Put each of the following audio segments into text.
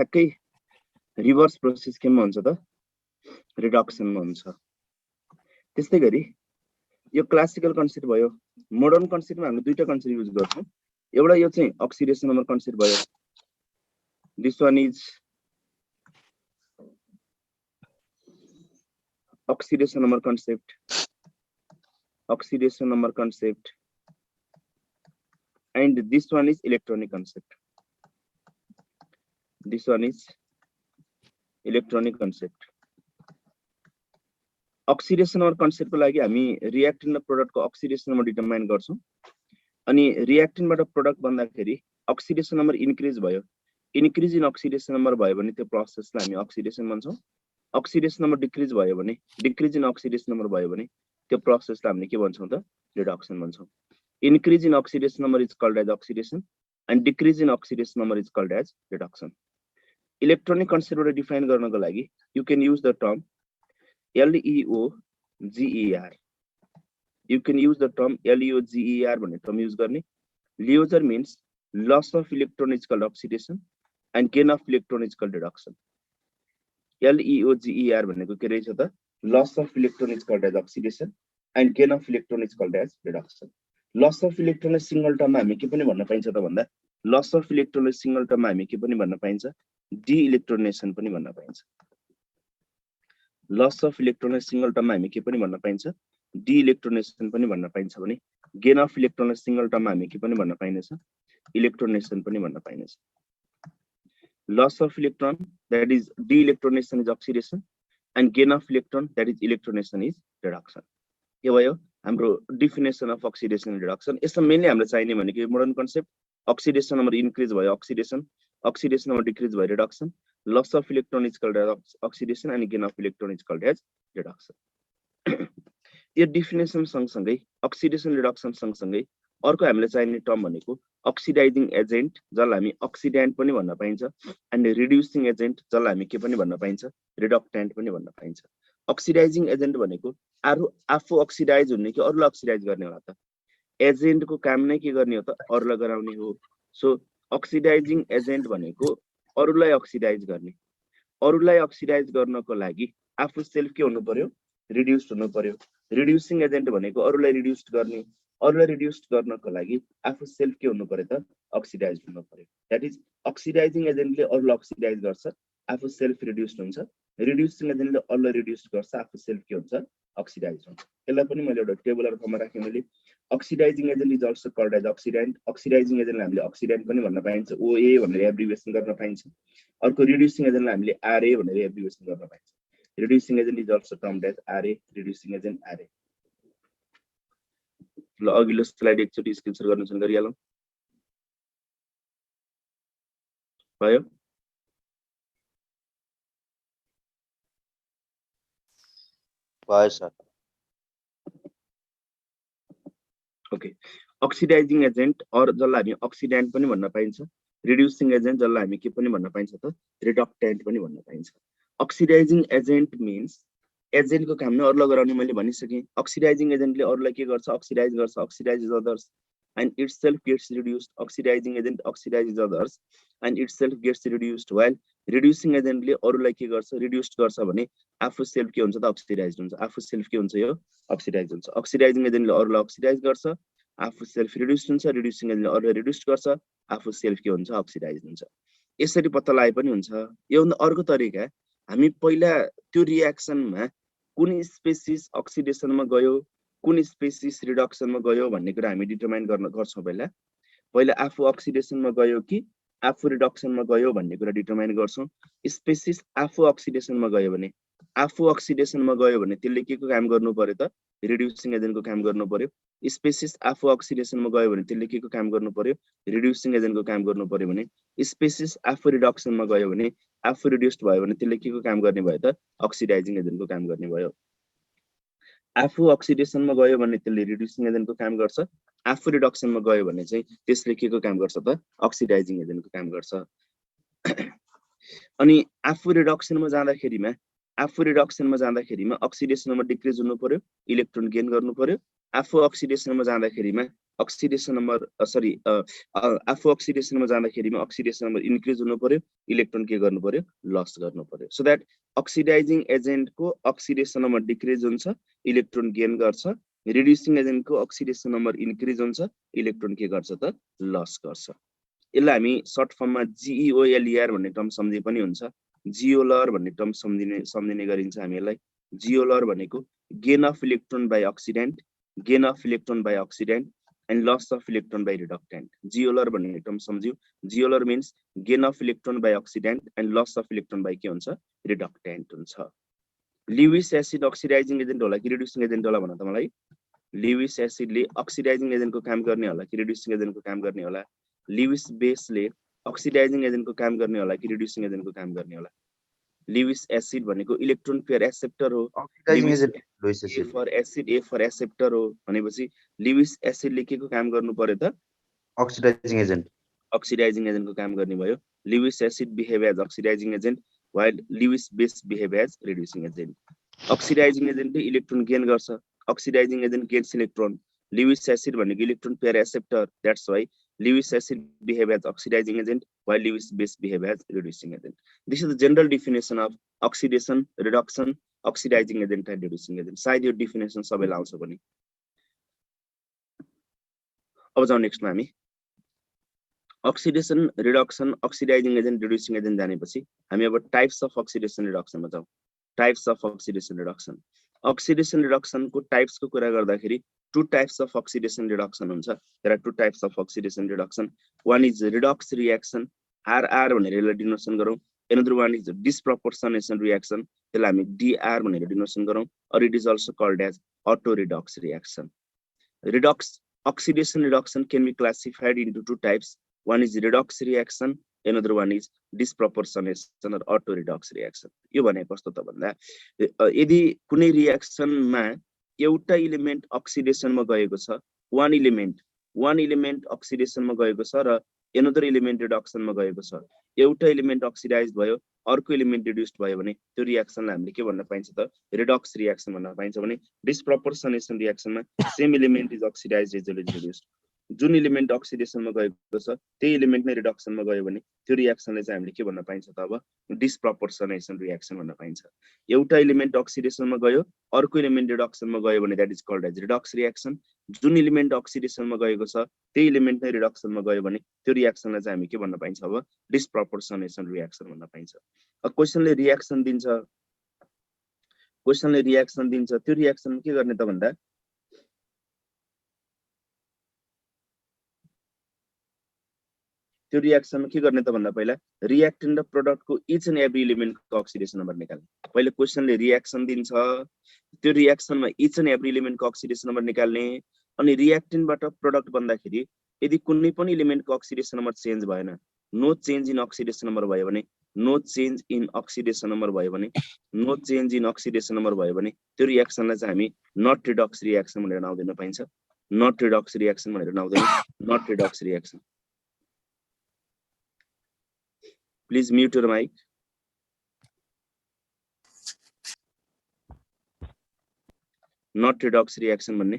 ठ्याक्कै reverse process केमा हुन्छ त रिडक्सनमा हुन्छ। त्यस्तै गरी यो क्लासिकल कन्सेप्ट भयो। मोडर्न कन्सेप्टमा हामीले दुईटा कन्सेप्ट युज गर्छौं। एउटा यो चाहिँ अक्सिडेसन नम्बर कन्सेप्ट भयो। This one is oxidation number concept, and this one is electronic concept. This one is electronic concept. Oxidation number concept को लागि हामी reactant र product को oxidation number determine गर्छौं। अनि reactant बाट product बन्दाखेरि oxidation number increase भयो, increase in oxidation number भयो भने त्यो process लाई हामी oxidation भन्छौं। oxidation number decrease भयो भने, decrease in oxidation number भयो भने त्यो process लाई हामीले के भन्छौं त reduction भन्छौं। Increase in oxidation number is called as oxidation and decrease in oxidation number is called as reduction. Electronic concept बाट define गर्नको लागि you can use the term LEOGER. You can use the term LEOGER भन्ने term use गर्ने। LEOGER means loss of electron is called oxidation and gain of electron is called reduction. LEOGER भनेको के रहेछ त loss of electron is called as oxidation and gain of electron is called as reduction. Loss of electron is single term मा हामी के पनि भन्न पाइन्छ त भन्दा loss of electron is single term मा हामी के पनि भन्न पाइन्छ de-electronation पनि भन्न पाइन्छ। loss of electron is single term मा हामी के पनि भन्न पाइन्छ de-electronation पनि भन्न पाइन्छ भने gain of electron is single term मा हामी के पनि भन्न पाइनेछ electronation पनि भन्न पाइनेछ। Loss of electron, that is de-electronation, is oxidation, and gain of electron, that is electronation, is reduction. यो भयो हाम्रो definition of oxidation and reduction। यसमा मेनली हामीलाई चाहिने भनेको modern concept oxidation number increase भयो oxidation number decrease भयो reduction, loss of electron is called as oxidation and gain of electron is called as reduction। यो definition सँगसँगै oxidation reduction सँगसँगै अर्को हामीलाई चाहिने टर्म भनेको अक्सिडाइजिङ एजेन्ट जसलाई हामी अक्सिडेन्ट पनि भन्न पाइन्छ एन्ड रिड्युसिङ एजेन्ट जसलाई हामी के पनि भन्न पाइन्छ रिडक्टेन्ट पनि भन्न पाइन्छ। अक्सिडाइजिङ एजेन्ट भनेको आफू अक्सिडाइज हुने कि अरूलाई अक्सिडाइज गर्ने होला त एजेन्टको काम नै के गर्ने हो त अरूलाई गराउने हो। सो अक्सिडाइजिङ एजेन्ट भनेको अरूलाई अक्सिडाइज गर्ने। अरूलाई अक्सिडाइज गर्नको लागि आफू सेल्फ के हुनु पर्यो रिड्युस्ड हुनु पर्यो। रिड्युसिङ एजेन्ट भनेको अरूलाई रिड्युस्ड गर्ने। अरूलाई रिड्युस्ड गर्नको लागि आफू सेल्फ के हुनु पर्यो त अक्सिडाइज हुनु पर्यो। दैट इज अक्सिडाइजिङ एजेन्टले अरूलाई अक्सिडाइज गर्छ, आफू सेल्फ रिड्युस्ड हुन्छ। रिड्युसिङ एजेन्टले अरूलाई रिड्युस्ड गर्छ, आफू सेल्फ के हुन्छ अक्सिडाइज हुन्छ। यसलाई पनि मैले एउटा टेबुलर फर्ममा राखेँ मैले। Oxidizing agent is also called as oxidant. Oxidizing एजेन्टलाई हामीले अक्सिडेन्ट पनि भन्न पाइन्छ, ओए भनेर एब्रिभिएसन गर्न पाइन्छ। अर्को रिड्युसिङ एजेन्टलाई हामीले आरए भनेर एब्रिभिएसन गर्न पाइन्छ। Reducing agent is also termed as RA, reducing agent RA. ल अघिल्लो स्लाइड एकचोटि स्क्रिनशट गर्न गरिहालौँ भयो। भयो सर। ओके, अक्सिडाइजिङ एजेन्ट और जसलाई हामी अक्सिडेन्ट पनि भन्न पाइन्छ, रिड्युसिङ एजेन्ट जसलाई हामी के पनि भन्न पाइन्छ त रिडक्टेन्ट पनि भन्न पाइन्छ। अक्सिडाइजिङ एजेन्ट मिन्स एजेन्टको काम नै अरूलाई गराउने मैले भनिसकेँ। अक्सिडाइजिङ एजेन्टले अरूलाई के गर्छ अक्सिडाइज गर्छ, अक्सिडाइजेस others and itself gets reduced. Oxidizing agent oxidizes others and itself gets reduced, while reducing agent ले अरूलाई के गर्छ reduced गर्छ भने आफू सेल्फ के हुन्छ त अक्सिडाइज्ड हुन्छ। आफू सेल्फ के हुन्छ यो अक्सिडाइज हुन्छ। अक्सिडाइजिङ एजेन्टले अरूलाई अक्सिडाइज गर्छ, आफू सेल्फ रिड्युस्ड हुन्छ। रिड्युसिङ एजेन्टले अरूलाई रिड्युस्ड गर्छ, आफू सेल्फ के हुन्छ अक्सिडाइज हुन्छ। यसरी पत्ता लगाए पनि हुन्छ। यो अर्को तरिका हामी पहिला त्यो रिएक्सनमा कुन स्पेसिस अक्सिडेसनमा गयो कुन स्पेसिस रिडक्सनमा गयो भन्ने कुरा हामी डिटरमाइन गर्छौं। पहिला आफू अक्सिडेसनमा गयो कि आफू रिडक्सनमा गयो भन्ने कुरा डिटरमाइन गर्छौं। स्पेसिस आफू अक्सिडेसनमा गयो भने त्यसले के को काम गर्नु पर्यो त रिड्युसिङ एजेन्टको काम गर्नु पर्यो। स्पेसिस आफू अक्सिडेसनमा गयो भने त्यसले के को काम गर्नु पर्यो रिड्युसिङ एजेन्टको काम गर्नु पर्यो भने स्पेसिस आफू रिडक्सनमा गयो भने आफू रिड्युस्ड भयो भने त्यसले के को काम गर्ने भयो त अक्सिडाइजिङ एजेन्टको काम गर्ने भयो। आफू अक्सिडेसनमा गयो भने त्यसले रिड्युसिङ एजेन्टको काम गर्छ, आफू रिडक्सनमा गयो भने चाहिँ त्यसले के को काम गर्छ त अक्सिडाइजिङ एजेन्टको काम गर्छ। अनि आफू रिडक्सनमा जाँदाखेरिमा अक्सिडेसनमा डिक्रिज हुनु पर्यो, इलेक्ट्रोन गेन गर्नु पर्यो। आफू अक्सिडेसनमा जाँदाखेरिमा अक्सिडेसन नम्बर आफू अक्सिडेसनमा जाँदाखेरिमा अक्सिडेसन नम्बर इन्क्रिज हुनु पर्यो, इलेक्ट्रोन के गर्नु पर्यो, लस गर्नु पर्यो। सो दैट अक्सिडाइजिङ एजेन्टको अक्सिडेसन नम्बर डिक्रिज हुन्छ, इलेक्ट्रोन गेन गर्छ, रिड्युसिङ एजेन्टको अक्सिडेसन नम्बर इन्क्रिज हुन्छ, इलेक्ट्रोन के गर्छ त लस गर्छ। यसलाई हामी सर्ट फर्ममा GEOLER भन्ने टर्म सम्झे पनि हुन्छ। जिओलर भन्ने टर्म सम्झिने गरिन्छ हामी यसलाई। जिओलर भनेको gain of electron by oxidant, gain of electron by oxidant and loss of electron by reductant. जिओलर भन्ने टर्म सम्झ्यौ। जिओलर means gain of electron by oxidant and loss of electron by के हुन्छ, रिडक्टेन्ट हुन्छ। लिविस एसिड अक्सिडाइजिङ एजेन्ट होला कि reducing agent होला भन त मलाई। लिविस एसिडले अक्सिडाइजिङ एजेन्टको काम गर्ने होला कि रिड्युसिङ एजेन्टको काम गर्ने होला। लिविस बेसले अक्सिडाइजिङ एजेन्टको काम गर्ने होला कि रिड्युसिङ एजेन्टको काम गर्ने होला। लिविस एसिड भनेको इलेक्ट्रोन पेयर एक्सेप्टर हो। Oxidizing agent A for acid, A for acceptor हो भनेपछि लिविस एसिडले के को काम गर्नु पर्यो त, अक्सिडाइजिङ एजेन्ट, अक्सिडाइजिङ एजेन्टको काम गर्ने भयो। Lewis acid behave as oxidising agent while Lewis base behave as reducing agent. Oxidizing agent electron gain गर्छ, oxidizing agent gains electron. Lewis acid भनेको electron pair acceptor, that's why Lewis acid behave as oxidizing agent while Lewis base behave as reducing agent. This is the general definition of oxidation, reduction, oxidizing agent and reducing agent. सायद यो definition सबैलाई आउँछ पनि। अब जाउँ नेक्स्टमा हामी oxidation, reduction, oxidizing agent, reducing agent जानेपछि हामी अब टाइप्स अफ अक्सिडेसन रिडक्सनमा जाउँ। Types of oxidation reduction. Oxidation रिडक्सनको टाइप्सको कुरा गर्दाखेरि two types of oxidation reduction हुन्छ। There are two types of oxidation reduction. One is redox reaction, RR भनेर यसलाई डिनोसन गरौँ। Another one is disproportionation reaction, त्यसलाई हामी डीआर भनेर डिनोसन गरौँ। और it is also called as auto redox reaction. Redux oxidation reduction can be classified into two types. One is redox reaction, another one is disproportionation or auto redox reaction. यो भने कस्तो त भन्दा यदि कुनै रिएक्सनमा एउटा इलिमेन्ट अक्सिडेसनमा गएको छ, वान इलिमेन्ट अक्सिडेसनमा गएको छ र another इलिमेन्ट रिडक्सनमा गएको छ, एउटा इलिमेन्ट अक्सिडाइज भयो, अर्को इलिमेन्ट रिड्युस्ड भयो भने त्यो रिएक्सनलाई हामीले के भन्न पाइन्छ त, रिडक्स रिएक्सन भन्न पाइन्छ। भने डिस्प्रपोर्सनेसन रिएक्सनमा same element is oxidized as well as reduced. जुन इलिमेन्ट अक्सिडेसनमा गएको छ त्यही इलिमेन्ट नै रिडक्सनमा गयो भने त्यो रिएक्सनलाई चाहिँ हामीले के भन्न पाइन्छ त, अब डिस्प्रपोर्सनेसन रिएक्सन भन्न पाइन्छ। एउटा इलिमेन्ट अक्सिडेसनमा गयो, अर्को इलिमेन्ट रिडक्सनमा गयो भने that is called as redox reaction. जुन इलिमेन्ट अक्सिडेसनमा गएको छ त्यही इलिमेन्ट नै रिडक्सनमा गयो भने त्यो रिएक्सनलाई चाहिँ हामी के भन्न पाइन्छ, अब डिस्प्रपोर्सनेसन रिएक्सन भन्न पाइन्छ। क्वेशनले रिएक्सन दिन्छ, त्यो रिएक्सन के गर्ने त भन्दा त्यो रिएक्सनमा के गर्ने त भन्दा पहिला रिएक्टेन्ट र प्रोडक्टको इच एन्ड एभ्री इलिमेन्टको अक्सिडेसन नम्बर निकाल्ने। पहिले क्वेशनले रिएक्सन दिन्छ, त्यो रिएक्सनमा इच एन्ड एभ्री इलिमेन्टको अक्सिडेसन नम्बर निकाल्ने। अनि रिएक्टेन्टबाट प्रोडक्ट बन्दाखेरि यदि कुनै पनि इलिमेन्टको अक्सिडेसन नम्बर चेन्ज भएन, no change in oxidation number भयो भने, no change in oxidation number भयो भने, no change in oxidation number भयो भने त्यो रिएक्सनलाई चाहिँ हामी नट रिडक्स रिएक्सन भनेर नाउँ दिन पाइन्छ। नट रिडक्स रिएक्सन भनेर नाउँ दिनु, not redox reaction. Please mute your mic. Not redox reaction भन्ने,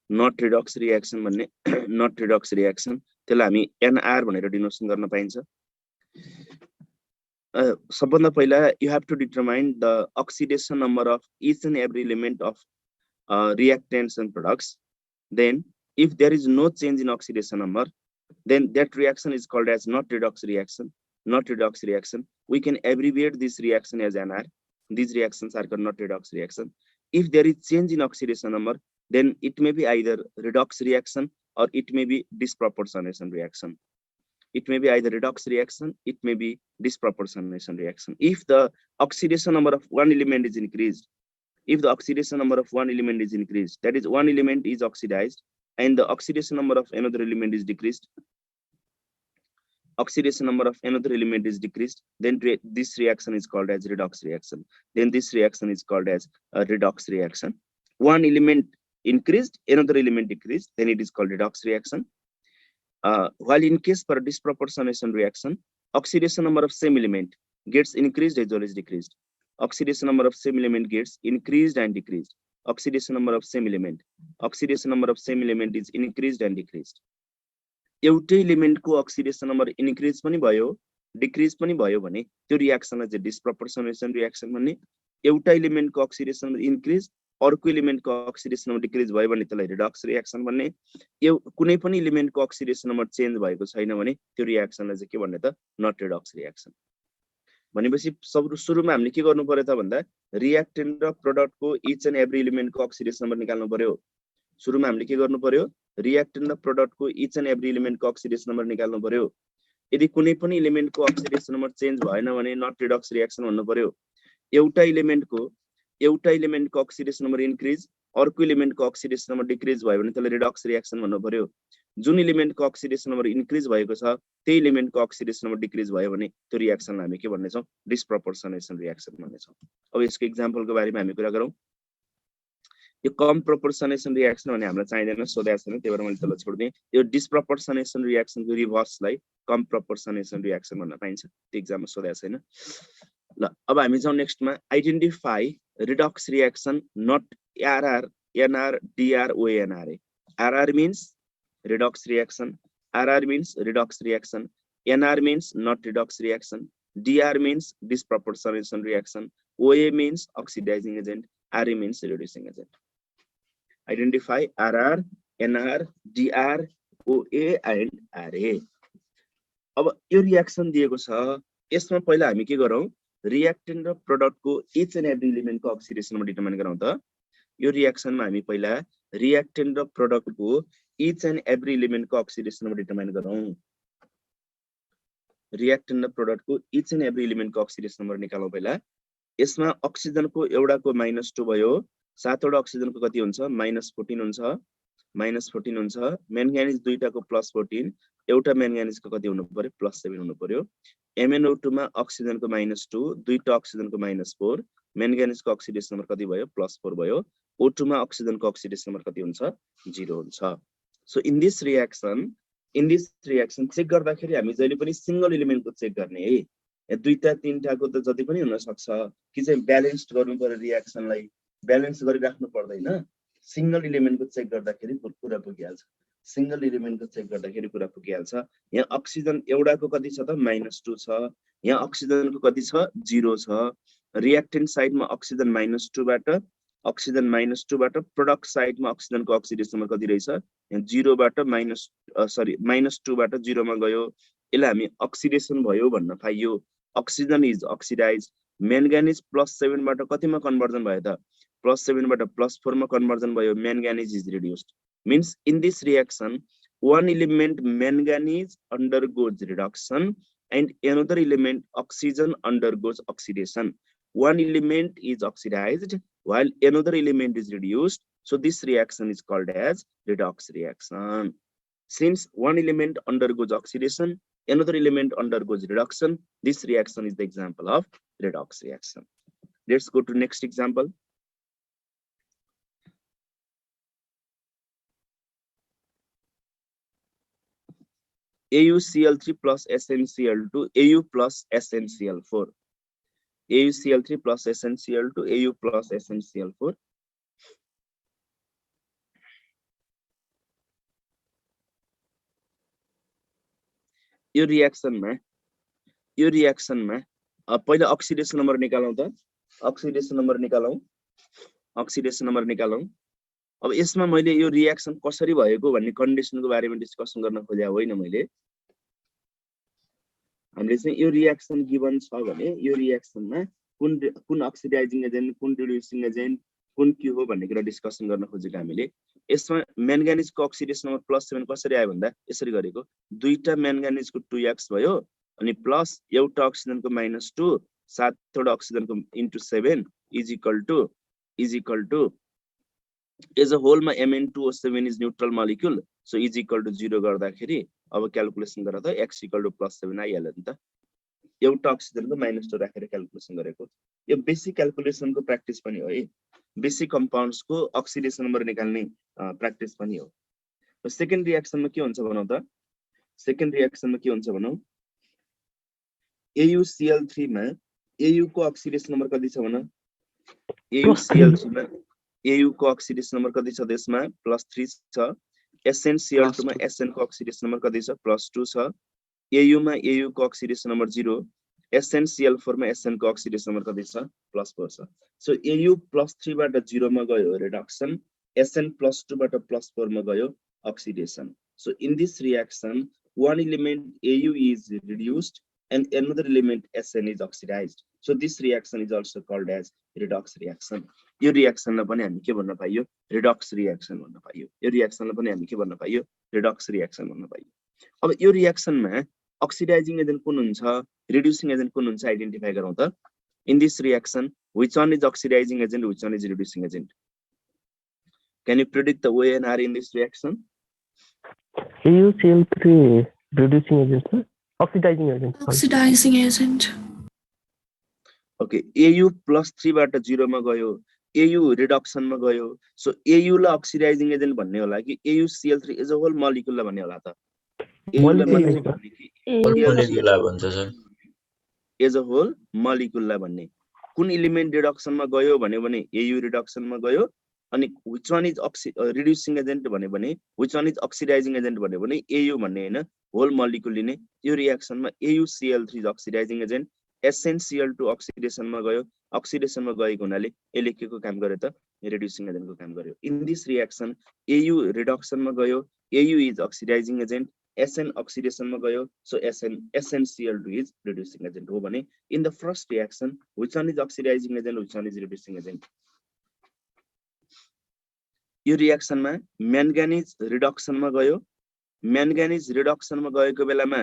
not redox reaction भन्ने, not redox reaction त्यसलाई हामी NR भनेर डिनोसन गर्न पाइन्छ। सबभन्दा पहिला you have to determine the oxidation number of each and every element of reactants and products. Then if there is no change in oxidation number, then that reaction is called as not redox reaction. Not redox reaction. We can abbreviate this reaction as NR. These reactions are called not redox reaction. If there is change in oxidation number, then it may be either redox reaction or it may be disproportionation reaction. It may be either redox reaction, it may be disproportionation reaction. If the oxidation number of one element is increased, that is one element is oxidized and the oxidation number of another element is decreased, then this reaction is called as redox reaction. Then this reaction is called as a redox reaction. One element increased, another element decreased, then it is called redox reaction. While in case for disproportionation reaction, oxidation number of same element gets increased as well as decreased. Oxidation number of same element gets increased and decreased. oxidation number of same element. Oxidation number of same element is increased and decreased. एउटै element को oxidation number increase पनि भयो decrease पनि भयो भने त्यो रियाक्सनलाई चाहिँ disproportionation reaction भन्ने. एउटा element को oxidation number increase अर्को element को oxidation number decrease भयो भने त्यसलाई redox reaction भन्ने. कुनै पनि element को oxidation number change भएको छैन भने त्यो रियाक्सनलाई चाहिँ के भन्ने त not redox reaction. भनेपछि सुरुमा हामीले के गर्नु पर्यो त भन्दा रियाक्टेन्ट र प्रोडक्ट को each and every element को oxidation number निकाल्नु पर्यो. सुरुमा हामीले के गर्नु पर्यो रियाक्टेन्ट र प्रोडक्ट को each and every element को oxidation number निकाल्नु पर्यो. यदि कुनै पनि element को oxidation number change भएन भने not redox reaction भन्नु पर्यो. एउटा element को oxidation number increase अर्को element को oxidation number decrease भयो भने त्यसलाई redox reaction भन्नु पर्यो. जुन element को oxidation number increase भएको छ त्यही element को oxidation number decrease भयो भने त्यो रियाक्सनलाई हामी के भन्ने छौं disproportionation reaction भन्ने छौं. अब यसको एक्जाम्पल को बारेमा हामी कुरा गरौँ. यो कम प्रोपोर्सनेसन रियाक्सन भने हामीलाई चाहिदैन सोधेको छैन त्यही भएर मैले त्यसलाई छोड्दिएँ. यो डिस्प्रोपोर्सनेसन रियाक्सन को रिभर्सलाई कम प्रोपोर्सनेसन रियाक्सन भन्न पाइन्छ. त्यो एक्जाममा सोधेको छैन. ल अब हामी जाउँ नेक्स्टमा identify redox reaction not RR NR DR ONR. RR means redox reaction, RR means redox reaction, NR means not redox reaction, DR means disproportionation reaction, OA means oxidizing agent, RA means reducing agent. Identify RR, NR, DR, OA and RA. अब यो reaction दिएको छ यसमा पहिला हामी के गरौँ reactant र प्रोडक्ट को each and every element को oxidation number डिटरमाइन गरौँ त. यो रियाक्सनमा हामी पहिला रियाक्टेन्ट र प्रोडक्ट को each and every element को oxidation number डिटरमाइन गरौँ. रियाक्टेन्ट र प्रोडक्ट को each and every element को oxidation number निकालौँ पहिला. यसमा अक्सिजन को एउटा को -2 भयो, सातवटा अक्सिजन को कति हुन्छ -14 हुन्छ, -14 हुन्छ. म्याङ्गानिज दुईटा को +14, एउटा म्याङ्गानिज को कति हुनु पर्यो +7 हुनु पर्यो. MnO2 मा अक्सिजन को -2, दुईटा अक्सिजन को -4, म्याङ्गानिज को अक्सिडेसन नम्बर कति भयो +4 भयो. O2 मा अक्सिजन को अक्सिडेसन नम्बर कति हुन्छ 0 हुन्छ. So in this reaction check गर्दाखेरि हामी जहिले पनि सिंगल एलिमेन्ट को चेक गर्ने है. दुईटा तीनटा को त जति पनि हुन सक्छ कि चाहिँ ब्यालेन्स्ड गर्नु पर्यो रियाक्सनलाई ब्यालेन्स गरिराख्नु पर्दैन. सिंगल एलिमेन्ट को चेक गर्दाखेरि कुरा पुगिहाल्छ. सिंगल एलिमेन्ट को चेक गर्दाखेरि कुरा पुगिहाल्छ. यहाँ अक्सिजन एउटा को कति छ त -2 छ, यहाँ अक्सिजन को कति छ 0 छ. रियाक्टेन्ट साइडमा अक्सिजन -2 बाट प्रोडक्ट साइडमा अक्सिजन को अक्सिडेसन नम्बर कति रहेछ 0 बाट -2 बाट 0 मा गयो. यसलाई हामी अक्सिडेसन भयो भन्न पाइयो. Oxygen is oxidise. म्याङ्गानिज +7 बाट कतिमा कन्भर्जन भयो त +7 बाट +4 मा कन्भर्जन भयो. Manganese is reduced. Means in this reaction one element manganese undergoes reduction and another element oxygen undergoes oxidation. One element is oxidized while another element is reduced. So this reaction is called as redox reaction. Since one element undergoes oxidation, another element undergoes reduction, this reaction is the example of redox reaction. Let's go to next example. AuCl3 plus SnCl2 Au plus SnCl4. AuCl3 plus SnCl2 Au plus SnCl4. यो reaction में पहले oxidation number निकालौं त. Oxidation number निकालौं. अब यसमा मैले यो रिएक्सन कसरी भएको भन्ने कन्डिसनको बारेमा डिस्कसन गर्न खोजेको होइन मैले. हामीले चाहिँ यो रिएक्सन गिवन छ भने यो रिएक्सनमा कुन अक्सिडाइजिङ एजेन्ट कुन रिड्युसिङ एजेन्ट कुन के हो भन्ने कुरा डिस्कसन गर्न खोजेको हामीले. यसमा म्याङ्गानिजको अक्सिडेसन नम्बर +7 कसरी आयो भन्दा यसरी गरेको. दुईटा म्याङ्गानिजको 2x भयो अनि प्लस एउटा अक्सिजनको -2 सातवटा अक्सिजनको * 7 is equal to as a whole मा Mn2O7 is neutral molecule, so is equal to 0 गर्दाखेरि अब क्याल्कुलेसन गरेर त x = +7 आइहाल्यो नि त. एउटा अक्सिजनको -2 राखेर क्याल्कुलेसन गरेको. यो बेसिक क्याल्कुलेसनको प्र्याक्टिस पनि हो है. बेसिक कम्पाउन्ड्स को अक्सिडेसन नम्बर निकाल्ने प्र्याक्टिस पनि हो. सेकेन्ड रिएक्सनमा के हुन्छ भनौं त. सेकेन्ड रिएक्सनमा के हुन्छ भनौं. AuCl3 मा Au को अक्सिडेसन नम्बर कति छ भन. AuCl3 मा AU को अक्सिडेसन नम्बर कति छ त्यसमा +3 छ SnCl2 मा SN को अक्सिडेसन नम्बर कति छ +2 छ AU मा AU को अक्सिडेसन नम्बर 0 SnCl4 मा SN को अक्सिडेसन नम्बर कति छ +4 छ सो AU +3 बाट 0 मा गयो रिडक्सन SN +2 बाट +4 मा गयो oxidation. So in this reaction, one element AU is reduced and another element SN is oxidized. So this reaction is also called as redox reaction. यो reaction लाई पनि हामी के भन्न पाइयो redox reaction भन्न पाइयो यो reaction लाई पनि हामी के भन्न पाइयो redox reaction भन्न पाइयो अब यो reaction मा oxidizing agent कुन हुन्छ reducing agent कुन हुन्छ identify गरौँ त in this reaction which one is oxidizing agent which one is reducing agent can you predict the ONR in this reaction AuCl3 reducing agent, sir. Oxidizing agent. Oxidizing agent. Okay, AU +3 बाट 0 मा गयो AU reduction मा गयो so AU ला oxidizing agent भन्ने होला कि AuCl3 as a whole molecule ला भन्ने होला त AU ला भन्ने कि molecule भन्छ sir as a whole molecule ला भन्ने कुन element reduction मा गयो भन्यो भने AU reduction मा गयो अनि which one is reducing agent भन्यो भने which one is oxidizing agent भन्यो भने AU भन्ने हैन whole molecule लिने यो रिएक्सन मा AuCl3 is oxidizing agent SnCl2 oxidation मा गयो oxidation मा गएको हुनाले यसले के को काम गर्यो त reducing agent को काम गर्यो in this reaction AU reduction मा गयो AU is oxidizing agent SN oxidation मा गयो so SnCl2 is reducing agent हो भने in the first reaction which one is oxidizing agent which one is reducing agent यो रिएक्सन मा म्याङ्गानिज reduction मा गयो म्याङ्गानिज रिडक्सन मा गएको बेलामा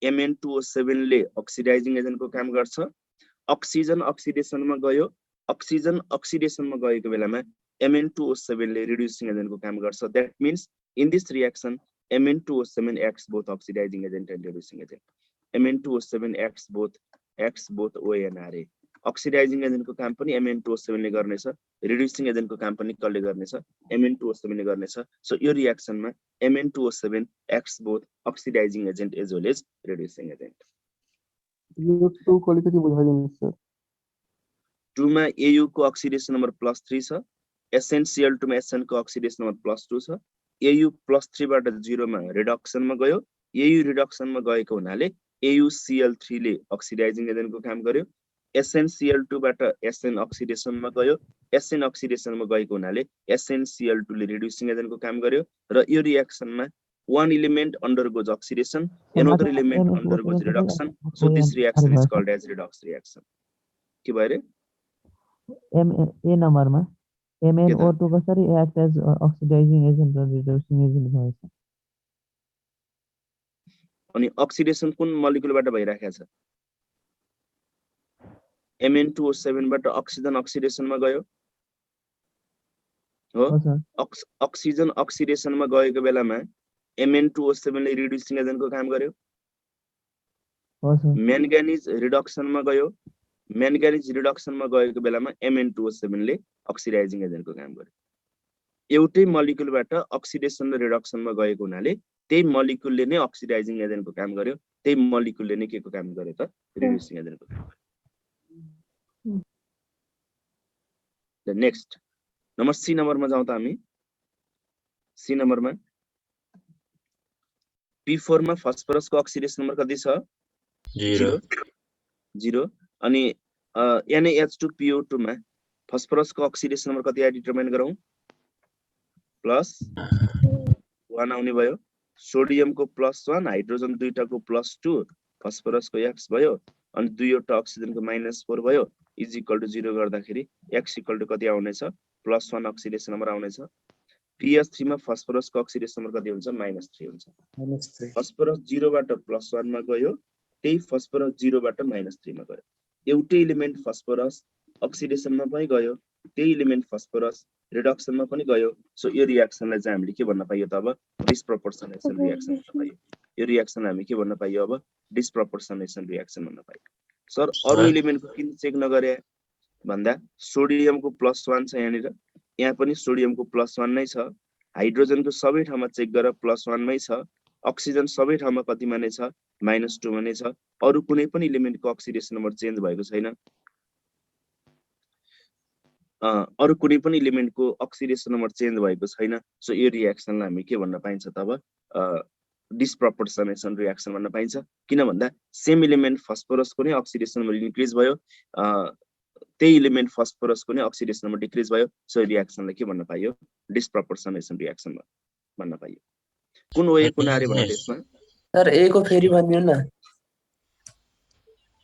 Mn2O7 ले अक्सिडाइजिङ एजेन्ट को काम गर्छ अक्सिजन अक्सिडेसन मा गयो अक्सिजन अक्सिडेसन मा गएको बेलामा Mn2O7 ले रिड्युसिङ एजेन्ट को काम गर्छ that means in this reaction Mn2O7 acts both oxidizing agent and reducing agent Mn2O7 acts both ONRA oxidizing agent को काम पनि Mn2O7 ले गर्नेछ reducing agent को काम पनि कसले गर्नेछ Mn2O7 ले गर्नेछ so यो रिएक्सन मा Mn2O7 acts both oxidizing agent as well as reducing agent यो 2 को अलिकति बुझाइदिनुस् सर 2 मा AU को अक्सिडेसन नम्बर +3 छ SnCl2 मा SN को अक्सिडेसन नम्बर +2 छ AU +3 बाट 0 मा रिडक्सन मा गयो AU रिडक्सन मा गएको हुनाले AuCl3 ले अक्सिडाइजिङ एजेन्ट को काम गर्यो SnCl2 बाट SN अक्सिडेसन मा गयो SN अक्सिडेसन मा गएको हुनाले SnCl2 ले रिड्युसिङ एजेन्ट को काम गर्यो र यो रिएक्सन मा one element undergoes oxidation another element undergoes reduction so this reaction is called as redox reaction के भयो रे A नम्बर मा MnO2 कसरी act as oxidizing agent र reducing agent भएछ अनि अक्सिडेसन कुन मोलिक्युलबाट भइराखेको छ Mn2O7 बाट अक्सिजन अक्सिडेसन मा गयो हो अक्सिजन अक्सिडेसन मा गएको बेलामा Mn2O7 ले रिड्युसिङ एजेन्ट को काम गर्यो हो सर म्याङ्गानिज रिडक्सन मा गयो म्याङ्गानिज रिडक्सन मा गएको बेलामा Mn2O7 ले अक्सिडाइजिङ एजेन्ट को काम गर्यो एउटै मोलिक्युलबाट अक्सिडेसन र रिडक्सन मा गएको हुनाले त्यही मोलिक्युलले नै अक्सिडाइजिङ एजेन्ट को काम गर्यो त्यही मोलिक्युलले नै के को काम गर्यो त रिड्युसिङ एजेन्ट को काम गर्यो the next number C number मा जाउँ त हामी सी नम्बर मा P4 मा फस्फरस को अक्सिडेसन नम्बर कति छ 0 अनि NaH2PO2 मा फस्फरस को अक्सिडेसन नम्बर कति डिटरमाइन गरौँ +1 आउने भयो सोडियम को +1 हाइड्रोजन दुईटाको +2 फस्फरस को x भयो अनि दुईवटा अक्सिजन को -4 भयो इज इक्वल टु 0 गर्दाखेरि x इक्वल टु कति आउने छ +1 अक्सिडेसन नम्बर आउने छ PS3 मा फस्फरस को अक्सिडेसन नम्बर कति हुन्छ -3 हुन्छ फस्फरस 0 बाट +1 मा गयो त्यही फस्फरस 0 बाट -3 मा गयो एउटै एलिमेन्ट फस्फरस अक्सिडेसन मा पनि गयो त्यही एलिमेन्ट फस्फरस रिडक्सन मा पनि गयो सो यो रिएक्सनलाई चाहिँ हामीले के भन्न पाइयो त अब डिस्प्रोपोर्सनेसन रिएक्सन भन्न पाइयो यो रिएक्सन हामी के भन्न पाइयो अब डिस्प्रोपोर्सनेसन रिएक्सन भन्न पाइयो सर अरु एलिमेन्ट को किन चेक नगरे भन्दा सोडियम को +1 छ यहाँनिर यहाँ पनि सोडियम को +1 नै छ हाइड्रोजन को सबै ठाउँमा चेक गरेर +1 मै छ अक्सिजन सबै ठाउँमा कतिमा नै छ -2 मा नै छ अरु कुनै पनि एलिमेन्ट को अक्सिडेसन नम्बर चेन्ज भएको छैन अरु कुनै पनि इलिमेन्टको अक्सिडेसन नम्बर चेन्ज भएको छैन सो यो रियाक्सनलाई हामी के भन्न पाइन्छ तब डिसप्रपोर्सनेसन रियाक्सन भन्न पाइन्छ किन भन्दा सेम इलिमेन्ट फस्फोरसको नै अक्सिडेसन नम्बर इन्क्रिज भयो त्यही इलिमेन्ट फस्फोरसको नै अक्सिडेसन नम्बर डिक्रिज भयो सो रियाक्सनलाई के भन्न पाइयो डिसप्रपोर्सनेसन रियाक्सन भन्न पाइयो कुन ओए कुन आर्य भन्नु त्यसमा सर ए को फेरि भनिदिनु न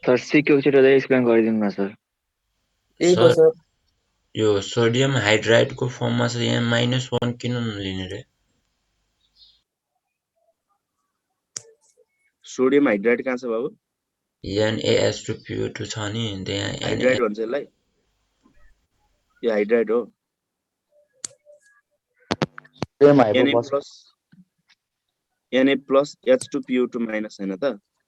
सर सी के एकचोटि एक्सप्लेन गरिदिनु न सर ए को सर यो सोडियम हाइड्राइडको फर्ममा चाहिँ यहाँ -1 किन नलिने रे सोडियम हाइड्राइड कहाँ छ बाबु NaH2PO2 छ नि त्यहाँ हाइड्राइड भन्छ यसलाई यो हाइड्राइड हो Na plus H2PO2 minus हैन त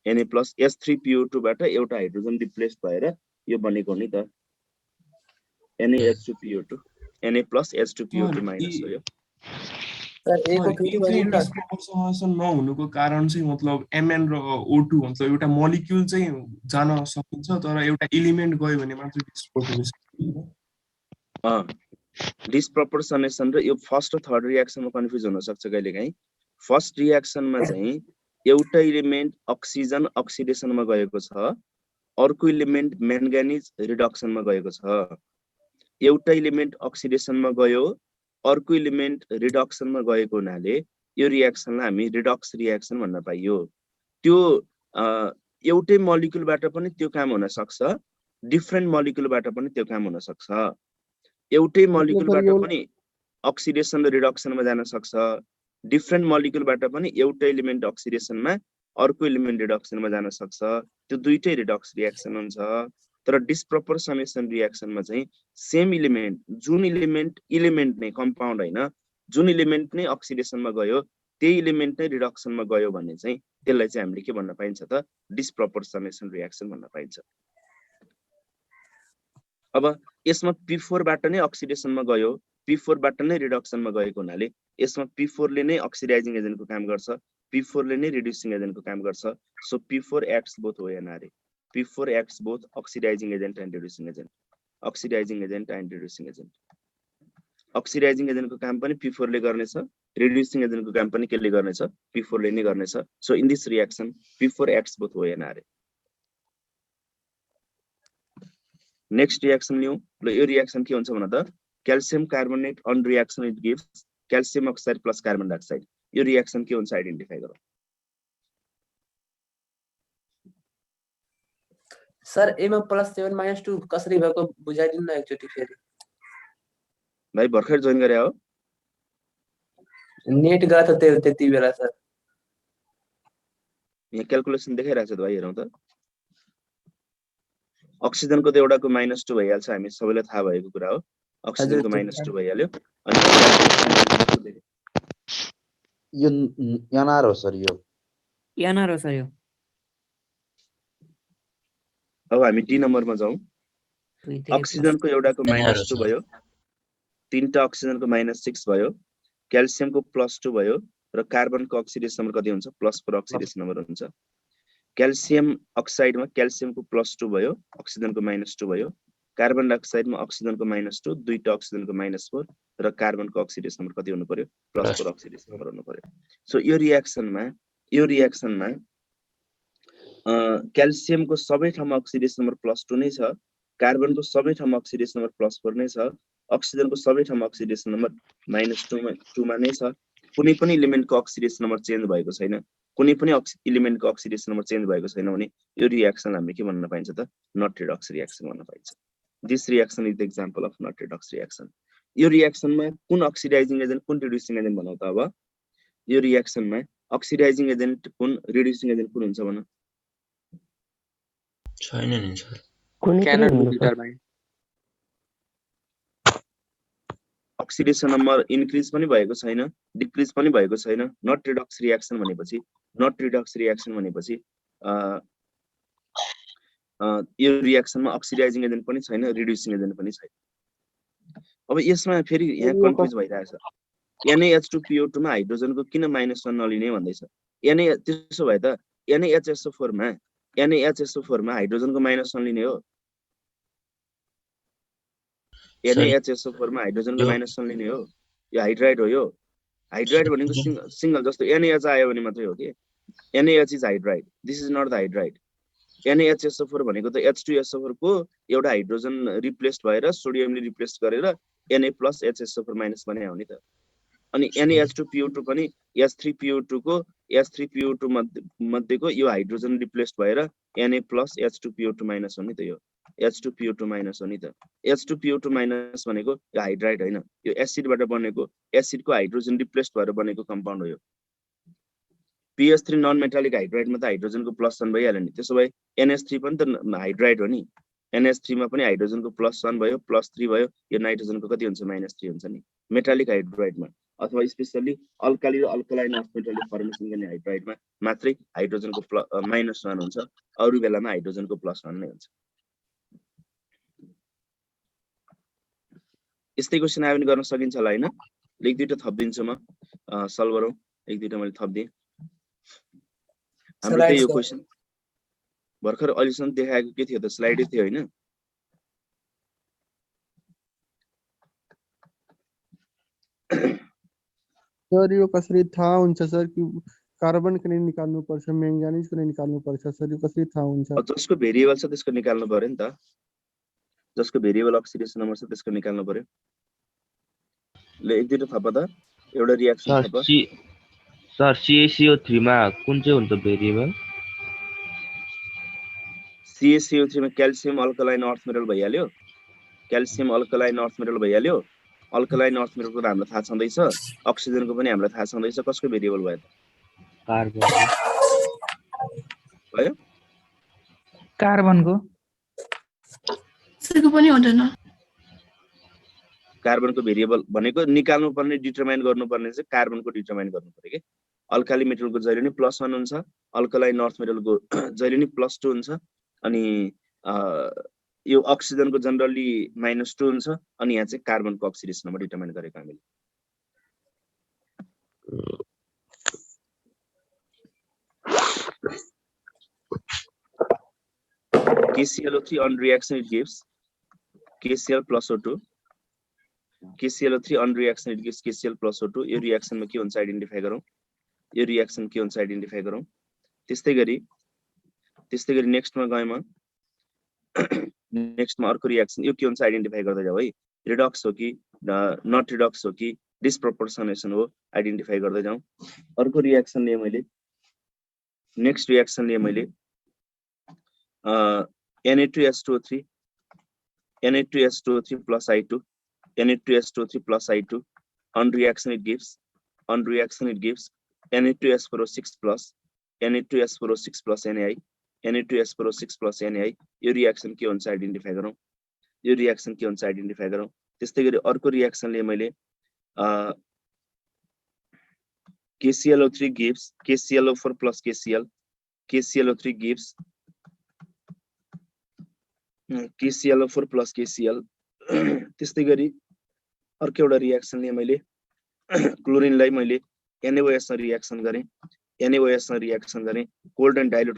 Na plus H3PO2 बाट एउटा हाइड्रोजन रिप्लेस भएर यो बनेको नि त NaH2PO2 Na plus H2PO2 minus हो यो सर ए को फेरि भनिदिनु न डिस्प्रपोर्सनेसन नहुनुको कारण चाहिँ मतलब Mn र O2 मतलब एउटा मोलिक्युल चाहिँ जान सकिन्छ तर एउटा एलिमेन्ट गयो भने मात्र डिस्प्रपोर्सनेसन डिस्प्रपोर्सनेसन र यो फर्स्ट र थर्ड रियाक्सनमा कन्फ्युज हुन सक्छ कहिलेकाहीँ फर्स्ट रियाक्सनमा चाहिँ एउटा इलिमेन्ट अक्सिजन अक्सिडेसनमा गएको छ अर्को इलिमेन्ट म्याङ्गानिज रिडक्सनमा गएको छ एउटा इलिमेन्ट अक्सिडेसनमा गयो अर्को इलिमेन्ट रिडक्सनमा गएको हुनाले यो रियाक्सनलाई हामी रिडक्स रियाक्सन भन्न पाइयो त्यो एउटै मोलिक्युलबाट पनि त्यो काम हुन सक्छ डिफरेन्ट मोलिक्युलबाट पनि त्यो काम हुन सक्छ एउटै मोलिक्युलबाट पनि अक्सिडेसन र रिडक्सनमा जान सक्छ डिफरेन्ट मोलिक्युलबाट पनि एउटा एलिमेन्ट अक्सिडेसनमा अर्को एलिमेन्ट रिडक्सनमा जान सक्छ त्यो दुईटै रिडक्स रियाक्सन हुन्छ तर डिस्प्रपोर्सनेसन रियाक्सनमा चाहिँ सेम इलिमेन्ट जुन इलिमेन्ट नै कम्पाउन्ड हैन जुन इलिमेन्ट नै अक्सिडेसनमा गयो त्यही इलिमेन्ट नै रिडक्सनमा गयो भने चाहिँ त्यसलाई चाहिँ हामीले के भन्न पाइन्छ त डिस्प्रपोर्सनेसन रियाक्सन भन्न पाइन्छ अब यसमा P4 बाट नै अक्सिडेसनमा गयो P4 बाट नै रिडक्सनमा गएको हुनाले यसमा P4 ले नै अक्सिडाइजिङ एजेन्टको काम गर्छ P4 ले नै रिड्युसिङ एजेन्टको काम गर्छ so P4 acts both way and P4 acts both oxidizing agent and reducing agent oxidizing agent and reducing agent oxidizing agent को काम पनि P4 ले गर्नेछ reducing agent को काम पनि केले गर्नेछ P4 ले नै गर्नेछ so in this reaction P4 acts both way and next reaction लियौं ल यो रियाक्सन के हुन्छ भन त calcium carbonate on reaction it gives calcium oxide plus carbon dioxide यो रियाक्सन के हुन्छ आइडेन्टिफाई गरौँ सर ए मा +7 - 2 कसरी भएको बुझाइदिनु न एकचोटी फेरि भाइ भर्खर जोइन गरे हो नेट गएको थियो त्यति बेला सर यहाँ क्याल्कुलेसन देखाइराछ त भाइ हेरौँ त अक्सिजनको त एउटाको -2 भइहाल्छ हामी सबैलाई थाहा भएको कुरा हो अक्सिजनको -2 भइहाल्यो अनि यो एनआर हो सर यो अब हामी डी नम्बरमा जाउँ अक्सिजनको एउटाको -2 भयो तीनटा अक्सिजनको -6 भयो क्याल्सियमको +2 भयो र कार्बनको अक्सिडेसन नम्बर कति हुन्छ +4 अक्सिडेसन नम्बर हुन्छ क्याल्सियम अक्साइडमा क्याल्सियमको +2 भयो अक्सिजनको -2 भयो कार्बन डाइअक्साइडमा अक्सिजनको -2 दुईटा अक्सिजनको -4 र कार्बनको अक्सिडेसन नम्बर कति हुनु पर्यो +4 अक्सिडेसन नम्बर हुनु पर्यो सो यो रियाक्सनमा क्याल्सियमको सबै ठाउँमा अक्सिडेसन नम्बर +2 नै छ कार्बनको सबै ठाउँमा अक्सिडेसन नम्बर +4 नै छ अक्सिजनको सबै ठाउँमा अक्सिडेसन नम्बर -2 मा नै छ कुनै पनि इलिमेन्टको अक्सिडेसन नम्बर चेन्ज भएको छैन कुनै पनि इलिमेन्टको अक्सिडेसन नम्बर चेन्ज भएको छैन भने यो रियाक्सन हामीले के भन्न पाइन्छ त नट रिडक्स रियाक्सन भन्न पाइन्छ this reaction is the example of not redox reaction यो रियाक्सनमा कुन अक्सिडाइजिङ एजेन्ट कुन रिड्युसिङ एजेन्ट भनौँ त अब यो रियाक्सनमा अक्सिडाइजिङ एजेन्ट कुन रिड्युसिङ एजेन्ट कुन हुन्छ भन छैन नि सर अक्सिडेसन नम्बर इन्क्रिज पनि भएको छैन डिक्रिज पनि भएको छैन नट रिडक्स रियाक्सन भनेपछि यो रियाक्सनमा अक्सिडाइजिङ एजेन्ट पनि छैन रिड्युसिङ एजेन्ट पनि छैन अब यसमा फेरि यहाँ कन्फ्युज भइरहेछ NaH2PO2 मा हाइड्रोजनको किन -1 नलिने भन्दैछ त्यसो भए त NaHSO4 मा हाइड्रोजनको -1 लिने हो NaHSO4 मा हाइड्रोजनको यो- -1 लिने हो यो हाइड्राइड हो यो हाइड्राइड भनेको सिंगल जस्तो NaH आयो भने मात्रै हो के NaH is hydride this is not the hydride NaHSO4 भनेको त H2SO4 को एउटा हाइड्रोजन रिप्लेस्ड भएर सोडियमले रिप्लेस गरेर Na+HSO4- बने हो नि त अनि NaH2PO2 पनि H3PO2 को H3PO2 मध्येको यो हाइड्रोजन रिप्लेस्ड भएर Na+H2PO2- हो नि त यो H2PO2- हो नि त H2PO2- भनेको यो हाइड्राइड हैन यो एसिडबाट बनेको एसिडको हाइड्रोजन रिप्लेस्ड भएर बनेको कम्पाउन्ड हो यो PH3 नन मेटालिक हाइड्राइडमा त हाइड्रोजनको +1 भइहाल्यो नि त्यसो भए NH3 पनि त हाइड्राइड हो नि NH3 मा पनि हाइड्रोजनको +1 भयो +3 भयो यो नाइट्रोजनको कति हुन्छ -3 हुन्छ नि मेटालिक हाइड्राइडमा अथवा स्पेशली अल्काली र अल्कलाइन अफ मेटालिक फर्मेसन गर्ने हाइड्राइडमा मात्रै हाइड्रोजनको -1 हुन्छ अरु बेलामा हाइड्रोजनको +1 नै हुन्छ यस्तै क्वेशन आयो भने गर्न सकिन्छ होला हैन एक दुईटा थप दिन्छु म सल्भ गरौँ एक दुईटा मैले थप दिएँ हाम्रो यो क्वेशन भर्खर अहिलेसम्म देखाएको के थियो त स्लाइडै थियो हैन सर यो कसरी थाहा हुन्छ सर कि कार्बन किन निकाल्नु पर्छ म्याङ्गानिज किन निकाल्नु पर्छ सर यो कसरी थाहा हुन्छ जसको भेरिएबल छ त्यसको निकाल्नु पर्यो नि त जसको भेरिएबल अक्सिडेसन नम्बर छ त्यसको निकाल्नु पर्यो ल एक दुईटा थप त एउटा रिएक्सन थप सर CaCO3 मा कुन चाहिँ हुन्छ भेरिएबल CaCO3 मा क्याल्सियम अल्कलाइन अर्थ मेटल भइहाल्यो क्याल्सियम अल्कलाइन अर्थ मेटल भइहाल्यो अल्कलाइन अर्थ मेटलको त हामीलाई थाहा छँदैछ अक्सिजनको पनि हामीलाई थाहा छँदैछ कसको भेरिएबल भयो कार्बन भयो कार्बनको त्यसको पनि हुँदैन कार्बनको भेरिएबल भनेको निकाल्नु पर्ने डिटरमाइन गर्नुपर्ने चाहिँ कार्बनको डिटरमाइन गर्नु पर्यो के अल्काली मेटलको जहिले नि +1 हुन्छ अल्कलाइन अर्थ मेटलको जहिले नि +2 हुन्छ अनि यो अक्सिजनको जनरली -2 हुन्छ अनि यहाँ चाहिँ कार्बनको अक्सिडेसन नम्बर डिटरमाइन गरेको हामीले KClO3 on reaction it gives KCl + O2 KClO3 on reaction it gives KCl + O2 यो रिएक्सनमा के हुन्छ आइडेन्टिफाई गरौँ यो रिएक्सन के हुन्छ आइडेन्टिफाई गरौँ त्यस्तै गरी नेक्स्टमा गएँ म नेक्स्टमा अर्को रिएक्सन यो के हुन्छ आइडेन्टिफाई गर्दै जाऊ है रिडक्स हो कि नट रिडक्स हो कि डिस्प्रोपोर्सनेसन हो आइडेन्टिफाई गर्दै जाऊ अर्को रिएक्सन लिए मैले नेक्स्ट रिएक्सन लिए मैले Na2H2O3 Na2H2O3 plus I2 Na2H2O3 plus I2 on reaction it gives Na2S4O6 plus Na2S4O6 plus NaI Na2S4O6 plus NaI यो रिएक्सन के हुन्छ आइडेन्टिफाई गरौँ यो रिएक्सन के हुन्छ आइडेन्टिफाई गरौँ त्यस्तै गरी अर्को रिएक्सनले मैले KClO3 gives KClO4 plus KCl KClO3 gives KClO4 plus KCl त्यस्तै गरी अर्को एउटा रिएक्सनले मैले क्लोरिनलाई मैले NaOH सँग रिएक्सन गरेँ NaOH सँग रिएक्सन गरेँ कोल्ड एन्ड डाइल्युट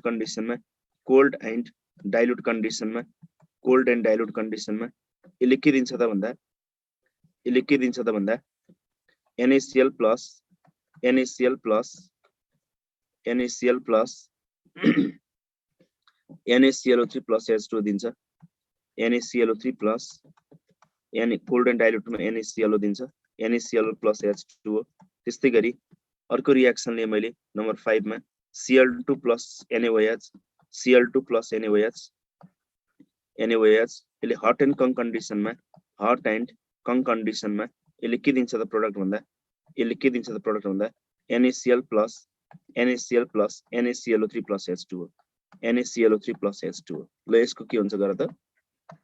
कन्डिसनमा यसले के दिन्छ त भन्दा NaCl plus NaCl plus NaClO3 plus H2O दिन्छ NaClO3 plus कोल्ड एन्ड डाइल्युटमा NaClO दिन्छ NaClO plus H2O त्यस्तै गरी अर्को रिएक्सनले मैले नम्बर 5 मा Cl2 plus NaOH यसले हट एन्ड कङ कन्डिसनमा यसले के दिन्छ त प्रोडक्ट भन्दा NaCl plus NaClO3 plus H2O ल यसको के हुन्छ गर त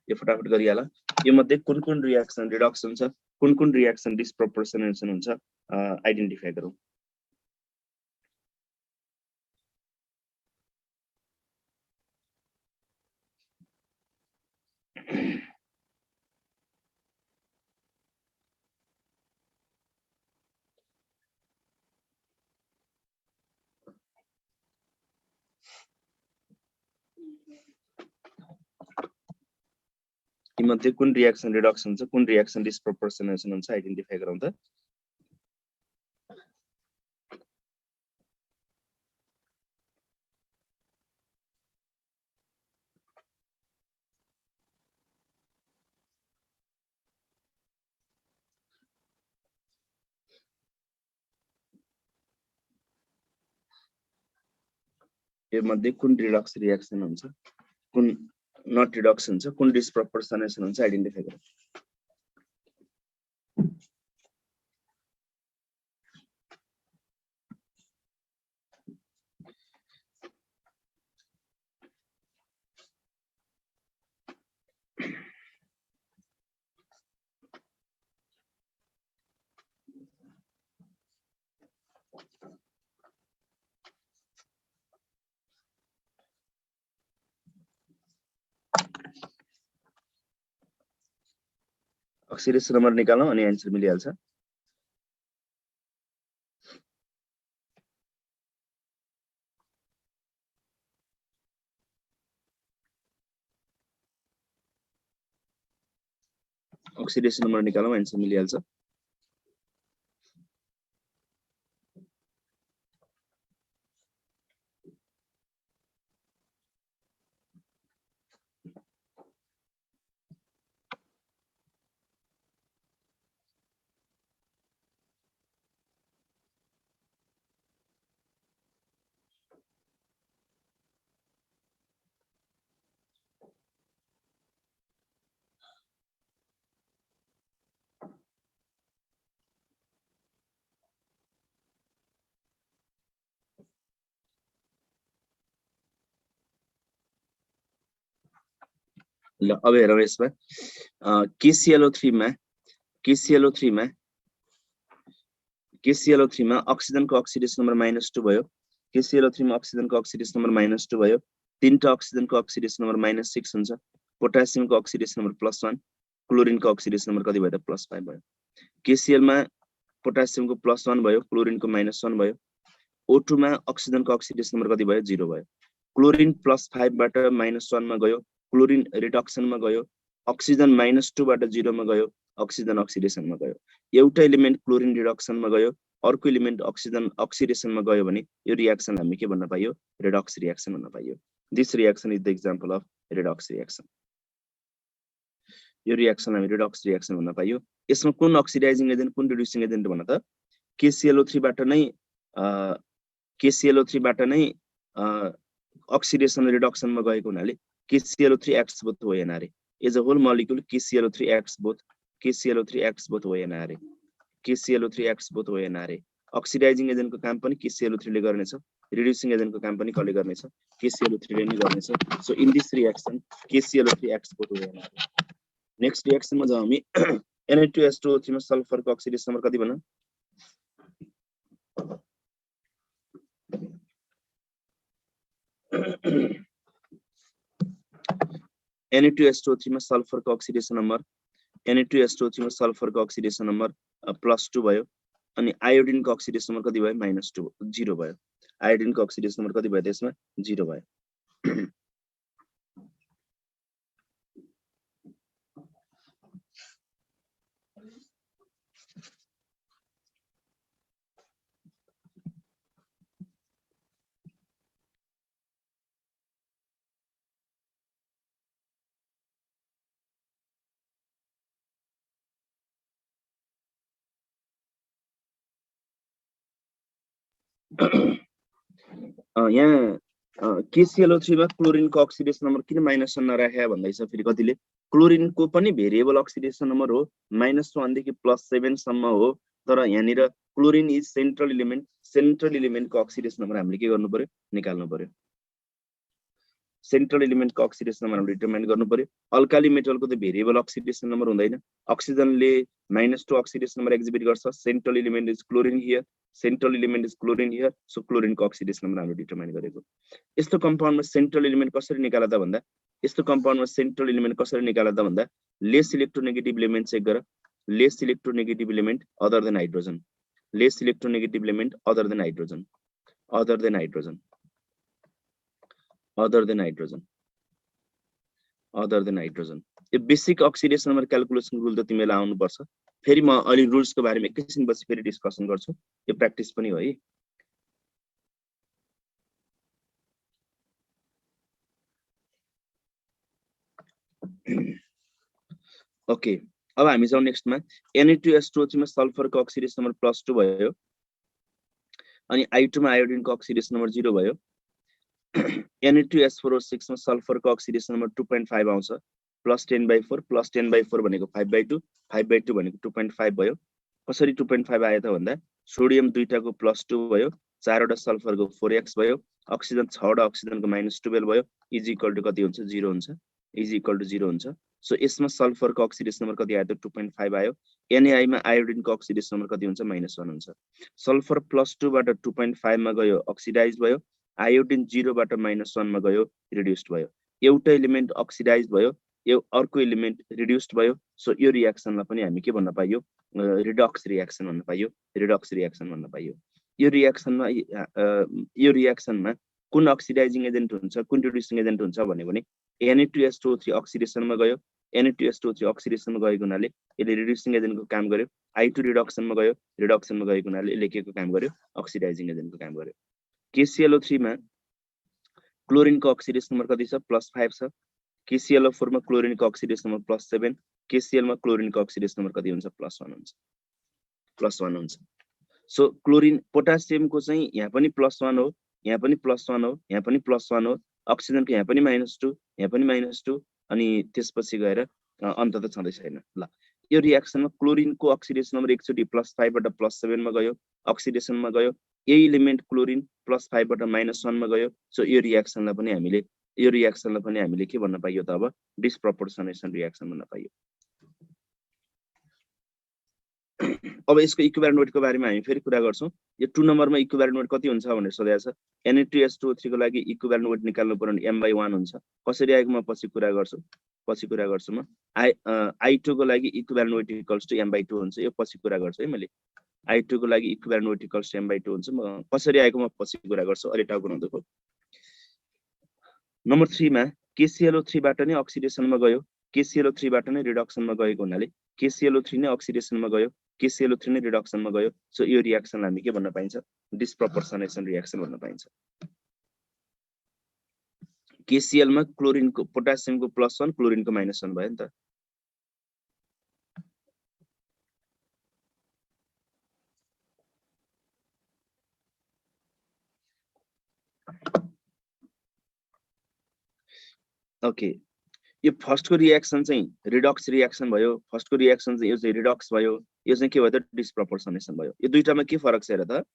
यो फटाफट गरिहाल यो मध्ये कुन रिएक्सन रिडक्स हुन्छ कुन रिएक्सन डिस्प्रोपोर्सनेसन हुन्छ आइडेन्टिफाई गरौँ यी मध्ये कुन रिएक्सन रिडक्सन छ कुन रिएक्सन डिस्प्रोपोर्सनेसन हुन्छ आइडेन्टिफाई गरौँ त यो मध्ये कुन रिडक्स रिएक्सन हुन्छ कुन नट रिडक्सन छ कुन डिस्प्रोपोर्सनेसन हुन्छ आइडेन्टिफाई गरौँ अक्सिडेसन नम्बर निकालौं अनि आन्सर मिलिहाल्छ अक्सिडेसन नम्बर निकालौं आन्सर मिलिहाल्छ ल अब हेरौँ यसमा KClO3 मा KClO3 मा अक्सिजनको अक्सिडेसन नम्बर -2 भयो KClO3 मा अक्सिजनको अक्सिडेसन नम्बर -2 भयो तीनटा अक्सिजनको अक्सिडेसन नम्बर -6 हुन्छ पोटासियमको अक्सिडेसन नम्बर +1 क्लोरिनको अक्सिडेसन नम्बर कति भयो त +5 भयो KCl मा पोटासियमको +1 भयो क्लोरिनको -1 भयो O2 मा अक्सिजनको अक्सिडेसन नम्बर कति भयो 0 भयो क्लोरिन +5 बाट -1 मा गयो क्लोरिन रिडक्सन मा गयो अक्सिजन -2 बाट 0 मा गयो अक्सिजन अक्सिडेसन मा गयो एउटा एलिमेन्ट क्लोरिन रिडक्सन मा गयो अर्को एलिमेन्ट अक्सिजन अक्सिडेसन मा गयो भने यो रिएक्सन हामी के भन्न पाइयो रिडक्स रिएक्सन भन्न पाइयो this reaction is the example of Redux reaction यो रिएक्सन हामी रिडक्स रिएक्सन भन्न पाइयो यसमा कुन अक्सिडाइजिङ एजेन्ट कुन रिड्युसिङ एजेन्ट भन्न त KClO3 बाट नै अक्सिडेसन रिडक्सन मा गएको हुनाले KClO3 acts both way and as a whole molecule KClO3 acts both way and KClO3 acts both way and oxidizing agent को काम पनि KClO3 ले गर्नेछ reducing agent को काम पनि कसले गर्नेछ KClO3 ले नै गर्नेछ so in this reaction KClO3 acts both way and next reaction मा जाउँ हामी Na2H2O3 मा सल्फर को oxidation नम्बर कति भन्न Na2H2O3 मा सल्फर को अक्सिडेसन नम्बर Na2H2O3 मा सल्फर को अक्सिडेसन नम्बर +2 भयो अनि आयोडिन को अक्सिडेसन नम्बर कति भयो -2 0 भयो आयोडिन को अक्सिडेसन नम्बर कति भयो त्यसमा 0 भयो यहाँ KClO3 मा क्लोरिन को अक्सिडेसन नम्बर किन -1 नराखे भन्दैछ फेरि कतिले क्लोरिन को पनि भेरिएबल अक्सिडेसन नम्बर हो -1 देखि +7 सम्म हो तर यहाँनिर क्लोरिन इज सेन्ट्रल एलिमेन्ट को अक्सिडेसन नम्बर हामीले के गर्नु पर्यो निकाल्नु पर्यो सेन्ट्रल एलिमेन्ट को अक्सिडेसन नम्बर हामीले डिटरमाइन गर्नु पर्यो अल्काली मेटल को त भेरिएबल अक्सिडेसन नम्बर हुँदैन अक्सिजनले -2 अक्सिडेसन नम्बर एक्जिबिट गर्छ central element is chlorine here so chlorine को अक्सिडेसन नम्बर हामीले डिटरमाइन गरेको यस्तो कम्पाउन्डमा सेन्ट्रल एलिमेन्ट कसरी निकाल्दा त भन्दा यस्तो कम्पाउन्डमा सेन्ट्रल एलिमेन्ट कसरी निकाल्दा त भन्दा लेस इलेक्ट्रोनेगेटिभ एलिमेन्ट चेक गर lace electronegative element other than hydrogen lace electronegative element other than hydrogen other than hydrogen यो basic oxidation number calculation rule त तिमीलाई आउनु पर्छ फेरि म अलि रुल्सको बारेमा एकैछिन पछि फेरि डिस्कसन गर्छु यो प्र्याक्टिस पनि हो है ओके अब हामी जाउँ नेक्स्टमा Na2S2O3 मा सल्फरको अक्सिडेसन नम्बर +2 भयो अनि I2 मा आयोडिनको अक्सिडेसन नम्बर 0 भयो Na2S4O6 मा सल्फरको अक्सिडेसन नम्बर 2.5 आउँछ +10/4 +10/4 भनेको 5/2 5/2 भनेको 2.5 भयो कसरी 2.5 आयो त भन्दा सोडियम दुईटाको +2 भयो चारवटा सल्फरको 4x भयो अक्सिजन 6वटा अक्सिजनको -12 भयो इज इक्वल टु कति हुन्छ 0 हुन्छ इज इक्वल टु 0 हुन्छ सो यसमा सल्फरको अक्सिडेसन नम्बर कति आयो त 2.5 आयो Na मा आयोडिनको अक्सिडेसन नम्बर कति हुन्छ -1 हुन्छ सल्फर +2 बाट 2.5 मा गयो अक्सिडाइज भयो आयोडिन 0 बाट -1 मा गयो रिड्युस्ड भयो एउटा एलिमेन्ट अक्सिडाइज भयो यो अर्को एलिमेन्ट रिड्युस्ड भयो सो यो रियाक्सनलाई पनि हामी के भन्न पाइयो रिडक्स रियाक्सन भन्न पाइयो रिडक्स रियाक्सन भन्न पाइयो यो रियाक्सनमा कुन अक्सिडाइजिङ एजेन्ट हुन्छ कुन रिड्युसिङ एजेन्ट हुन्छ भन्यो भने Na2S2O3 अक्सिडेसनमा गयो Na2S2O3 अक्सिडेसनमा गएको हुनाले यसले रिड्युसिङ एजेन्टको काम गर्यो I2 रिडक्सनमा गयो रिडक्सनमा गएको हुनाले यसले के को काम गर्यो अक्सिडाइजिङ एजेन्टको काम गर्यो KClO3 मा क्लोरिनको अक्सिडेसन नम्बर कति छ +5 छ KClO4 मा क्लोरिनको अक्सिडेसन नम्बर +7 KCl मा क्लोरिनको अक्सिडेसन नम्बर कति हुन्छ +1 हुन्छ +1 हुन्छ सो क्लोरिन पोटासियमको चाहिँ यहाँ पनि +1 हो यहाँ पनि +1 हो यहाँ पनि +1 हो अक्सिजनको यहाँ पनि -2 यहाँ पनि -2 अनि त्यसपछि गएर अन्त त छँदै छैन ल यो रियाक्सनमा क्लोरिनको अक्सिडेसन नम्बर एकचोटी +5 बाट +7 मा गयो अक्सिडेसनमा गयो यही एलिमेन्ट क्लोरिन +5 बाट -1 मा गयो सो यो रियाक्सनलाई पनि हामीले के भन्न पाइयो त अब डिस्प्रपोर्सनेसन रियाक्सन भन्न पाइयो अब यसको इक्विभ्यालेन्ट वेटको बारेमा हामी फेरि कुरा गर्छौं यो 2 नम्बरमा इक्विभ्यालेन्ट वेट कति हुन्छ भनेर सोधेको छ Na2S2O3 को लागि इक्विभ्यालेन्ट वेट निकाल्नु पर्यो भने m/1 हुन्छ कसरी आएको म पछि कुरा गर्छु म I2 को लागि equivalent weight equals to m/2 हुन्छ यो पछि कुरा गर्छु है मैले I2 को लागि equivalent weight equals to m/2 हुन्छ म कसरी आएको म पछि कुरा गर्छु अलि टाउको नदुखो नम्बर 3 मा KClO3 बाट नै अक्सिडेसनमा गयो KClO3 बाट नै रिडक्सनमा गएको हुनाले KClO3 नै अक्सिडेसनमा गयो KClO3 नै रिडक्सनमा गयो सो यो रियाक्सनलाई हामी के भन्न पाइन्छ डिस्प्रपोर्सनेसन रियाक्सन भन्न पाइन्छ KCl मा क्लोरिनको पोटासियमको +1 क्लोरिनको -1 भयो नि त ओके यो फर्स्टको रियाक्सन चाहिँ रिडक्स रियाक्सन भयो फर्स्टको रियाक्सन चाहिँ यो चाहिँ रिडक्स भयो यो चाहिँ के भयो त डिस्प्रपोर्सनेसन भयो यो दुईटामा के फरक छ र त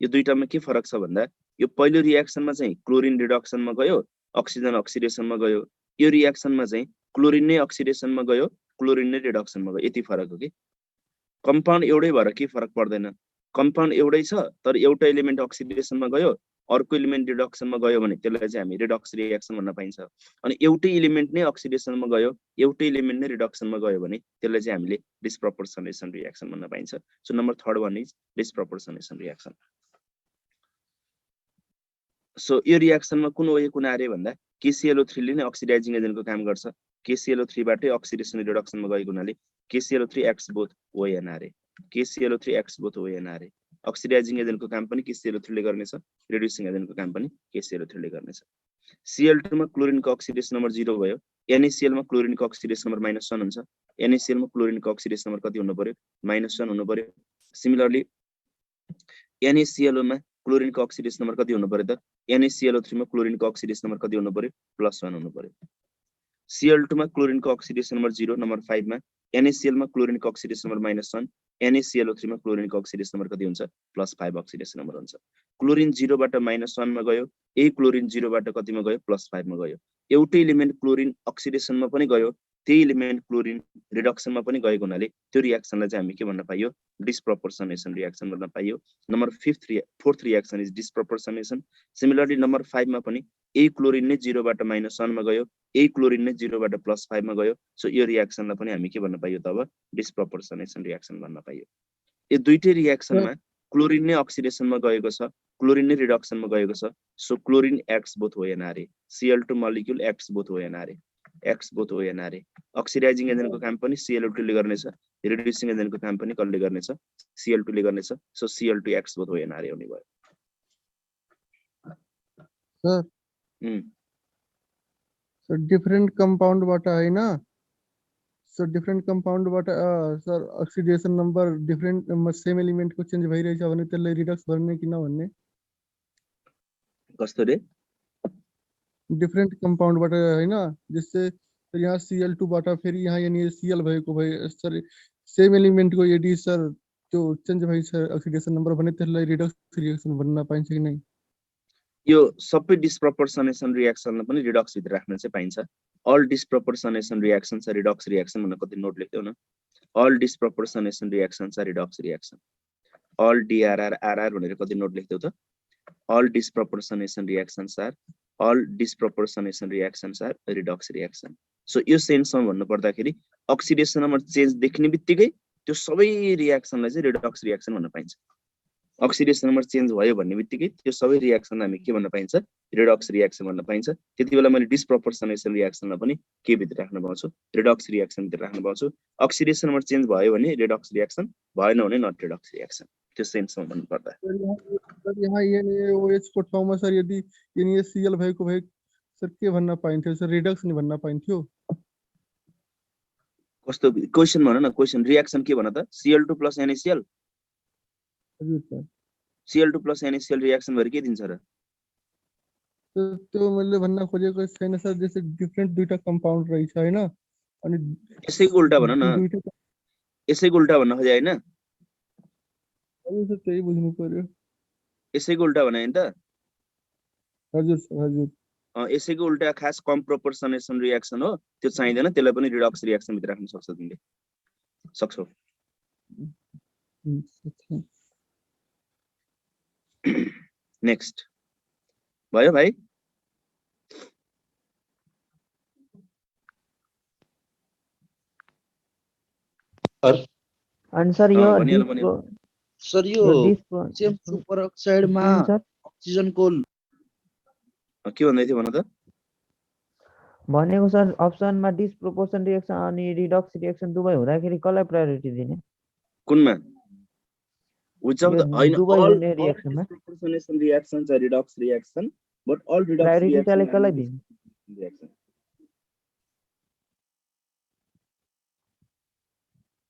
यो दुईटामा के फरक छ भन्दा यो पहिलो रियाक्सनमा चाहिँ क्लोरिन रिडक्सनमा गयो अक्सिजन अक्सिडेसनमा गयो यो रियाक्सनमा चाहिँ क्लोरिन नै अक्सिडेसनमा गयो क्लोरिन नै रिडक्सनमा गयो यति फरक हो कि कम्पाउन्ड एउटै भएर के फरक पर्दैन कम्पाउन्ड एउटै छ तर एउटा एलिमेन्ट अक्सिडेसनमा गयो अर्को एलिमेन्ट रिडक्सनमा गयो भने त्यसलाई चाहिँ हामी रिडक्स रियाक्सन भन्न पाइन्छ अनि एउटै एलिमेन्ट नै अक्सिडेसनमा गयो एउटै एलिमेन्ट नै रिडक्सनमा गयो भने त्यसलाई चाहिँ हामीले डिस्प्रपोर्सनेसन रियाक्सन भन्न पाइन्छ so number 3rd one is disproportionation reaction so यो रियाक्सनमा कुन ओए कुन आरे भन्दा KClO3 ले नै अक्सिडाइजिङ एजेन्टको काम गर्छ KClO3 बाटै अक्सिडेसन रिडक्सनमा गएको हुनाले KClO3 x both ONRA KClO3 x both ONRA oxidising एजेन्टको काम पनि KClO3 ले गर्नेछ रिड्युसिङ एजेन्टको काम पनि KClO3 ले गर्नेछ Cl2 मा क्लोरिनको अक्सिडेसन नम्बर 0 भयो NaCl मा क्लोरिनको अक्सिडेसन नम्बर -1 हुन्छ NaCl मा क्लोरिनको अक्सिडेसन नम्बर कति हुनु पर्यो -1 हुनु पर्यो सिमिलरली NaCl मा क्लोरिनको अक्सिडेसन नम्बर कति हुनु पर्यो त NaClO3 मा क्लोरिनको अक्सिडेसन नम्बर कति हुनु पर्यो +1 हुनु पर्यो Cl2 मा क्लोरिनको अक्सिडेसन नम्बर 0 नम्बर 5 मा NaCl मा क्लोरिनको अक्सिडेसन नम्बर -1 NaClO3 मा क्लोरिनको अक्सिडेसन नम्बर कति हुन्छ +5 अक्सिडेसन नम्बर हुन्छ क्लोरिन 0 बाट -1 मा गयो यही क्लोरिन 0 बाट कतिमा गयो +5 मा गयो एउटै एलिमेन्ट क्लोरिन अक्सिडेसनमा पनि गयो त्यही एलिमेन्ट क्लोरिन रिडक्सनमा पनि गएको हुनाले त्यो रियाक्सनलाई चाहिँ हामी के भन्न पाइयो डिस्प्रपोर्सनेसन रियाक्सन भन्न पाइयो number 4th reaction is disproportionation similarly number 5 मा पनि यही क्लोरिन नै 0 बाट -1 मा गयो यही क्लोरिन नै 0 बाट +5 मा गयो सो यो रियाक्सनलाई पनि हामी के भन्न पाइयो त अब डिस्प्रपोर्सनेसन रियाक्सन भन्न पाइयो यो दुईटै रियाक्सनमा क्लोरिन नै अक्सिडेसनमा गएको छ क्लोरिन नै रिडक्सनमा गएको छ so chlorine x both ONRA Cl2 molecule x both ONRA X both O and RA. Oxidizing agent को काम पनि Cl2 ले गर्नेछ, reducing agent को काम पनि कसले गर्नेछ, Cl2 ले गर्नेछ. So Cl2 X both O and RA हुने भयो. सर सर डिफरेंट कंपाउंड बाटा है ना सर डिफरेंट कंपाउंड बाटा sir oxidation number different same element को चेंज भइरहेछ भने त्यसलाई रिडक्स गर्ने कि नभन्ने कस्तो रे डिफरेंट कंपाउंड बाटा हैन जस्तै यहाँ Cl2 बाटा फेरि यहाँ यानी Cl भएको भए सर सेम एलिमेंट को यदि सर त्यो चेन्ज भइछ ऑक्सीडेशन नंबर भने त्यसलाई रिडक्स रिएक्सन भन्न पाइन्छ कि नै यो सबै डिस्प्रोपोर्सनेसन रिएक्सनलाई पनि रिडक्स भित्र राख्न चाहिँ पाइन्छ all disproportionation reactions are redox reaction भनेर कति नोट लेख्दियौ न all disproportionation reactions are redox reaction all DRR RR भनेर कति नोट लेख्दियौ त all disproportionation reactions are redox reaction so यो सेन्समा भन्नु पर्दाखेरि अक्सिडेसन नम्बर चेन्ज देख्ने बित्तिकै त्यो सबै रिएक्सनलाई चाहिँ रिडक्स रिएक्सन भन्न पाइन्छ अक्सिडेसन नम्बर चेन्ज भयो भन्ने बित्तिकै त्यो सबै रिएक्सनलाई हामी के भन्न पाइन्छ रिडक्स रिएक्सन भन्न पाइन्छ त्यतिबेला मैले डिस्प्रोपोर्सनेसन रिएक्सनलाई पनि के भित्र राख्न पाउँछु रिडक्स रिएक्सन भित्र राख्न पाउँछु अक्सिडेसन नम्बर चेन्ज भयो भने रिडक्स रिएक्सन भएन भने नट रिडक्स रिएक्सन त्यो सेन्समा भन्नु पर्दा सर यहाँ NaOH को ठाउँमा सर यदि NaCl भएको भए सर के भन्न पाइन्थ्यो सर रिडक्स नि भन्न पाइन्थ्यो कस्तो क्वेशन भन न क्वेशन रिएक्सन के भन त Cl2 + NaCl हजुर सर Cl2 + NaCl रिएक्सन भएर के दिन्छ र त्यो मैले भन्न खोजेको छैन सर जस्तै डिफरेंट दुईटा कंपाउंड रहेछ हैन अनि यसैको उल्टा भन न यसैको उल्टा भन्न खोजे हैन हजुर सर त्यही बुझ्नु पर्यो यसैको उल्टा भने हैन त हजुर सर हजुर यसैको उल्टा खास कम प्रोपोर्सनेसन रिएक्सन हो त्यो चाहिँदैन त्यसलाई पनि रिडक्स रिएक्सन भित्र राख्न सक्छौ तिमीले सक्छौ नेक्स्ट भयो भाइ अनि सर यो सर यो सेम सुपर अक्साइडमा अक्सिजन को के भन्दै थियो भन त भनेको सर अप्सनमा डिस्प्रोपोर्सन रिएक्सन अनि रिडक्स रिएक्सन दुवै हुँदाखेरि कसलाई प्रायोरिटी दिने कुनमा which of the all reaction disproportionation reactions are redox reaction but all redox priority reaction कसलाई दिने reaction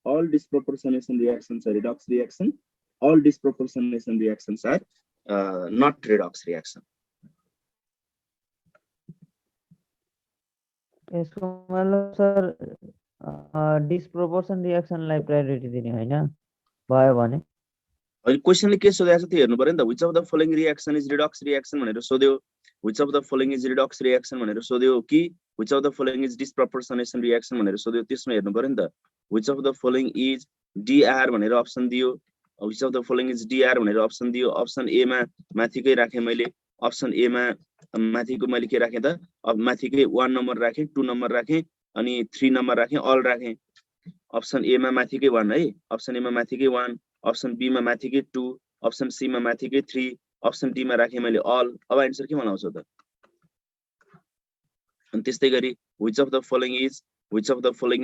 all disproportionation reactions are redox reaction all disproportionation reactions are not redox reaction यसको मतलब sir डिस्प्रोपोर्सन रिएक्सनलाई priority दिने हैन भयो भने अहिले क्वेशनले के सोधेको छ त्यो हेर्नु पर्यो नि त which of the following reaction is redox reaction भनेर सोध्यो which of the following is redox reaction भनेर सोध्यो कि which of the following is disproportionation reaction भनेर सोध्यो त्यसमा हेर्नु पर्यो नि त which of the following is DR भनेर अप्सन दियो which of the following is DR भनेर अप्सन दियो अप्सन ए मा माथिकै राखे मैले अप्सन ए मा माथिको मैले के राखे त अब माथिकै 1 नम्बर राखे 2 नम्बर राखे अनि 3 नम्बर राखे अल राखे अप्सन ए मा माथिकै 1 है अप्सन ए मा माथिकै 1 अप्सन बी मा माथिकै 2 अप्सन सी मा माथिकै 3 अप्सन डी मा राखे मैले अल अब आन्सर के बनाउँछु त अनि त्यस्तै गरी which of the following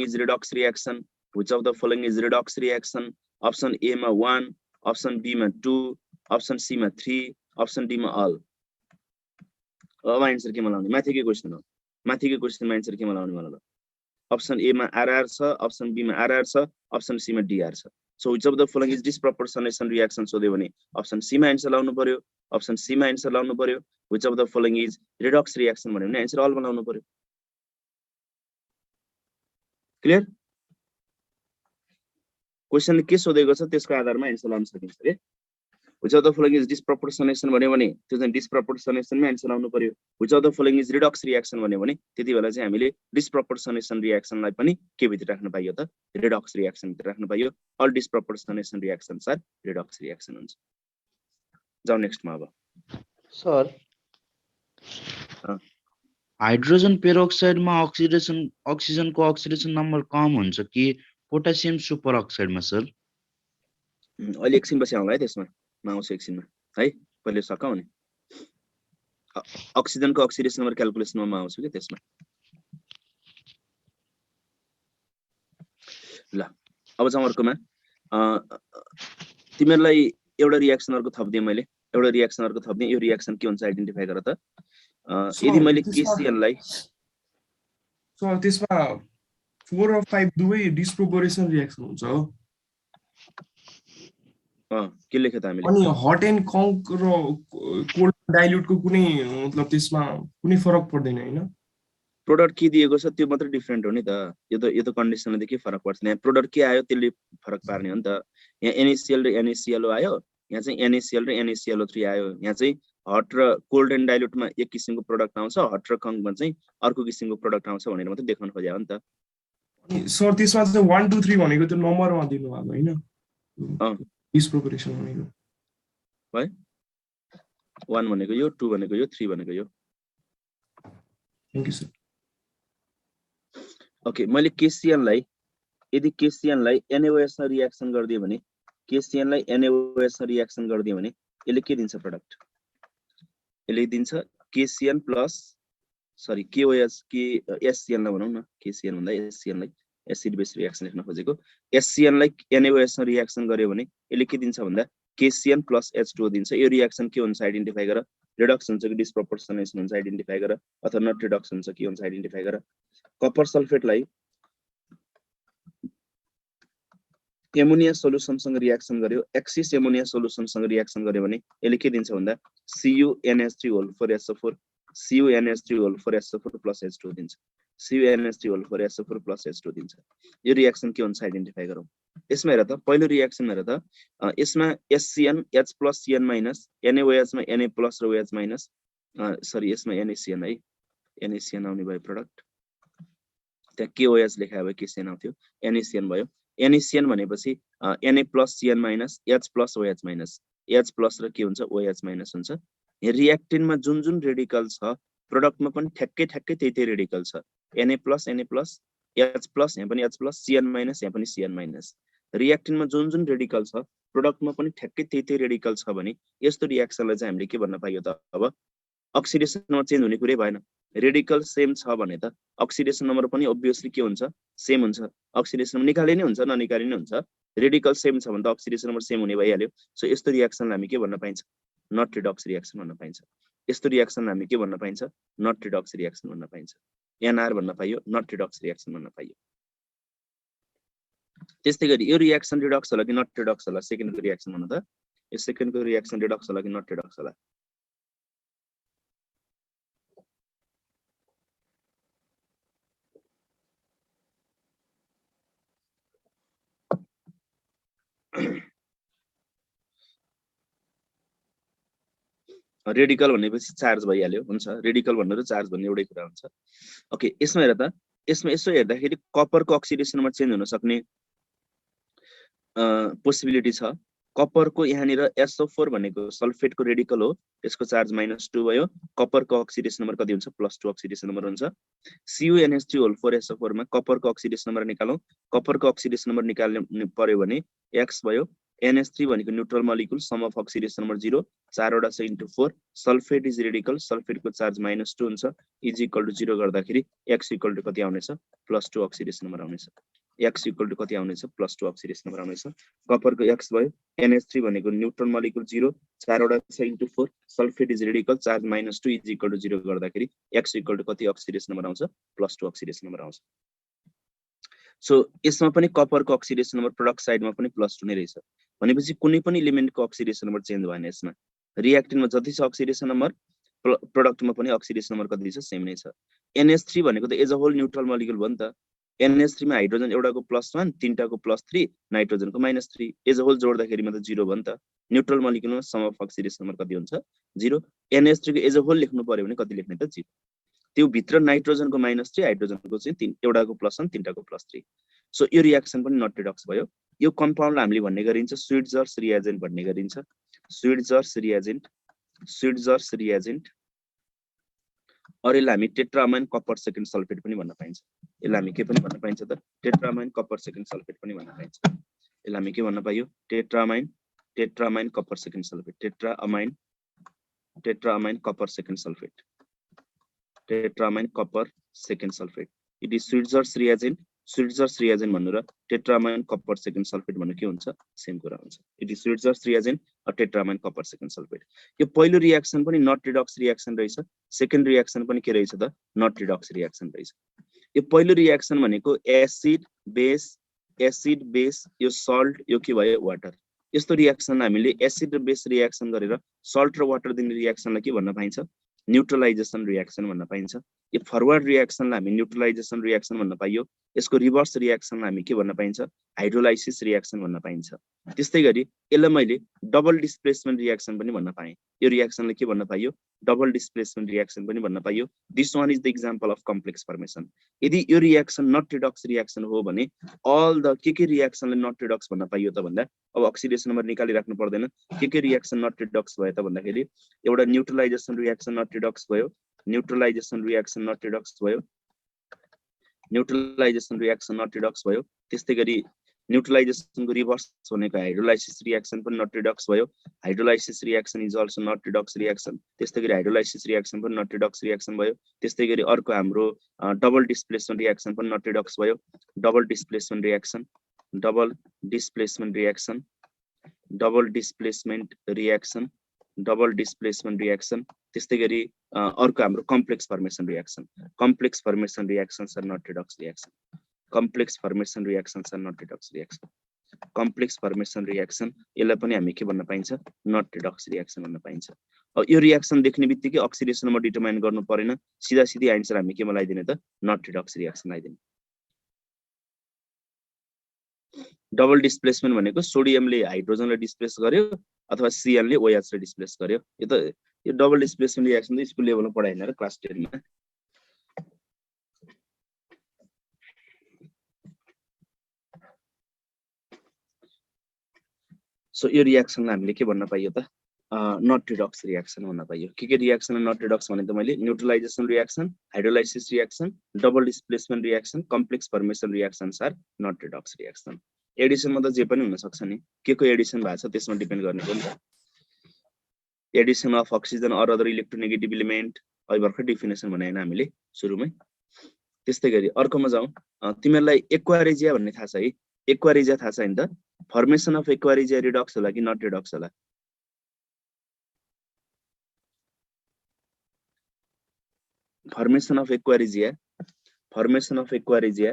is redox reaction which of the following is redox reaction option A मा 1 अप्सन बी मा 2 अप्सन सी मा 3 अप्सन डी मा अल अब आन्सर के बनाउने माथिकै क्वेशन हो माथिकै क्वेशनमा आन्सर के बनाउने मलाई ल अप्सन ए मा आरआर छ अप्सन बी मा आरआर छ अप्सन सी मा डीआर छ so which of the following is disproportionation reaction सोध्यो भने अप्सन सी मा आन्सर लाउनु पर्यो अप्सन सी मा आन्सर लाउनु पर्यो which of the following is redox reaction भन्यो भने आन्सर अल बनाउनु पर्यो क्लियर क्वेशनले के सोधेको छ त्यसको आधारमा आन्सर लाउन सकिन्छ के which of the following is disproportionation भन्यो भने त्यो चाहिँ disproportionation मा आन्सर लाउनु पर्यो which of the following is redox reaction भन्यो भने त्यति बेला चाहिँ हामीले disproportionation reaction लाई पनि के भित्र राख्न पाइयो त redox reaction भित्र राख्न पाइयो all disproportionation reactions are redox reaction हुन्छ जाऊ नेक्स्ट मा अब सर हाइड्रोजन पेरोक्साइडमा अक्सिजनको अक्सिडेसन नम्बर कम हुन्छ कि पोटासियम सुपर अक्साइडमा सर अहिले एकछिन पछि आउँला है त्यसमा म आउँछु एकछिनमा है पहिले सकाउ नि अक्सिजनको अक्सिडेसन नम्बर क्याल्कुलेसनमा म आउँछु के त्यसमा ल अब चाहिँ अर्कोमा तिमीहरूलाई एउटा रियाक्सन अर्को थप्दिएँ मैले एउटा रियाक्सन अर्को थप्दिएँ यो रियाक्सन के हुन्छ आइडेन्टिफाई गर त यदि मैले KCl लाई सो त्यसमा 4 र 5 दुवै डिस्प्रोपोर्सन रियाक्सन हुन्छ हो के लेख्यो त हामीले अनि हट एन्ड कङ्क र कोल्ड डाइल्युटको कुनै मतलब त्यसमा कुनै फरक पर्दैन हैन प्रोडक्ट के दिएको छ त्यो मात्र डिफरेन्ट हो नि त यो त कन्डिसनले के फरक पर्छ यहाँ प्रोडक्ट के आयो त्यसले फरक पार्ने हो नि त यहाँ NaCl र NaClO आयो यहाँ चाहिँ NaCl र NaClO3 आयो यहाँ चाहिँ हट र कोल्ड एन्ड डाइल्युटमा एक किसिमको प्रोडक्ट आउँछ हट र कङ्कमा चाहिँ अर्को किसिमको प्रोडक्ट आउँछ भनेर मात्र देखाउन खोजे हो नि त अनि सर त्यसमा चाहिँ 1 2 3 भनेको त्यो नम्बरमा दिनु भएको हैन डिस्प्रोपोर्सन भनेको है 1 भनेको यो 2 भनेको यो 3 भनेको यो थ्यांक यू सर ओके मैले KCl लाई यदि KCl लाई NaOH मा रियाक्सन गर्दिए भने KCl लाई NaOH मा रियाक्सन गर्दिए भने यसले के दिन्छ प्रोडक्ट यसले दिन्छ KCl प्लस सरी KOH के SCl ला भनौं न KCl भन्दा SCl लाई एसिड बेस रियाक्सन लेख्न खोजेको SCl लाई NaOH मा रियाक्सन गर्यो भने यसले के दिन्छ भन्दा KCl प्लस H2O दिन्छ यो रियाक्सन के हुन्छ आइडेन्टिफाई गर रिडक्स हुन्छ कि डिस्प्रोपोर्सनेसन हुन्छ आइडेन्टिफाई गर अथवा नट रिडक्स हुन्छ के हुन्छ आइडेन्टिफाई गर कपर सल्फेटलाई एमोनिया सोलुसनसँग रियाक्सन गर्यो एक्सिस एमोनिया सोलुसनसँग रियाक्सन गर्यो भने यसले के दिन्छ भन्दा CuNH3O4SO4 CuNH3O4SO4 प्लस H2 दिन्छ CuNH3O4SO4 प्लस H2 दिन्छ यो रियाक्सन के हुन्छ आइडेन्टिफाई गरौँ यसमा हेर त पहिलो रियाक्सन हेर त यसमा SCN H plus CN minus NaOH मा Na प्लस र OH माइनस सरी यसमा NaCN है NaCN आउने भयो प्रोडक्ट त्यहाँ KOH लेखाए भए KCN आउँथ्यो NaCN भयो NaCN भनेपछि Na plus CN minus H plus OH minus H plus र के हुन्छ OH माइनस हुन्छ रियाक्टेन्टमा जुन जुन रेडिकल छ प्रोडक्टमा पनि ठ्याक्कै त्यही रेडिकल छ Na प्लस H प्लस यहाँ पनि H प्लस CN माइनस यहाँ पनि CN माइनस रियाक्टेन्टमा जुन जुन रेडिकल छ प्रोडक्टमा पनि ठ्याक्कै त्यही रेडिकल छ भने यस्तो रियाक्सनलाई चाहिँ हामीले के भन्न पाइयो त अब अक्सिडेसनमा चेन्ज हुने कुरै भएन रेडिकल सेम छ भने त अक्सिडेसन नम्बर पनि obviously के हुन्छ सेम हुन्छ अक्सिडेसन निकाले नै हुन्छ ननिकाले नै हुन्छ रेडिकल सेम छ भने त अक्सिडेसन नम्बर सेम हुने भइहाल्यो सो यस्तो रियाक्सनलाई हामी के भन्न पाइन्छ नट रिडक्स रियाक्सन भन्न पाइन्छ यस्तो रियाक्सनलाई हामी के भन्न पाइन्छ नट रिडक्स रियाक्सन भन्न पाइन्छ NR भन्न पाइयो नट रिडक्स रियाक्सन भन्न पाइयो त्यस्तै गरी यो रियाक्सन रिडक्स होला कि नट रिडक्स होला सेकेन्डको रियाक्सन भन्नु त यो सेकेन्डको रियाक्सन रिडक्स होला कि नट रिडक्स होला रेडिकल भनेपछि चार्ज भइहाल्यो हुन्छ रेडिकल भन्नु र चार्ज भन्ने एउटै कुरा हुन्छ ओके यसमा हेर त यसमा यसो हेर्दाखेरि कपरको अक्सिडेसनमा चेन्ज हुन सक्ने पोसिबिलिटी छ कपरको यहाँनिर SO4 भनेको सल्फेटको रेडिकल हो त्यसको चार्ज -2 भयो कपरको अक्सिडेसन नम्बर कति हुन्छ +2 अक्सिडेसन नम्बर हुन्छ CuNH3O4SO4 मा कपरको अक्सिडेसन नम्बर निकालौं कपरको अक्सिडेसन नम्बर निकाल्नु पर्यो भने X भयो NH3 भनेको neutral molecule sum of oxidation number 0 4 वटा छ इन्टु 4 सल्फेट इज रेडिकल सल्फेटको चार्ज -2 हुन्छ इज इक्वल टु 0 गर्दाखेरि X इक्वल टु कति आउनेछ +2 अक्सिडेसन नम्बर आउनेछ X इक्वल टु कति आउनेछ +2 अक्सिडेसन नम्बर आउनेछ कपरको X भयो NH3 भनेको न्यूट्रल मोलिक्युल 0 4 वटा छ into 4 sulphate is radical charge -2 is equal to 0 गर्दाखेरि X इक्वल टु कति अक्सिडेसन नम्बर आउँछ +2 अक्सिडेसन नम्बर आउँछ सो यसमा पनि कपरको अक्सिडेसन नम्बर प्रोडक्ट साइडमा पनि +2 नै रहेछ भनेपछि कुनै पनि एलिमेन्टको अक्सिडेसन नम्बर चेन्ज भएन यसमा रियाक्टेन्टमा जति छ अक्सिडेसन नम्बर प्रोडक्टमा पनि अक्सिडेसन नम्बर कति छ सेम नै छ NH3 भनेको त as a whole neutral molecule हो नि त NH3 मा हाइड्रोजन एउटाको +1 तीनटाको +3 नाइट्रोजनको -3 एज अ होल जोड्दाखेरिमा त 0 भयो नि त न्यूट्रल मोलिक्युलमा सम अफ अक्सिडेसन नम्बर कति हुन्छ 0 NH3 को एज अ होल लेख्नु पर्यो भने कति लेख्ने त 0 त्यो भित्र नाइट्रोजनको -3 हाइड्रोजनको चाहिँ 3 एउटाको +1 तीनटाको +3 सो यो रियाक्सन पनि नट रिडक्स भयो यो कम्पाउन्डलाई हामीले भन्ने गरिन्छ स्विट्जर्स रिएजेन्ट भन्ने गरिन्छ स्विट्जर्स रिएजेन्ट अरूलाई हामी टेट्रामाइन कपर सेकेन्ड सल्फेट पनि भन्न पाइन्छ यसलाई हामी के पनि भन्न पाइन्छ त टेट्रामाइन कपर सेकेन्ड सल्फेट पनि भन्न पाइन्छ यसलाई हामी के भन्न पाइयो tetrammine copper second sulphate tetrammine copper second sulphate tetrammine copper second sulphate it is Schweizer's reagent Schweizer's reagent भन्नु र टेट्रामाइन कपर सेकेन्ड सल्फेट भन्नु के हुन्छ सेम कुरा हुन्छ it is Schweizer's reagent uh tetrammine copper second sulphate यो पहिलो reaction पनि नट रिडक्स रिएक्सन रहेछ सेकेन्ड रिएक्सन पनि के रहेछ त नट रिडक्स रिएक्सन रहेछ यो पहिलो रिएक्सन भनेको एसिड बेस यो सल्ट यो के भयो वाटर यस्तो रिएक्सन हामीले एसिड र बेस रिएक्सन गरेर सल्ट र वाटर दिने रिएक्सनलाई के भन्न पाइन्छ न्यूट्रलाइजेसन रिएक्सन भन्न पाइन्छ यो फरवर्ड रिएक्सनलाई हामी न्यूट्रलाइजेसन रिएक्सन भन्न पाइयो यसको रिभर्स रिएक्सनलाई हामी के भन्न पाइन्छ हाइड्रोलाइसिस रिएक्सन भन्न पाइन्छ त्यस्तै गरी यसलाई मैले डबल डिस्प्लेसमेन्ट रिएक्सन पनि भन्न पाएँ यो रिएक्सनले के भन्न पाइयो डबल डिस्प्लेसमेन्ट रिएक्सन पनि भन्न पाइयो this one is the example of complex formation यदि यो रिएक्सन नट रिडक्स रिएक्सन हो भने अल द के रिएक्सनले नट रिडक्स भन्न पाइयो त भन्दा अब अक्सिडेसन नम्बर निकालिराख्नु पर्दैन के रिएक्सन नट रिडक्स भयो त भन्दाखेरि एउटा न्यूट्रलाइजेसन रिएक्सन नट रिडक्स भयो न्यूट्रलाइजेसन रिएक्सन नट रिडक्स भयो न्यूट्रलाइजेसन रिएक्सन नट रिडक्स भयो त्यस्तै गरी न्यूट्रलाइजेसनको रिभर्स भनेको हाइड्रोलाइसिस रिएक्सन पनि नट रिडक्स भयो hydrolysis reaction is also not redox reaction त्यस्तै गरी हाइड्रोलाइसिस रिएक्सन पनि नट रिडक्स रिएक्सन भयो त्यस्तै गरी अर्को हाम्रो डबल डिस्प्लेसमेन्ट रिएक्सन पनि नट रिडक्स भयो double displacement reaction double displacement reaction double displacement reaction double displacement reaction त्यस्तै गरी अर्को हाम्रो complex formation reactions are not redox reaction complex formation reactions are not redox reaction complex formation reaction यसलाई पनि हामी के भन्न पाइन्छ नट रिडक्स रिएक्सन भन्न पाइन्छ अब यो रिएक्सन देख्ने बित्तिकै अक्सिडेसन नम्बर डिटरमाइन गर्नु परेन सिधा सिधी आन्सर हामी केमा लगाइदिने त नट रिडक्स रिएक्सन लगाइदिने डबल डिस्प्लेसमेन्ट भनेको सोडियमले हाइड्रोजनलाई डिस्प्लेस गर्यो अथवा सिएनले ओएच ले डिस्प्लेस गर्यो यो डबल डिस्प्लेसमेन्ट रिएक्सन त स्कुल लेभलमा पढाइन र क्लास 10 मा सो यो रिएक्सनलाई हामीले के भन्न पाइयो त नट रिडक्स रिएक्सन भन्न पाइयो के रिएक्सन नट रिडक्स भने त मैले neutralisation reaction hydrolysis reaction double displacement reaction complex formation reactions are not redox reaction एडिसनमा त जे पनि हुन सक्छ नि के को एडिसन भएको छ त्यसमा डिपेन्ड गर्ने हो नि त addition of oxygen or other electronegative element अहिले भर्खर डेफिनेसन भने हैन हामीले सुरुमै त्यस्तै गरी अर्कोमा जाउँ तिमीहरुलाई एक्वारेजिया भन्ने थाहा छ है एक्वारेजिया थाहा छ हैन त फर्मेसन अफ एक्वारेजिया रिडक्स होला कि नट रिडक्स होला formation of aqua regia formation of aqua regia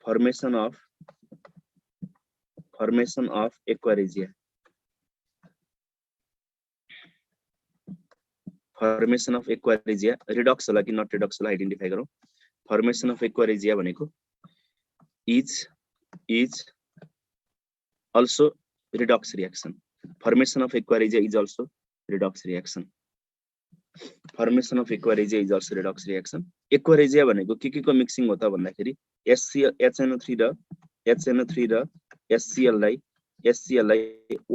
formation of aqua regia formation of aqua regia Redux होला कि नट रिडक्स होला आइडेन्टिफाई गरौँ फर्मेसन अफ एक्वारेजिया भनेको is also redox reaction formation of aquaregia is also redox reaction formation of aquaregia is also redox reaction aquaregia भनेको के को mixing हो त भन्दाखेरि HNO3 र HCl लाई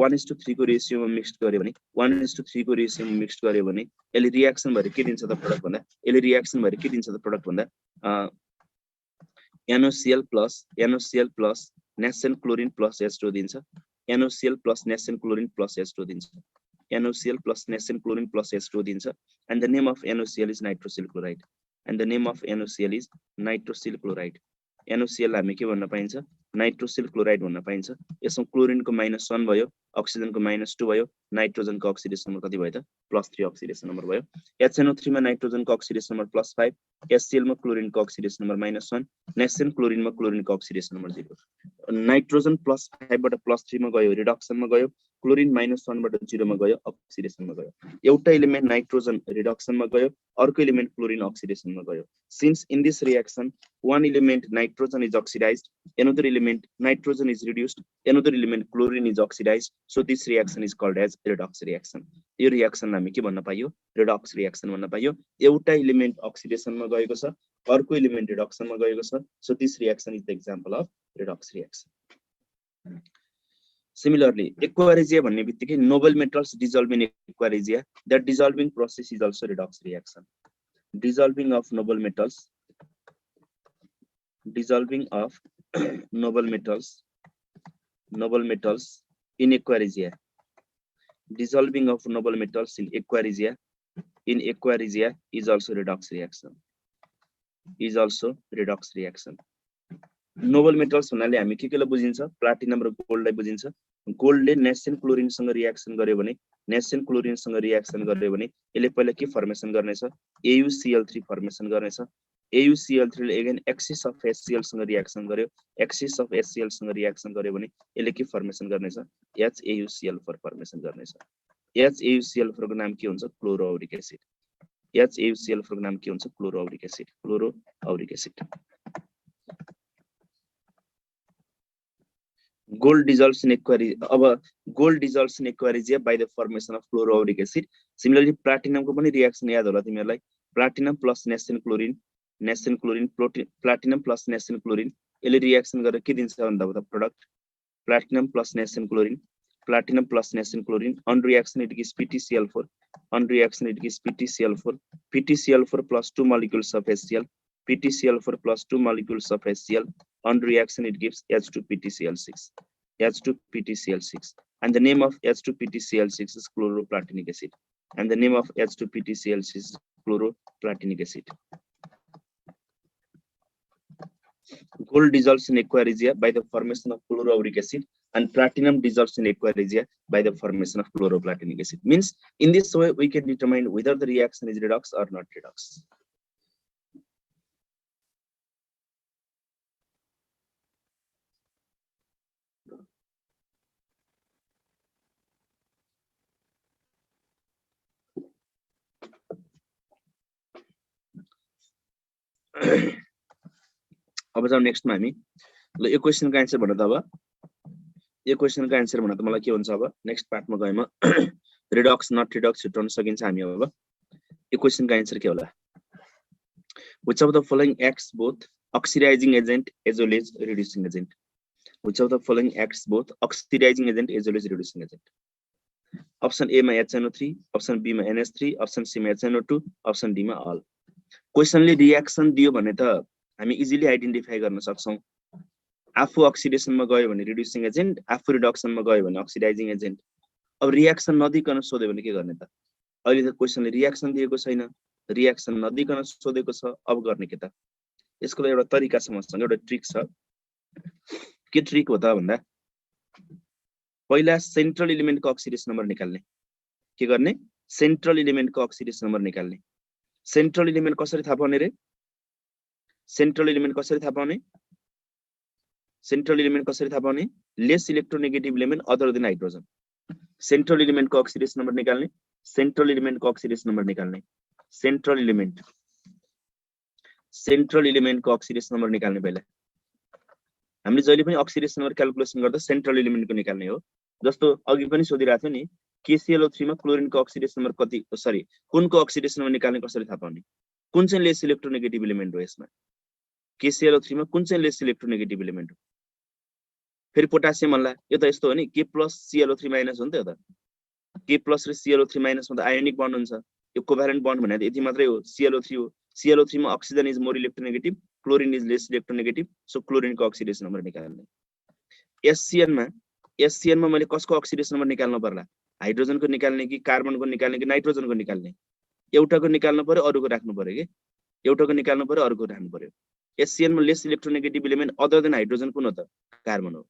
1:3 को रेशियोमा मिक्स गर्यो भने 1:3 को रेशियोमा मिक्स गर्यो भने यसले रिएक्सन भएर के दिन्छ त प्रोडक्ट भन्दा यसले रिएक्सन भएर के दिन्छ त प्रोडक्ट भन्दा NaCl plus nascent chlorine plus H2 दिन्छ NaCl plus nascent chlorine plus H2 दिन्छ NaCl plus nascent chlorine plus H2 दिन्छ and the name of NaCl is nitrosyl chloride and the name of NaCl is nitrosyl chloride NaCl हामी के भन्न पाइन्छ nitrosyl chloride भन्न पाइन्छ यसमा क्लोरिनको -1 भयो अक्सिजनको -2 भयो नाइट्रोजनको अक्सिडेसन नम्बर कति भयो त +3 अक्सिडेसन नम्बर भयो HNO3 मा नाइट्रोजनको अक्सिडेसन नम्बर +5 HCl मा क्लोरिनको अक्सिडेसन नम्बर -1 नेसेन्ट क्लोरिनमा क्लोरिनको अक्सिडेसन नम्बर 0 नाइट्रोजन +5 बाट +3 मा गयो रिडक्सनमा गयो क्लोरिन -1 बाट 0 मा गयो अक्सिडेसनमा गयो एउटा एलिमेन्ट नाइट्रोजन रिडक्सनमा गयो अर्को एलिमेन्ट क्लोरिन अक्सिडेसनमा गयो since in this reaction one element nitrogen is oxidized another element nitrogen is reduced another element chlorine is oxidized so this reaction is called as redox reaction यो reaction हामी के भन्न पाइयो redox reaction भन्न पाइयो एउटा element अक्सिडेसनमा गएको छ अर्को एलिमेन्ट रिडक्सनमा गएको छ so this reaction is the example of redox reaction similarly aquaregia भन्ने बित्तिकै noble metals dissolve in aquaregia that dissolving process is also redox reaction dissolving of noble metals dissolving of noble metals in aquaregia dissolving of noble metals in aquaregia is also redox reaction noble metals भन्नाले हामी के बुझिन्छ platinum र गोल्डलाई बुझिन्छ गोल्डले नेसेन क्लोरिनसँग reaction गर्यो भने नेसेन क्लोरिनसँग reaction गर्यो भने यसले पहिला के फर्मेसन गर्नेछ AuCl3 फर्मेसन गर्नेछ AuCl3 ले अगेन एक्सिस अफ HCl सँग रिएक्सन गर्यो एक्सिस अफ HCl सँग रिएक्सन गर्यो भने यसले के फर्मेसन गर्नेछ HAuCl4 फर्मेसन गर्नेछ HAuCl4 को नाम के हुन्छ क्लोरोआउरिक एसिड HAuCl4 को नाम के हुन्छ क्लोरोआउरिक acid gold dissolves in aquarium gold dissolves in aquarium by the formation of fluoroauric acid similarly platinum को पनि रिएक्सन याद होला तिमीहरुलाई platinum plus nascent chlorine platinum plus nascent chlorine यसले रिएक्सन गरेर के दिन्छ भन्दा product platinum plus nascent chlorine on reaction it gives PtCl4 plus 2 molecules of HCl PtCl4 plus 2 molecules of HCl on reaction it gives H2PtCl6 and the name of H2PtCl6 is chloroplatinic acid and the name of H2PtCl6 is chloroplatinic acid. Gold dissolves in aqua regia by the formation of chloroauric acid and platinum dissolves in aqua regia by the formation of chloroplatinic acid. Means in this way we can determine whether the reaction is redox or not redox. अब जाऊ next मा हामी ल यो question को answer भन्न त अब यो क्वेशन को आन्सर भन्न त मलाई के हुन्छ अब नेक्स्ट पार्ट मा गएमा रिडक्स नट रिडक्स छुट्याउन सकिन्छ हामी अब यो क्वेशन को आन्सर के होला which of the following acts both oxidizing agent as well as reducing agent which of the following acts both oxidizing agent as well as reducing agent option A मा HNO3 option B मा NH3 option C मा HNO2 option D मा all question ले reaction दियो भने त हामी easily identify गर्न सक्छौं आफू अक्सिडेसन मा गयो भने रिड्युसिङ एजेन्ट आफू रिडक्सन मा गयो भने अक्सिडाइजिङ एजेन्ट अब रिएक्सन नदिकन सोध्यो भने के गर्ने त अहिले त क्वेशनले रिएक्सन दिएको छैन रिएक्सन नदिकन सोधेको छ अब गर्ने के त यसको एउटा तरिका छ मसँग एउटा ट्रिक छ के ट्रिक हो त भन्दा पहिला सेन्ट्रल एलिमेन्टको अक्सिडेसन नम्बर निकाल्ने के गर्ने सेन्ट्रल एलिमेन्टको अक्सिडेसन नम्बर निकाल्ने सेन्ट्रल एलिमेन्ट कसरी थाहा पाउने रे सेन्ट्रल एलिमेन्ट कसरी थाहा पाउने सेन्ट्रल एलिमेन्ट कसरी थाहा पाउने less electronegative element other than hydrogen central एलिमेन्टको अक्सिडेसन नम्बर निकाल्ने सेन्ट्रल एलिमेन्टको अक्सिडेसन नम्बर निकाल्ने सेन्ट्रल एलिमेन्टको अक्सिडेसन नम्बर निकाल्ने पहिला हामीले जहिले पनि अक्सिडेसन नम्बर क्याल्कुलेसन गर्दा सेन्ट्रल एलिमेन्टको निकाल्ने हो जस्तो अघि पनि सोधिराथ्यो नि KClO3 मा क्लोरिनको अक्सिडेसन नम्बर कति सरी कुनको अक्सिडेसन नम्बर निकाल्ने कसरी थाहा पाउने कुन चाहिँ लेस इलेक्ट्रोनेगेटिभ एलिमेन्ट हो यसमा KClO3 मा कुन चाहिँ लेस इलेक्ट्रोनेगेटिभ एलिमेन्ट हो फेरि पोटासियम होला यो त यस्तो हो नि K+ ClO3- हो नि त यो त K+ र ClO3- मा त आयोनिक बन्ड हुन्छ यो कोभ्यालेन्ट बन्ड भनेको यति मात्रै हो ClO3 हो ClO3 मा oxygen is more electronegative chlorine is less electronegative so क्लोरिनको अक्सिडेसन नम्बर निकाल्ने SCN मा मैले कसको अक्सिडेसन नम्बर निकाल्नु पर्ला हाइड्रोजनको निकाल्ने कि कार्बनको निकाल्ने कि नाइट्रोजनको निकाल्ने एउटाको निकाल्नु पर्यो अरुको राख्नु पर्यो के एउटाको निकाल्नु पर्यो अरुको राख्नु पर्यो SCN मा lace electronegative element other than hydrogen कुन हो त कार्बन हो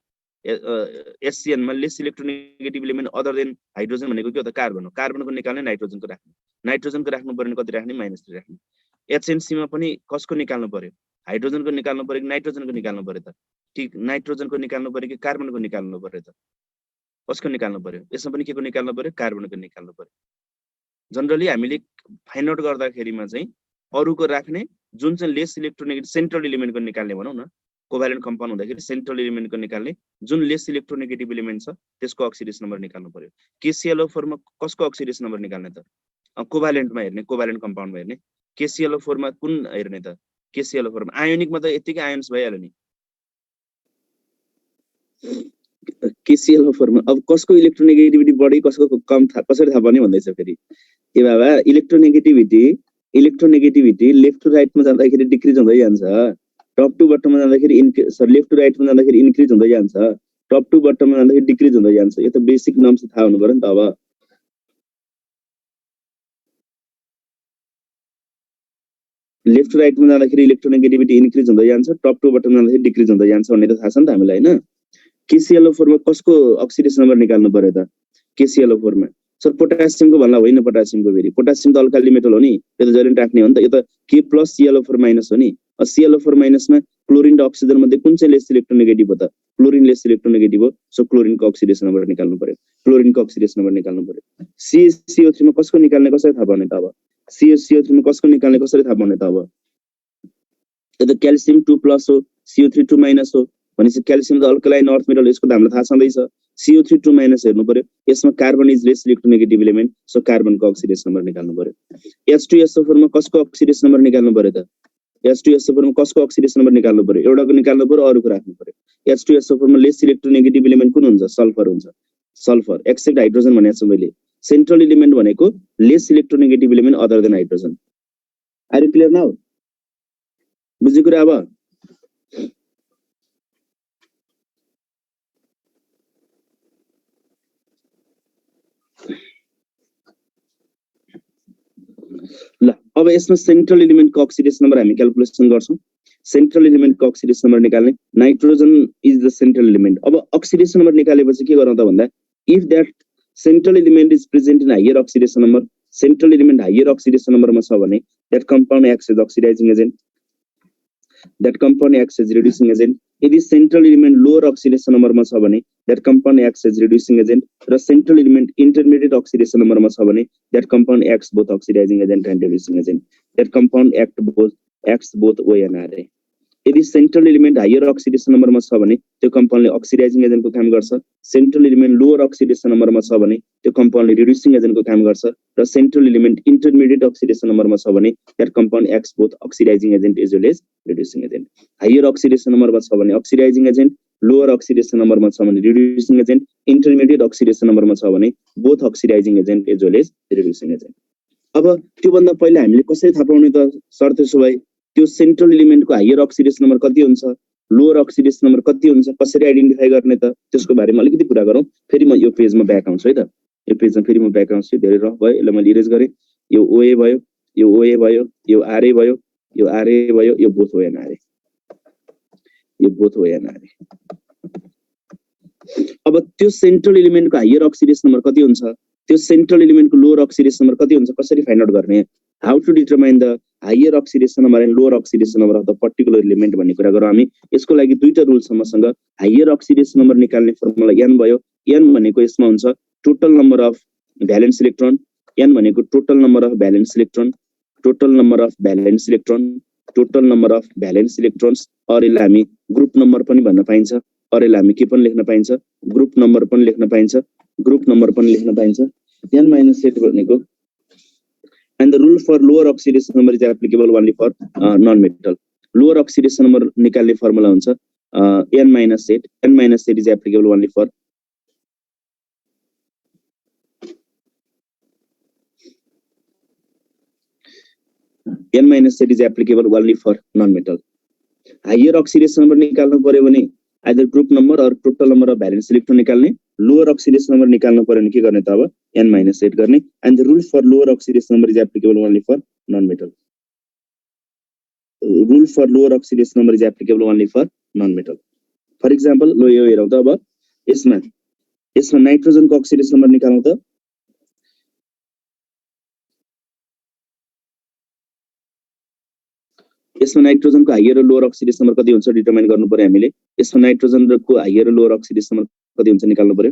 SCN मा lace electronegative element other than hydrogen भनेको के हो त कार्बन हो कार्बनको निकाल्ने नाइट्रोजनको राख्नु पर्यो कति राख्ने -3 राख्ने HNC मा पनि कसको निकाल्नु पर्यो हाइड्रोजनको निकाल्नु पर्यो कि नाइट्रोजनको निकाल्नु पर्यो त ठीक नाइट्रोजनको निकाल्नु पर्यो कि कार्बनको निकाल्नु पर्यो त कसको निकाल्नु पर्यो यसमा पनि केको निकाल्नु पर्यो कार्बनको निकाल्नु पर्यो जनरली हामीले फाइन्ड आउट गर्दाखेरिमा चाहिँ अरुको राख्ने जुन चाहिँ लेस इलेक्ट्रोनेगेटिभ सेन्ट्रल एलिमेन्टको निकाल्ने भनौं न कोभ्यालेन्ट कम्पाउन्ड हुँदाखेरि सेन्ट्रल एलिमेन्टको निकाल्ने जुन लेस इलेक्ट्रोनेगेटिभ एलिमेन्ट छ त्यसको अक्सिडेसन नम्बर निकाल्नु पर्यो KClO4 मा कसको अक्सिडेसन नम्बर निकाल्ने त कोभ्यालेन्टमा हेर्ने कोभ्यालेन्ट कम्पाउन्डमा हेर्ने KClO4 मा कुन हेर्ने त KClO4 मा आयोनिकमा त यतिकै आयोन्स भइहाल्यो नि KClO4 मा अब कसको इलेक्ट्रोनेगेटिभिटी बढी कसको कम कसरी थाहा पाउने भन्दैछ फेरि ए बाबा इलेक्ट्रोनेगेटिभिटी लेफ्ट टु राइटमा जाँदाखेरि डिक्रिज हुँदै जान्छ टप टु बटममा जाँदाखेरि लेफ्ट टु राइटमा जाँदाखेरि इन्क्रिज हुँदै जान्छ टप टु बटममा जाँदाखेरि डिक्रिज हुँदै जान्छ यो त बेसिक नर्म्स थाहा हुनु पर्यो नि त अब लेफ्ट टु राइटमा जाँदाखेरि इलेक्ट्रोनेगेटिभिटी इन्क्रिज हुँदै जान्छ, टप टु बटम जाँदाखेरि डिक्रिज हुँदै जान्छ भन्ने त थाहा छ नि त हामीलाई हैन। KClO4 मा कसको अक्सिडेसन नम्बर निकाल्नु पर्यो त? KClO4 मा सर पोटासियमको भन्ला होइन, पोटासियमको फेरि पोटासियम त अल्काली मेटल हो नि, यो त जहिले राख्ने हो नि त, यो त K प्लस ClO4 माइनस हो नि। ClO4 माइनसमा क्लोरिन र अक्सिजन मध्ये कुन चाहिँ लेस इलेक्ट्रोनेगेटिभ हो त? क्लोरिन लेस इलेक्ट्रोनेगेटिभ हो, सो क्लोरिनको अक्सिडेसन नम्बर निकाल्नु पर्यो, क्लोरिनको अक्सिडेसन नम्बर निकाल्नु पर्यो। CaCO3 मा कसको निकाल्ने कसरी थाहा पाउने त अब? CaCO3 मा कसको निकाल्ने कसरी थाहा पाउने त अब? यो त क्याल्सियम 2 प्लस हो, CO3 2 माइनस हो भनेपछि क्याल्सियम त अल्कलाइन अर्थ मेटल, यसको त हामीलाई थाहा छँदैछ। CO3 2 माइनस हेर्नु पर्यो, यसमा carbon is less electronegative element, so कार्बनको अक्सिडेसन नम्बर निकाल्नु पर्यो। H2SO4 मा कसको अक्सिडेसन नम्बर निकाल्नु पर्यो त? H2SO4 मा कसको अक्सिडेसन नम्बर निकाल्नु पर्यो? एउटाको निकाल्नु पर्यो, अरूको राख्नु पर्यो। H2SO4 मा लेस इलेक्ट्रोनेगेटिभ एलिमेन्ट कुन हुन्छ? सल्फर हुन्छ। सल्फर एक्सेप्ट हाइड्रोजन भनेको छु मैले। सेन्ट्रल एलिमेन्ट भनेको less electronegative element other than hydrogen. Are you clear now? बुझ्यो कुरा अब? ल अब यसमा सेन्ट्रल एलिमेन्टको अक्सिडेसन नम्बर हामी क्याल्कुलेसन गर्छौं। सेन्ट्रल एलिमेन्टको अक्सिडेसन नम्बर निकाल्ने, nitrogen is the central element. अब अक्सिडेसन नम्बर निकालेपछि के गरौँ त भन्दा, if that central element is present in higher oxidation number, central element higher oxidation नम्बरमा छ भने that compound acts as oxidising agent, that compound acts as reducing agent. यदि सेन्ट्रल एलिमेन्ट लोअर अक्सिडेसन नम्बरमा छ भने that compound acts as reducing agent, र central element intermediate oxidation नम्बरमा छ भने that compound acts both oxidising agent and reducing agent, that compound acts both O and RA। यदि central element higher oxidation नम्बरमा छ भने त्यो कम्पाउन्डले अक्सिडाइजिङ एजेन्टको काम गर्छ, सेन्ट्रल एलिमेन्ट लोअर अक्सिडेसन नम्बरमा छ भने त्यो कम्पाउन्डले रिड्युसिङ एजेन्टको काम गर्छ, र सेन्ट्रल एलिमेन्ट इन्टरमिडिएट अक्सिडेसन नम्बरमा छ भने that compound acts both oxidising agent as well as reducing agent. Higher oxidation नम्बरमा छ भने अक्सिडाइजिङ एजेन्ट, लोअर अक्सिडेसन नम्बरमा छ भने रिड्युसिङ एजेन्ट, इन्टरमिडिएट अक्सिडेसन नम्बरमा छ भने both oxidising agent as well as reducing agent. अब त्यो भन्दा पहिला हामीले कसरी थाहा पाउने त सर? त्यसो भए त्यो सेन्ट्रल एलिमेन्टको हायर अक्सिडेसन नम्बर कति हुन्छ, लोअर अक्सिडेसन नम्बर कति हुन्छ, कसरी आइडेन्टिफाई गर्ने त? त्यसको बारेमा अलिकति कुरा गरौँ। फेरि म यो पेजमा ब्याक आउँछु है त, यो पेजमा फेरि म ब्याक आउँछु। धेरै रफ भयो, यसलाई मैले इरेज गरेँ। यो OA भयो, यो OA भयो, यो RA भयो, यो RA भयो, यो बोथ O and RA, यो बोथ O and RA। अब त्यो सेन्ट्रल एलिमेन्टको हायर अक्सिडेसन नम्बर कति हुन्छ, त्यो सेन्ट्रल एलिमेन्टको लोअर अक्सिडेसन नम्बर कति हुन्छ, कसरी फाइन्ड आउट गर्ने? How to determine the higher oxidation number and lower oxidation number of the particular element भन्ने कुरा गरौँ हामी। यसको लागि दुईटा रुल छ मसँग। हायर अक्सिडेसन नम्बर निकाल्ने फर्मुला n भयो। n भनेको यसमा हुन्छ total number of valence electron, n भनेको total number of valence electron, total number of valence electron, total number of valence electrons, और यसलाई हामी ग्रुप नम्बर पनि भन्न पाइन्छ, और यसलाई हामी के पनि लेख्न पाइन्छ, ग्रुप नम्बर पनि लेख्न पाइन्छ, ग्रुप नम्बर पनि लेख्न पाइन्छ। n minus 8 भनेको, and the rule for lower oxidation number is applicable only for non-metal. Lower oxidation number निकाल्ने फर्मुला हुन्छ n minus 8, n minus 8 is applicable only for n minus 8 is applicable only for non-metal. Higher oxidation number निकाल्नु पर्यो भने either group number or total number of valence electron निकाल्ने, lower oxidation number निकाल्नु पर्यो भने के गर्ने त अब n minus 8 गर्ने, and the rule for lower oxidation number is applicable only for non-metal. Rule for lower oxidation number is applicable only for non-metal. For example, लो यो हेरौँ त अब यसमा नाइट्रोजनको अक्सिडेसन नम्बर निकालौँ त। यसमा नाइट्रोजनको हायर र लोअर अक्सिडेसन नम्बर कति हुन्छ डिटरमाइन गर्नु पर्यो हामीले। यसमा नाइट्रोजनको हायर र लोअर अक्सिडेसन नम्बर कति हुन्छ निकाल्नु पर्यो।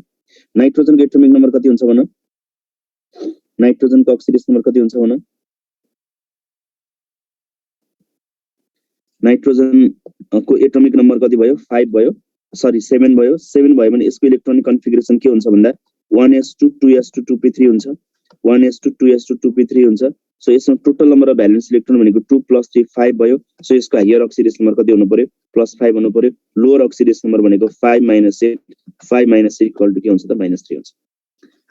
नाइट्रोजनको एटोमिक नम्बर कति हुन्छ भन, नाइट्रोजनको अक्सिडेसन नम्बर कति हुन्छ भन। नाइट्रोजनको एटोमिक नम्बर कति भयो, 5 भयो, सरी 7 भयो। 7 भयो भने यसको इलेक्ट्रोनिक कन्फिगरेसन के हुन्छ भन्दा 1s2 2s2 2p3 हुन्छ, 1s2 2s2 2p3 हुन्छ। सो यसमा total number of valence electron भनेको 2 + 3 5 भयो। सो यसको हायर अक्सिडेसन नम्बर कति हुनु पर्यो, +5 हुनु पर्यो। लोअर अक्सिडेसन नम्बर भनेको 5 - 8, 5 - 8 इक्वल टु के हुन्छ त -3 हुन्छ।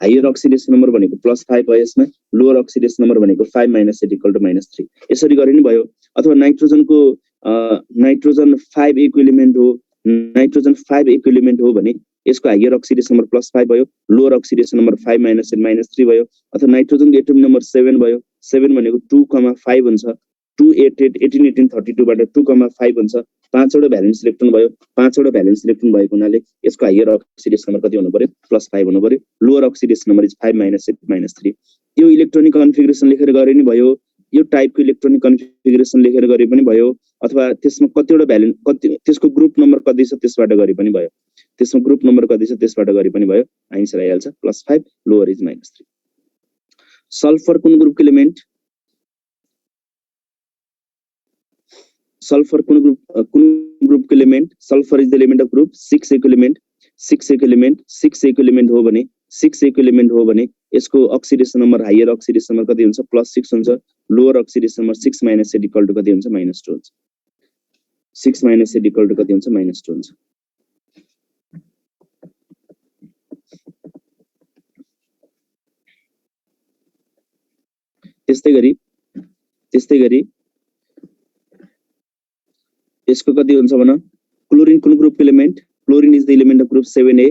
हायर अक्सिडेसन नम्बर भनेको +5 भयो यसमा, लोअर अक्सिडेसन नम्बर भनेको 5 - 8 इक्वल टु -3। यसरी गरे नि भयो। अथवा नाइट्रोजनको नाइट्रोजन 5 इक्विलिमेन्ट हो, नाइट्रोजन 5 इक्विलिमेन्ट हो भने यसको हायर अक्सिडेसन नम्बर +5 भयो, लोअर अक्सिडेसन नम्बर 5 - 8 -3 भयो। अथवा नाइट्रोजनको एटोमिक नम्बर 7 भयो, 7 भनेको 2, 5 हुन्छ, 2 8 8 18 18 32 बाट 2,5 हुन्छ 5 वटा भ्यालेन्स इलेक्ट्रोन भयो 5 वटा भ्यालेन्स इलेक्ट्रोन भएको हुनाले यसको हायर अक्सिडेसन नम्बर कति हुनु पर्यो +5 हुनु पर्यो लोअर अक्सिडेसन नम्बर इज 5 -8 -3 यो इलेक्ट्रोनिक कन्फिगरेसन लेखेर गरे नि भयो यो टाइपको इलेक्ट्रोनिक कन्फिगरेसन लेखेर गरे पनि भयो अथवा त्यसमा कतिवटा भ्यालेन्स कति त्यसको ग्रुप नम्बर कति छ त्यसबाट गरे पनि भयो त्यसमा ग्रुप नम्बर कति छ त्यसबाट गरे पनि भयो आन्सर आइहाल्छ +5 लोअर इज -3 सल्फर कुन ग्रुपको एलिमेन्ट सल्फर कुन ग्रुपको element sulphur is the element of group 6A को एलिमेन्ट 6A को एलिमेन्ट हो भने 6A को एलिमेन्ट हो भने यसको oxidation number higher oxidation number कति हुन्छ +6 हुन्छ lower oxidation number 6 - 8 equal to कति हुन्छ -2 हुन्छ 6 - 8 इक्वल टु कति हुन्छ -2 हुन्छ त्यस्तै गरी यसको कति हुन्छ भन क्लोरिन कुन ग्रुपको element chlorine is the element of group 7A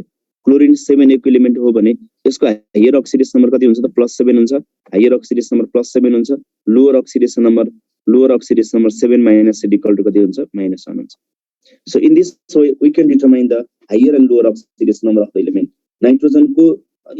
chlorine 7A को एलिमेन्ट हो भने यसको हायर अक्सिडेसन नम्बर कति हुन्छ त +7 हुन्छ हायर अक्सिडेसन नम्बर +7 हुन्छ lower oxidation number 7 - 8 equal to कति हुन्छ -1 हुन्छ so in this we can determine the higher and lower oxidation number of the element nitrogen को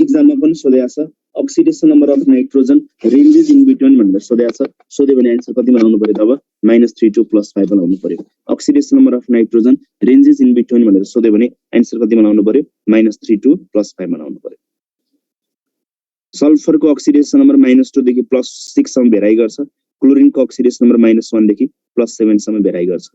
एक्जाममा पनि सोधेको छ oxidation number of nitrogen ranges in between भनेर सोधेको छ सोध्यो भने आन्सर कति बनाउनु पर्यो तब -3 to +5 बनाउनु पर्यो oxidation number of nitrogen ranges in between भनेर सोध्यो भने आन्सर कति बनाउनु पर्यो -3 to +5 बनाउनु पर्यो सल्फरको अक्सिडेसन नम्बर -2 देखि +6 सम्म भेराइ गर्छ क्लोरिनको अक्सिडेसन नम्बर -1 देखि +7 सम्म भेराइ गर्छ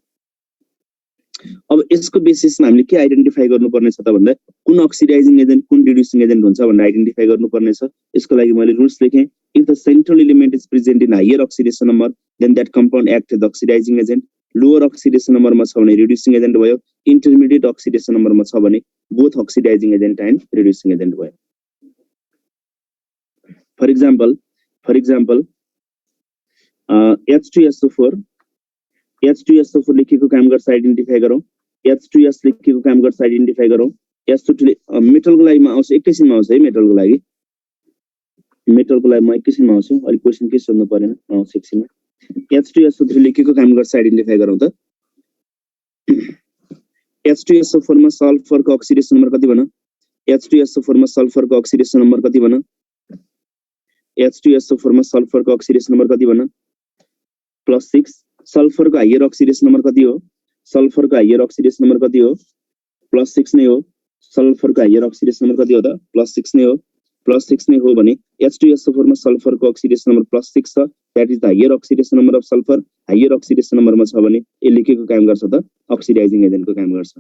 अब यसको बेसिसमा हामीले के आइडेन्टिफाई गर्नुपर्ने छ त भन्दा कुन अक्सिडाइजिङ एजेन्ट कुन रिड्युसिङ एजेन्ट हुन्छ भनेर आइडेन्टिफाई गर्नुपर्ने छ यसको लागि मैले रुल्स लेखेँ if the central element is present in higher oxidation number then that compound act as oxidising agent lower oxidation नम्बरमा छ भने रिड्युसिङ एजेन्ट भयो इन्टरमिडिएट अक्सिडेसन नम्बरमा छ भने both oxidising agent and reducing agent भयो फर एक्जाम्पल H2SO4 लेखेको काम गर्छ आइडेन्टिफाई गरौँ H2S लेखेको काम गर्छ आइडेन्टिफाई गरौँ S2 मेटलको लागि म आउँछु एकैछिनमा आउँछ है मेटलको लागि म एकैछिनमा आउँछु अलि क्वेशन के सोध्नु परेन आउँछ एकछिनमा H2SO3 लेखेको काम गर्छ आइडेन्टिफाई गरौँ त H2SO4 मा सल्फरको अक्सिडेसन नम्बर कति भन H2SO4 मा सल्फरको अक्सिडेसन नम्बर कति भन H2SO4 मा सल्फरको अक्सिडेसन नम्बर कति भन +6 सल्फरको हायर अक्सिडेसन नम्बर कति हो सल्फरको हायर अक्सिडेसन नम्बर कति हो +6 नै हो सल्फरको हायर अक्सिडेसन नम्बर कति हो त +6 नै हो +6 नै हो भने H2SO4 मा सल्फरको अक्सिडेसन नम्बर +6 छ that is the higher oxidation number of sulphur higher oxidation नम्बरमा छ भने यसले केको काम गर्छ त अक्सिडाइजिङ एजेन्टको काम गर्छ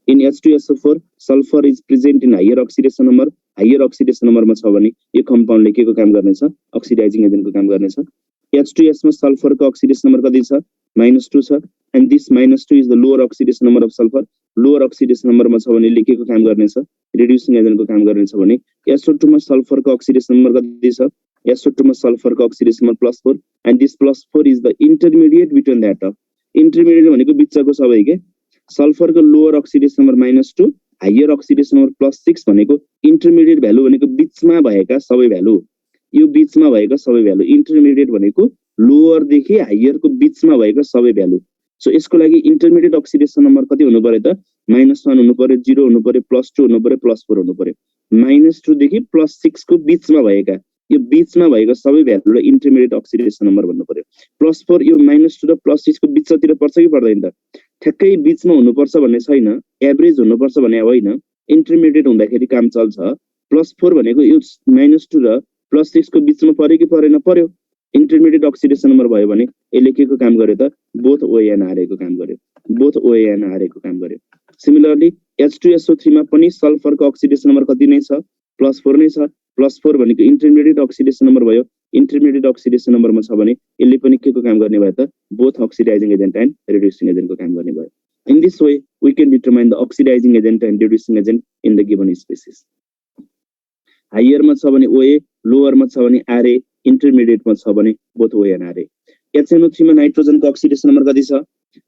in H2SO4 sulphur is present in higher oxidation नम्बरमा छ भने यो कम्पाउन्डले केको काम गर्नेछ अक्सिडाइजिङ एजेन्टको काम गर्नेछ H2S मा सल्फरको अक्सिडेसन नम्बर कति छ -2 छ and this -2 is the lower oxidation number of sulphur lower oxidation नम्बरमा छ भने लेखेको काम गर्नेछ रिड्युसिङ एजेन्टको काम गर्नेछ भने SO2 मा सल्फरको अक्सिडेसन नम्बर कति छ SO2 मा सल्फरको oxidation number +4 and this +4 is the intermediate between that of intermediate भनेको बिचको सबै के सल्फरको lower oxidation number -2 higher oxidation number +6 भनेको इन्टरमिडिएट भ्यालु भनेको बिचमा भएका सबै भ्यालु यो बिचमा भएका सबै भ्यालु इन्टरमिडिएट भनेको लोअर देखि हायर को बिचमा भएका सबै भ्यालु सो यसको लागि इन्टरमिडिएट अक्सिडेसन नम्बर कति हुनु पर्यो त -1 हुनु पर्यो 0 हुनु पर्यो +2 हुनु पर्यो +4 हुनु पर्यो -2 देखि +6 को बिचमा भएका यो बिचमा भएका सबै भ्यालुलाई इन्टरमिडिएट अक्सिडेसन नम्बर भन्नु पर्यो +4 यो -2 र +6 को बिचतिर पर्छ कि पर्दैन त ठ्याक्कै बिचमा हुनुपर्छ भन्ने छैन एभरेज हुनुपर्छ भन्ने होइन इन्टरमिडिएट हुँदाखेरि काम चल्छ +4 भनेको यो -2 र +6 को बिचमा पर्यो कि परेन पर्यो इन्टरमिडिएट अक्सिडेसन नम्बर भयो भने यसले के को काम गर्यो त बोथ OANRA को काम गर्यो सिमिलरली H2SO3 मा पनि सल्फरको अक्सिडेसन नम्बर कति नै छ +4 नै छ +4 भनेको इन्टरमिडिएट अक्सिडेसन नम्बर भयो इन्टरमिडिएट अक्सिडेसन नम्बरमा छ भने यसले पनि के को काम गर्ने भयो त both oxidising agent and reducing एजेन्टको काम गर्ने भयो in this way we can determine the oxidising agent and reducing agent in the given species हायरमा छ भने OA लोअरमा छ भने RA इन्टरमिडिएटमा छ भने बोथ OANRA HNO3 मा नाइट्रोजनको अक्सिडेसन नम्बर कति छ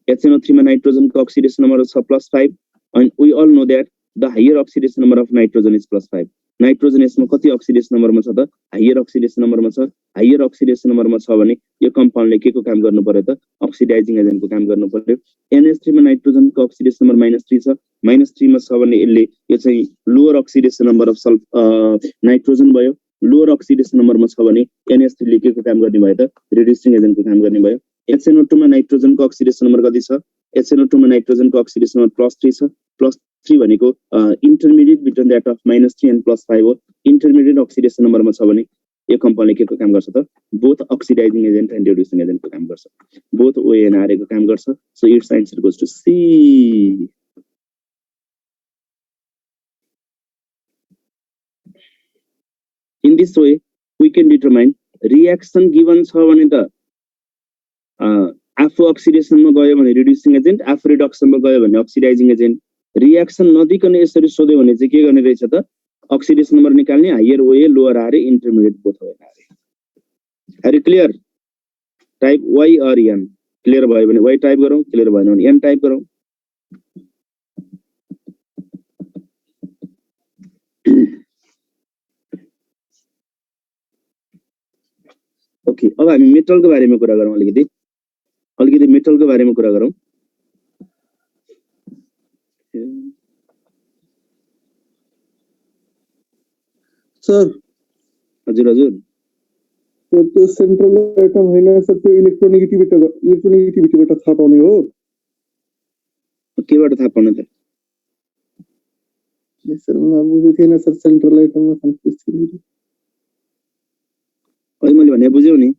HNO3 मा नाइट्रोजनको अक्सिडेसन नम्बर छ +5 and we all know that the higher oxidation number of nitrogen is +5 nitrogen एसमा कति अक्सिडेसन नम्बरमा छ त हायर अक्सिडेसन नम्बरमा छ हायर अक्सिडेसन नम्बरमा छ भने यो कम्पाउन्डले के को काम गर्नु पर्यो त अक्सिडाइजिङ एजेन्टको काम गर्नु पर्यो NH3 मा नाइट्रोजनको अक्सिडेसन नम्बर -3 छ -3 मा छ भने यसले यो चाहिँ lower oxidation number of nitrogen भयो लोअर अक्सिडेसन नम्बरमा छ भने NH3 ले के को काम गर्ने भयो त रिड्युसिङ एजेन्टको काम गर्ने भयो HNO2 मा नाइट्रोजनको अक्सिडेसन नम्बर कति छ HNO2 मा नाइट्रोजनको अक्सिडेसन नम्बर +3 छ +3 भनेको intermediate between that of -3 and +5 हो इन्टरमिडिएट अक्सिडेसन नम्बरमा छ भने यो कम्पाउन्डले के को काम गर्छ त both oxidising agent and reducing एजेन्टको काम गर्छ बोथ ONRA को काम गर्छ so it's answer goes to C in this way we can determine reaction given छ भने त आफू अक्सिडेसनमा गयो भने रिड्युसिङ एजेन्ट आफू रिडक्सनमा गयो भने अक्सिडाइजिङ एजेन्ट रियाक्सन नदिकन यसरी सोध्यो भने चाहिँ के गर्ने रहेछ त अक्सिडेसन नम्बर निकाल्ने higher OA lower RA intermediate both ONRA are you clear type Y or N clear भयो भने Y टाइप गरौँ क्लियर भएन भने N टाइप गरौँ ओके अब हामी मेटलको बारेमा कुरा गरौँ अलिकति मेटलको बारेमा कुरा गरौँ सर हजुर त्यो सेन्ट्रल एटम हैन सर त्यो इलेक्ट्रोनेगेटिभिटीबाट थाहा पाउने हो केबाट थाहा पाउने त सर म बुझे थिएन सर सेन्ट्रल एटममा कन्फ्युज थिएँ अहिले मैले भने बुझ्यौ नि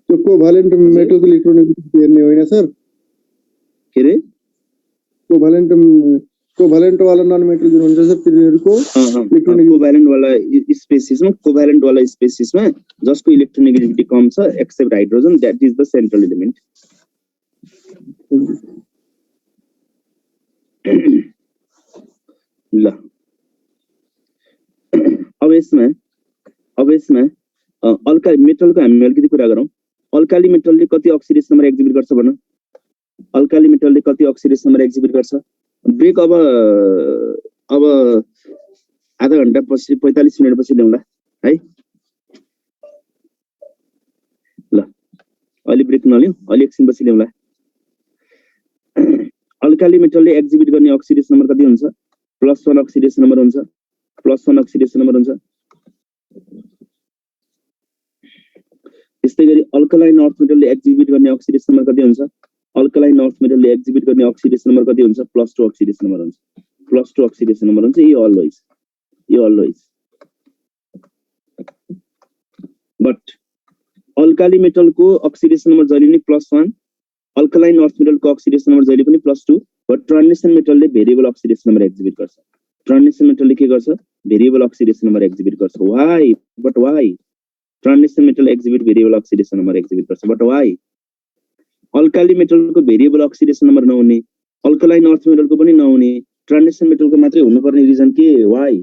त्यो कोभ्यालेन्ट मेटलको इलेक्ट्रोनेगेटिभिटी हेर्ने होइन सर के रे कोभ्यालेन्ट वाला नन मेटल जुन हुन्छ सर तिनीहरुको कोभ्यालेन्ट वाला स्पेसिसमा जसको इलेक्ट्रोनेगेटिभिटी कम छ except hydrogen that is the central element ल अब यसमा अल्काली मेटलको हामी अलिकति कुरा गरौँ अल्काली मेटलले कति अक्सिडेसन नम्बर एक्जिबिट गर्छ भन अल्काली मेटलले कति अक्सिडेसन नम्बर एक्जिबिट गर्छ ब्रेक अब आधा घण्टा पछि 45 मिनेट पछि ल्याउँला है ल अलि ब्रेक नलियौ अलि एकछिन पछि ल्याउँला अल्काली मेटलले एक्जिबिट गर्ने अक्सिडेसन नम्बर कति हुन्छ +1 अक्सिडेसन नम्बर हुन्छ +1 अक्सिडेसन नम्बर हुन्छ त्यस्तै गरी अल्कलाइन अर्थ मेटलले एक्जिबिट गर्ने अक्सिडेसन नम्बर कति हुन्छ अल्कलाइन अर्थ मेटलले एक्जिबिट गर्ने अक्सिडेसन नम्बर कति हुन्छ +2 अक्सिडेसन नम्बर हुन्छ +2 अक्सिडेसन नम्बर हुन्छ यो अलवेज बट अल्काली मेटलको अक्सिडेसन नम्बर जहिले पनि +1 अल्कलाइन अर्थ मेटलको अक्सिडेसन नम्बर जहिले पनि +2 बट ट्रान्जिसन मेटलले भेरिएबल अक्सिडेसन नम्बर एक्जिबिट गर्छ ट्रान्जिसन मेटलले के गर्छ भेरिएबल अक्सिडेसन नम्बर एक्जिबिट गर्छ why transition metal exhibit variable oxidation number exhibit गर्छ बट व्हाई अल्काली मेटलको भेरिएबल अक्सिडेसन नम्बर नहुने अल्कलाइन अर्थ मेटलको पनि नहुने ट्रान्जिसन मेटलको मात्रै हुनुपर्ने रिजन के व्हाई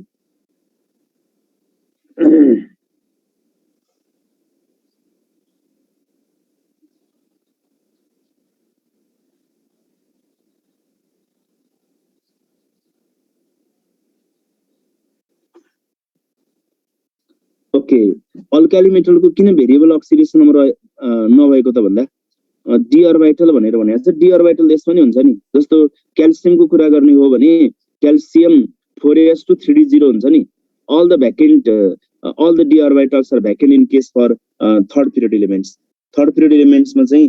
ओके अल्काली मेटलको किन भेरिएबल अक्सिडेसन नम्बर नभएको त भन्दा डी अर्बिटल भनेर भनेको छ डी अर्बिटल यसमा नि हुन्छ नि जस्तो क्याल्सियमको कुरा गर्ने हो भने क्याल्सियम 4s to 3d0 हुन्छ नि all the d orbitals are vacant in case for third period elements मा चाहिँ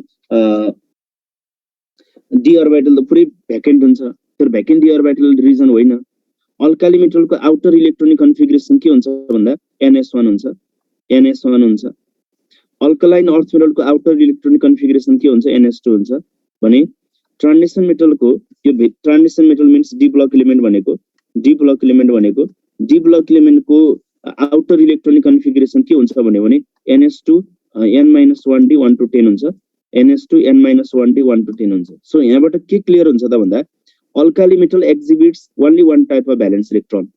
d orbital त पुरै भ्याकेन्ट हुन्छ तर भ्याकेन्ट d orbital रिजन होइन अल्काली मेटलको आउटर इलेक्ट्रोनिक कन्फिगरेसन के हुन्छ भन्दा NS1 हुन्छ अल्कलाइन अर्थ मेटलको आउटर इलेक्ट्रोनिक कन्फिगरेसन के हुन्छ NS2 हुन्छ भने ट्रान्जिसन मेटलको यो transition metal means D block element भनेको डी ब्लक एलिमेन्टको आउटर इलेक्ट्रोनिक कन्फिगरेसन के हुन्छ भने NS2 n-1d 1 to 10 हुन्छ NS2 n-1d 1 to 10 हुन्छ सो यहाँबाट के क्लियर हुन्छ त भन्दा alkali metal exhibits only one type of valence electron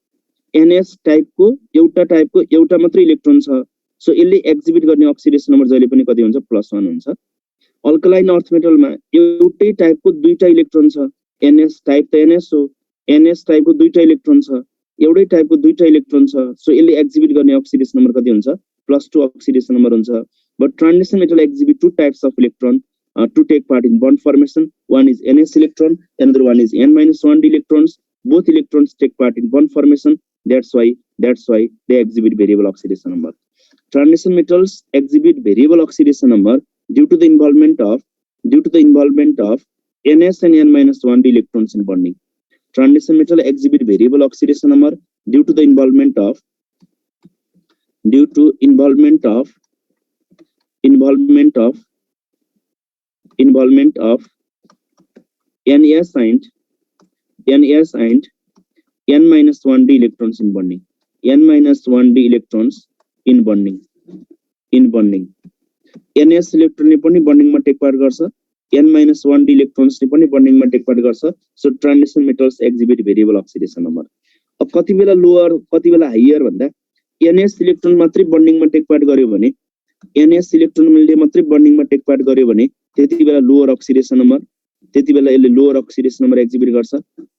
NS टाइपको एउटा मात्रै इलेक्ट्रोन छ सो यसले एक्जिबिट गर्ने अक्सिडेसन नम्बर जहिले पनि कति हुन्छ +1 हुन्छ अल्कलाइन अर्थ मेटलमा एउटै टाइपको दुईटा इलेक्ट्रोन छ NS टाइप त NS हो NS टाइपको दुईटा इलेक्ट्रोन छ एउटै टाइपको दुईटा इलेक्ट्रोन छ सो यसले एक्जिबिट गर्ने अक्सिडेसन नम्बर कति हुन्छ +2 अक्सिडेसन नम्बर हुन्छ but transition metal exhibit two types of electron to take part in bond formation. One is NS electron, another one is N-1d electrons. Both electrons take part in bond formation. That's why they exhibit variable oxidation number. Transition metals exhibit variable oxidation number due to the involvement of NS and N-1d electrons in bonding. Transition metal exhibit variable oxidation number due to the involvement of NS and N-1d electrons in bonding. N-1d electrons in bonding. NS electron ने पनि bonding मा take part गर्छ N-1d electrons ने पनि bonding मा take part गर्छ so transition metals exhibit variable oxidation number. अब कति बेला lower कति बेला higher भन्दा NS electron मात्रै bonding मा take part गर्यो भने NS electron ले मात्रै bonding मा take part गर्यो भने त्यति बेला lower oxidation number त्यति बेला यसले lower oxidation number exhibit गर्छ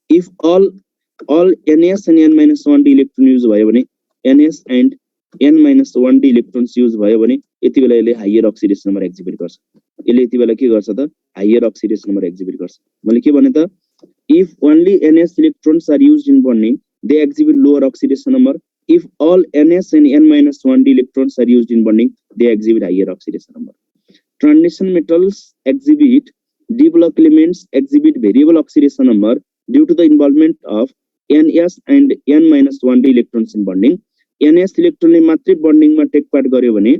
if all NS and N-1d electron use भयो भने NS and N-1d electrons use भयो भने यति बेला यसले higher oxidation number exhibit गर्छ यसले यति बेला के गर्छ त higher oxidation number exhibit गर्छ मैले के भने त if only NS electrons are used in bonding they exhibit lower oxidation number if all NS and N-1d electrons are used in bonding they exhibit higher oxidation number. Transition metals exhibit D-block elements exhibit variable oxidation number due to the involvement of NS and N-1d electrons in bonding. NS electron ले मात्रै bonding मा take part गर्यो भने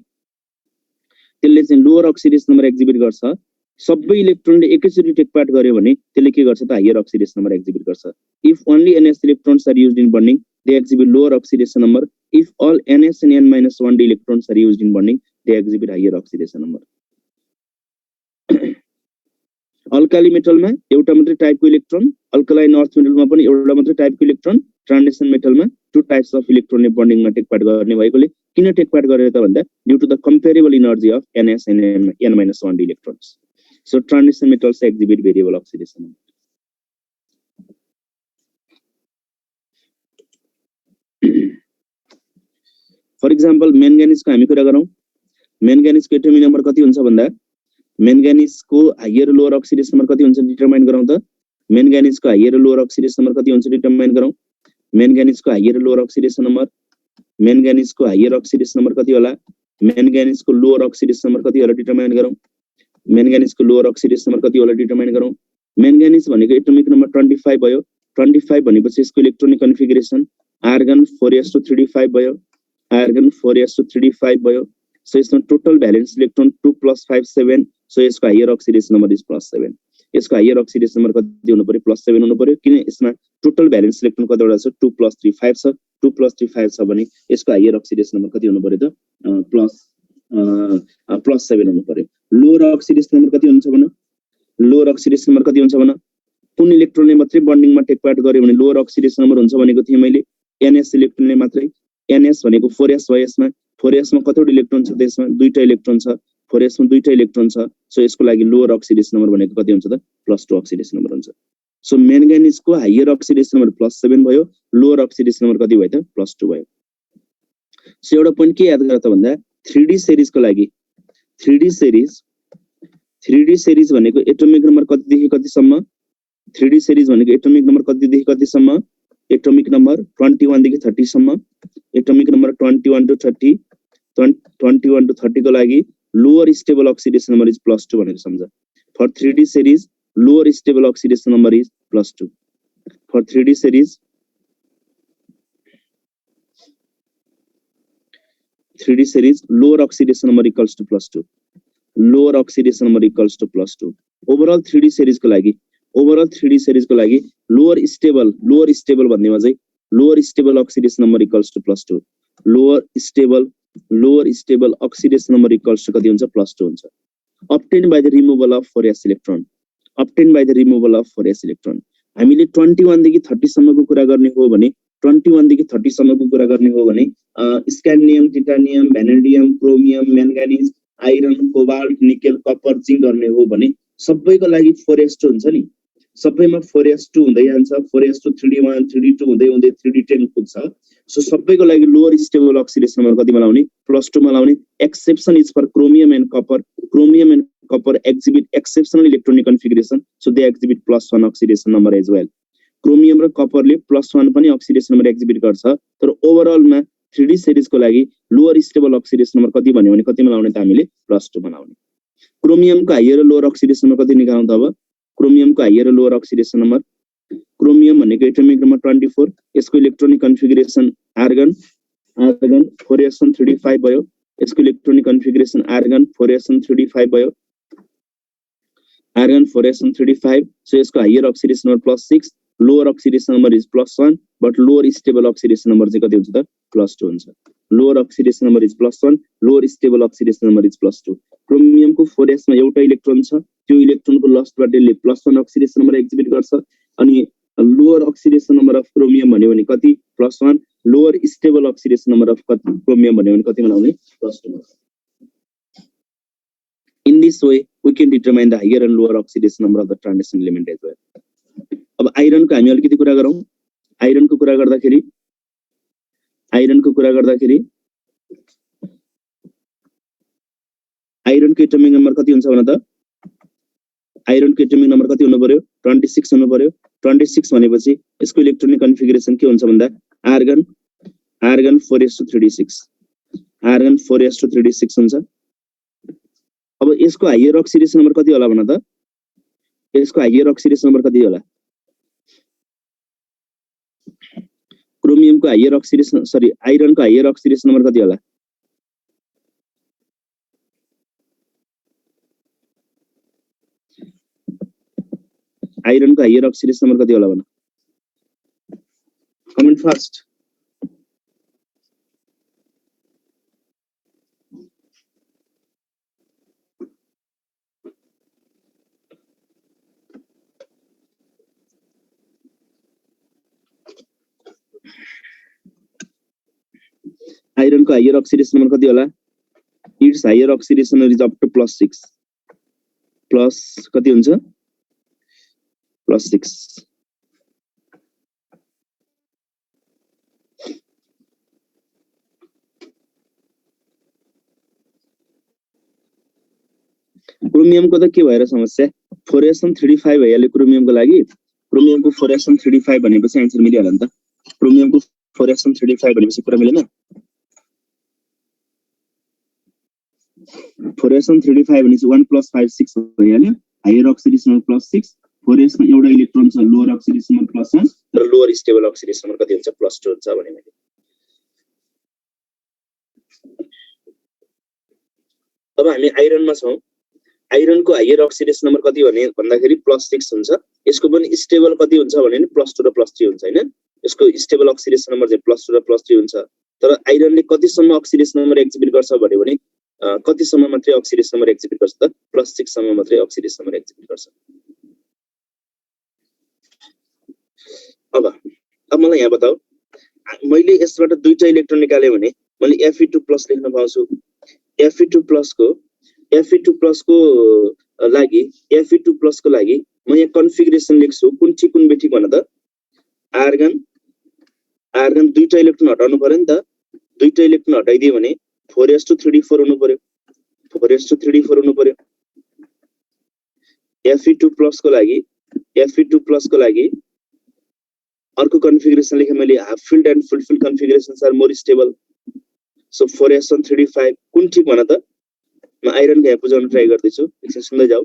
त्यसले चाहिँ lower oxidation number exhibit गर्छ सबै electron ले एकैचोटी take part गर्यो भने त्यसले के गर्छ त higher oxidation number exhibit गर्छ if only NS electrons are used in bonding they exhibit lower oxidation number if all NS and N-1d electrons are used in bonding they exhibit higher oxidation number. Alkali मेटलमा एउटा मात्रै टाइपको electron alkaline earth मेटलमा पनि एउटा मात्रै टाइपको electron transition मेटलमा two types of इलेक्ट्रोनले बन्डिङमा टेक पार्ट गर्ने भएकोले किन टेक पार्ट गरेर त भन्दा due to the comparable energy of NS and N-1d electrons so transition metals exhibit variable oxidation. For example manganese को हामी कुरा गरौँ मैंगनीज को एटोमिक नम्बर कति हुन्छ भन्दा मैंगनीज को हायर लोअर अक्सिडेसन नम्बर कति हुन्छ डिटरमाइन गरौँ त मैंगनीज को हायर लोअर अक्सिडेसन नम्बर कति हुन्छ डिटरमाइन गरौँ मैंगनीज को higher lower oxidation number manganese को हायर अक्सिडेसन नम्बर कति होला मैंगनीज को लोअर अक्सिडेसन नम्बर कति होला डिटरमाइन गरौँ मैंगनीज को लोअर अक्सिडेसन नम्बर कति होला डिटरमाइन गरौँ मैंगनीज भनेको एटोमिक नम्बर 25 भयो 25 भनेपछि यसको इलेक्ट्रोनिक कन्फिगरेसन आर्गन 4s2 भयो आर्गन 4s2 भयो so यसमा टोटल भ्यालेन्स इलेक्ट्रोन 2 + 5 7 so यसको हायर अक्सिडेसन नम्बर इज +7 यसको हायर अक्सिडेसन नम्बर कति हुनु पर्यो +7 हुनु पर्यो किन यसमा टोटल भ्यालेन्स इलेक्ट्रोन कतिवटा छ 2 + 3 5 छ 2 + 3 5 छ भने यसको हायर अक्सिडेसन नम्बर कति हुनु पर्यो त +7 हुनु पर्यो लोअर अक्सिडेसन नम्बर कति हुन्छ भने लोअर अक्सिडेसन नम्बर कति हुन्छ भने कुन इलेक्ट्रोनले मात्रै बन्डिङमा टेक पार्ट गर्यो भने लोअर अक्सिडेसन नम्बर हुन्छ भनेको थिए मैले NS इलेक्ट्रोनले मात्रै NS भनेको 4s भयो यसमा 4s मा कतिवटा इलेक्ट्रोन छ त्यसमा दुईटा इलेक्ट्रोन छ 4s मा दुईटा इलेक्ट्रोन छ सो यसको लागि लोअर अक्सिडेसन नम्बर भनेको कति हुन्छ त +2 अक्सिडेसन नम्बर हुन्छ सो मैंगनीज को हायर अक्सिडेसन नम्बर +7 भयो लोअर अक्सिडेसन नम्बर कति भयो त +2 भयो सो एउटा पोइन्ट के याद गर त भन्दा 3D सिरिज को लागि 3D सिरिज भनेको एटोमिक नम्बर कति देखि कति सम्म 3D सिरिज भनेको एटोमिक नम्बर कति देखि कति सम्म एटोमिक नम्बर 21 देखि 30 सम्म एटोमिक नम्बर 21 to 30 को लागि lower stable oxidation number is +2 भनेर सम्झ for 3D series lower stable oxidation number is +2 for 3D series lower oxidation number equals to +2 lower oxidation number equals to +2 overall 3D series को लागि lower stable भन्नेमा चाहिँ lower stable oxidation number equals to +2 lower stable oxidation number equals to कति हुन्छ +2 हुन्छ obtained by the removal of 4s electron हामीले 21 देखि 30 सम्मको कुरा गर्ने हो भने 21 देखि 30 सम्मको कुरा गर्ने हो भने scandium titanium vanadium chromium manganese iron cobalt nickel copper zinc गर्ने हो भने सबैको लागि 4s2 हुन्छ नि सबैमा 4s2 हुँदै जान्छ 4s2 3d1 3d2 हुँदै हुँदै 3d10 पुग्छ सो सबैको लागि लोअर स्टेबल अक्सिडेसन नम्बर कतिमा लाउने +2 मा लाउने exception is for chromium and copper exhibit exceptional electronic configuration so they exhibit +1 oxidation number as well chromium र कपरले +1 पनि अक्सिडेसन नम्बर एक्जिबिट गर्छ तर ओभरअलमा 3D सिरिजको लागि लोअर स्टेबल अक्सिडेसन नम्बर कति भन्यो भने कतिमा लाउने त हामीले +2 मा लाउने क्रोमियमको हायर र लोअर अक्सिडेसन नम्बर कति निकाल्नु त अब क्रोमियमको हायर र लोअर अक्सिडेसन नम्बर क्रोमियम भनेको एटोमिक नम्बर 24 यसको इलेक्ट्रोनिक कन्फिगरेसन आर्गन 4s135 भयो यसको इलेक्ट्रोनिक कन्फिगरेसन आर्गन 4s135 भयो आर्गन 4s135 सो यसको higher oxidation number +6 lower oxidation number is +1 but lower stable oxidation number चाहिँ कति हुन्छ त +2 हुन्छ lower oxidation number is +1 lower stable oxidation number is +2 क्रोमियमको 4s मा एउटा इलेक्ट्रोन छ त्यो इलेक्ट्रोनको लस्टबाट यसले +1 अक्सिडेसन नम्बर एक्जिबिट गर्छ अनि lower oxidation number of chromium भन्यो भने कति +1 lower stable oxidation number of chromium भन्यो भने कतिमा लाउने +2 in this way we can determine the higher and lower oxidation number of the transition element as well अब आइरनको हामी अलिकति कुरा गरौँ आइरनको कुरा गर्दाखेरि आइरनको एटमिक नम्बर कति हुन्छ भने त आइरनको एटमिक नम्बर कति हुनु पर्यो 26 हुनु पर्यो 26 भनेपछि यसको इलेक्ट्रोनिक कन्फिगरेसन के हुन्छ भन्दा आर्गन 4s236 आर्गन 4s236 हुन्छ अब यसको हायर अक्सिडेसन नम्बर कति होला भन त यसको हायर अक्सिडेसन नम्बर कति होला क्रोमियमको हायर अक्सिडेसन आइरनको हायर अक्सिडेसन नम्बर कति होला आइरनको हायर अक्सिडेसन नम्बर कति होला भन कमेन्ट फर्स्ट आइरनको हायर अक्सिडेसन नम्बर कति होला it's higher oxidation is up to +6 plus कति हुन्छ +6 क्रोमियमको त के भएर समस्या 4s135 भइहाल्यो क्रोमियमको लागि क्रोमियमको 4s135 भनेपछि आन्सर मिलिहाल्यो नि त क्रोमियमको 4s135 भनेपछि कुरा मिलेन 4s135 भनेपछि 1 + 5 6 भइहाल्यो हायर अक्सिडेसन +6 4s मा एउटा इलेक्ट्रोन छ लोअर अक्सिडेसन +1 र लोअर स्टेबल अक्सिडेसन कति हुन्छ +2 हुन्छ भने मैले अब हामी आइरनमा छौं आइरनको हायर अक्सिडेसन नम्बर कति भने भन्दाखेरि +6 हुन्छ यसको पनि स्टेबल कति हुन्छ भने नि +2 र +3 हुन्छ हैन यसको स्टेबल अक्सिडेसन नम्बर चाहिँ +2 र +3 हुन्छ तर आइरनले कतिसम्म अक्सिडेसन नम्बर एक्जिबिट गर्छ भन्यो भने कतिसम्म मात्रै अक्सिडेसन नम्बर एक्जिबिट गर्छ त +6 सम्म मात्रै अक्सिडेसन नम्बर एक्जिबिट गर्छ अब मलाई यहाँ बताऊ मैले यसबाट दुईटा इलेक्ट्रोन निकाले भने मैले Fe2+ लेख्न पाउँछु Fe2+ को लागि Fe2+ को लागि म यहाँ कन्फिगरेसन लेख्छु कुन बेठी भन त आर्गन दुईटा इलेक्ट्रोन हटाउनु पर्यो नि त दुईटा इलेक्ट्रोन हटाइदियो भने 4s234 हुनु पर्यो 4s234 हुनु पर्यो Fe2+ को लागि अर्को कन्फिगरेसन लेखे मैले half filled and full filled configurations are more stable so 4s135 कुन ठीक भन त म आइरन को यहाँ बुझाउन ट्राई गर्दैछु एकछिन सुन्दै जाऊ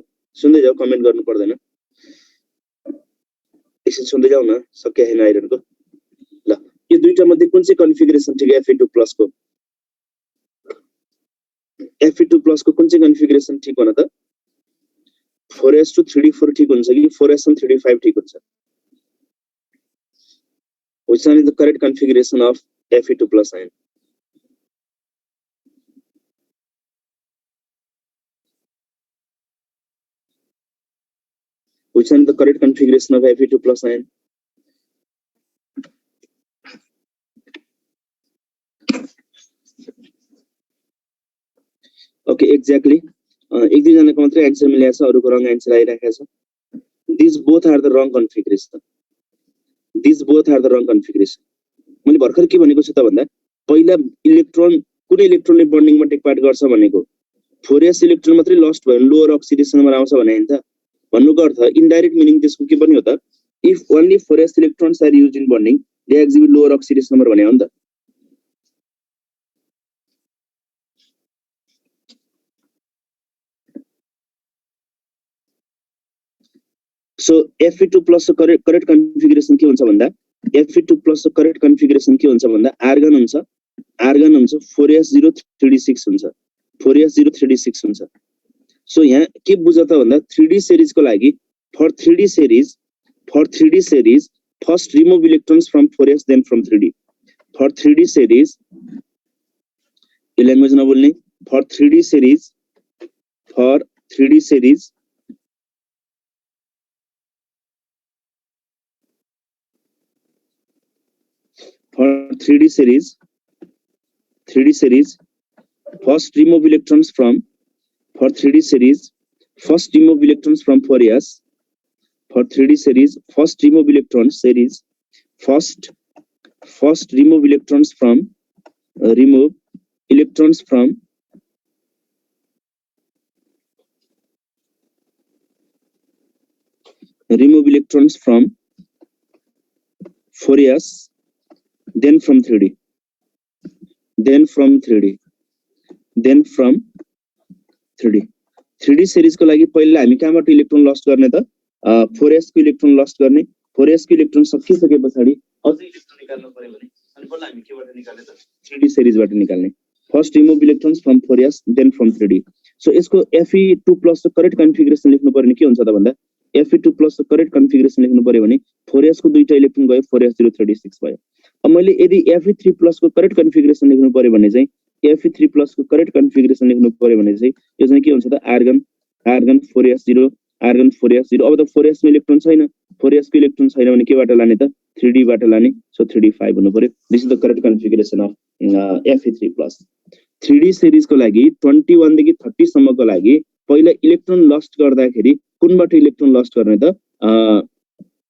कमेन्ट गर्नु पर्दैन एकछिन सुन्दै जाऊ न सक्या हैन आइरन को ल यो दुईटा मध्ये कुन चाहिँ कन्फिगरेसन ठीक Fe2+ को Fe2+ को कुन चाहिँ कन्फिगरेसन ठीक भन त 4s234 ठीक हुन्छ कि 4s135 ठीक हुन्छ which one is the correct configuration of Fe2+ ion which one is the correct configuration of Fe2+ ion okay exactly एक दुई जनाको मात्रै आन्सर मिलेको छ अरूको रङ आन्सर आइराखेको छ These both are the wrong configuration. These both are the wrong configuration. मैले भर्खर के भनेको छु त भन्दा पहिला इलेक्ट्रोन कुनै इलेक्ट्रोनले बन्डिङमा टेक पार्ट गर्छ भनेको 4s इलेक्ट्रोन मात्रै लस्ट भयो लोअर अक्सिडेसन नम्बर आउँछ भने हैन त भन्नुको अर्थ इनडाइरेक्ट मिनिङ त्यसको के पनि हो त if only 4s electrons are used in bonding they exhibit lower oxidation number भने हो नि त So Fe2 plus correct configuration के हुन्छ भन्दा Fe2 plus correct configuration के हुन्छ भन्दा argon हुन्छ 4s036 हुन्छ 4s036 हुन्छ सो यहाँ के बुझ त भन्दा 3D series को लागि for 3D series first remove electrons from 4s then from 3D for 3D series ये language नबोल्ने for 3D series for 3D series first remove electrons from 4s first remove electrons from 4s first remove electrons from remove electrons from 4s then from 3D 3D series को लागि पहिला हामी कहाँबाट electron lost गर्ने त 4s को electron lost गर्ने 4s को इलेक्ट्रोन सकिसके पछाडी अझै इलेक्ट्रोन निकाल्नु पर्यो भने अनि बल्ल हामी केबाट निकाल्ने त 3D series बाट निकाल्ने first remove electrons from 4s then from 3D so यसको Fe2+ को करेक्ट कन्फिगरेसन लेख्नु पर्ने के हुन्छ त भन्दा Fe2+ को करेक्ट कन्फिगरेसन लेख्नु पर्यो भने 4s को दुईटा इलेक्ट्रोन गयो 4s036 भयो अब मैले यदि Fe3+ को करेक्ट कन्फिगरेसन लेख्नु पर्यो भने चाहिँ Fe3+ को करेक्ट कन्फिगरेसन लेख्नु पर्यो भने चाहिँ यो चाहिँ के हुन्छ त आर्गन 4s0 अब त 4s मा इलेक्ट्रोन छैन 4s को इलेक्ट्रोन छैन भने केबाट लाने त 3D बाट लाने सो 3D5 हुनु पर्यो this is the correct configuration of Fe3+ 3D series को लागि 21 देखि 30 सम्मको लागि पहिला इलेक्ट्रोन लस्ट गर्दाखेरि कुनबाट इलेक्ट्रोन लस्ट गर्ने त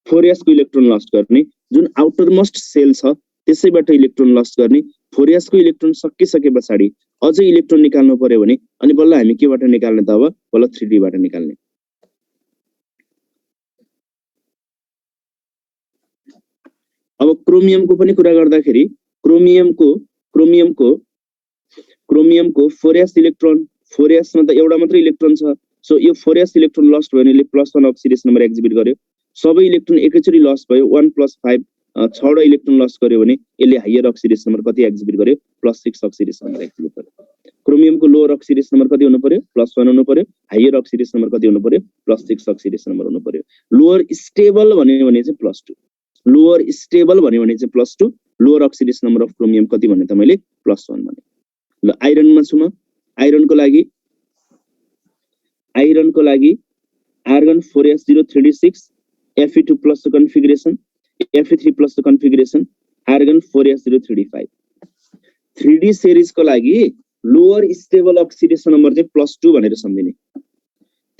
4s को इलेक्ट्रोन लस्ट गर्ने जुन आउटर मोस्ट सेल छ त्यसैबाट इलेक्ट्रोन लस्ट गर्ने 4s को इलेक्ट्रोन सकिसके पछाडी अझै इलेक्ट्रोन निकाल्नु पर्यो भने अनि बल्ल हामी केबाट निकाल्ने त अब बल्ल 3D बाट निकाल्ने अब क्रोमियमको पनि कुरा गर्दाखेरि क्रोमियमको 4s इलेक्ट्रोन 4s मा त एउटा मात्रै इलेक्ट्रोन छ सो यो 4s इलेक्ट्रोन लस्ट भयो भने +1 अक्सिडेसन नम्बर एक्जिबिट गर्यो सबै इलेक्ट्रोन एकैचोटी लस्ट भयो 1 + 5 6 इलेक्ट्रोन लस्ट गर्यो भने यसले हायर अक्सिडेसन नम्बर कति एक्जिबिट गर्यो +6 अक्सिडेसन नम्बर एक्जिबिट गर्यो क्रोमियमको लोअर अक्सिडेसन नम्बर कति हुनु पर्यो +1 हुनु पर्यो हायर अक्सिडेसन नम्बर कति हुनु पर्यो +6 अक्सिडेसन नम्बर हुनु पर्यो लोअर स्टेबल भन्यो भने चाहिँ +2 लोअर स्टेबल भन्यो भने चाहिँ +2 lower oxidation number of chromium कति भने त मैले +1 भने ल आइरनमा छु म आइरनको लागि argon 4s036 Fe2+ configuration Fe3+ configuration argon 4s035 3D series को लागि लोअर स्टेबल अक्सिडेसन नम्बर चाहिँ +2 भनेर सम्झिने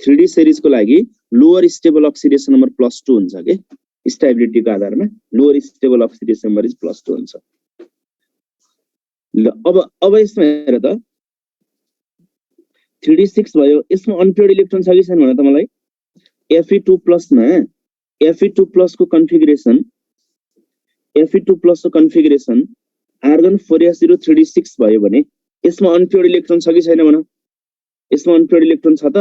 3D सिरिज को लागि लोअर स्टेबल अक्सिडेसन नम्बर +2 हुन्छ के स्टेबिलिटी को आधारमा lower stable oxidation number is +2 हुन्छ ल अब यसमा हेर त 3D6 भयो यसमा अनपेयर्ड इलेक्ट्रोन छ कि छैन भन त मलाई Fe2+ मा Fe2+ को कन्फिगरेसन आर्गन 4s036 भयो भने यसमा अनपेयर्ड इलेक्ट्रोन छ कि छैन भन यसमा अनपेयर्ड इलेक्ट्रोन छ त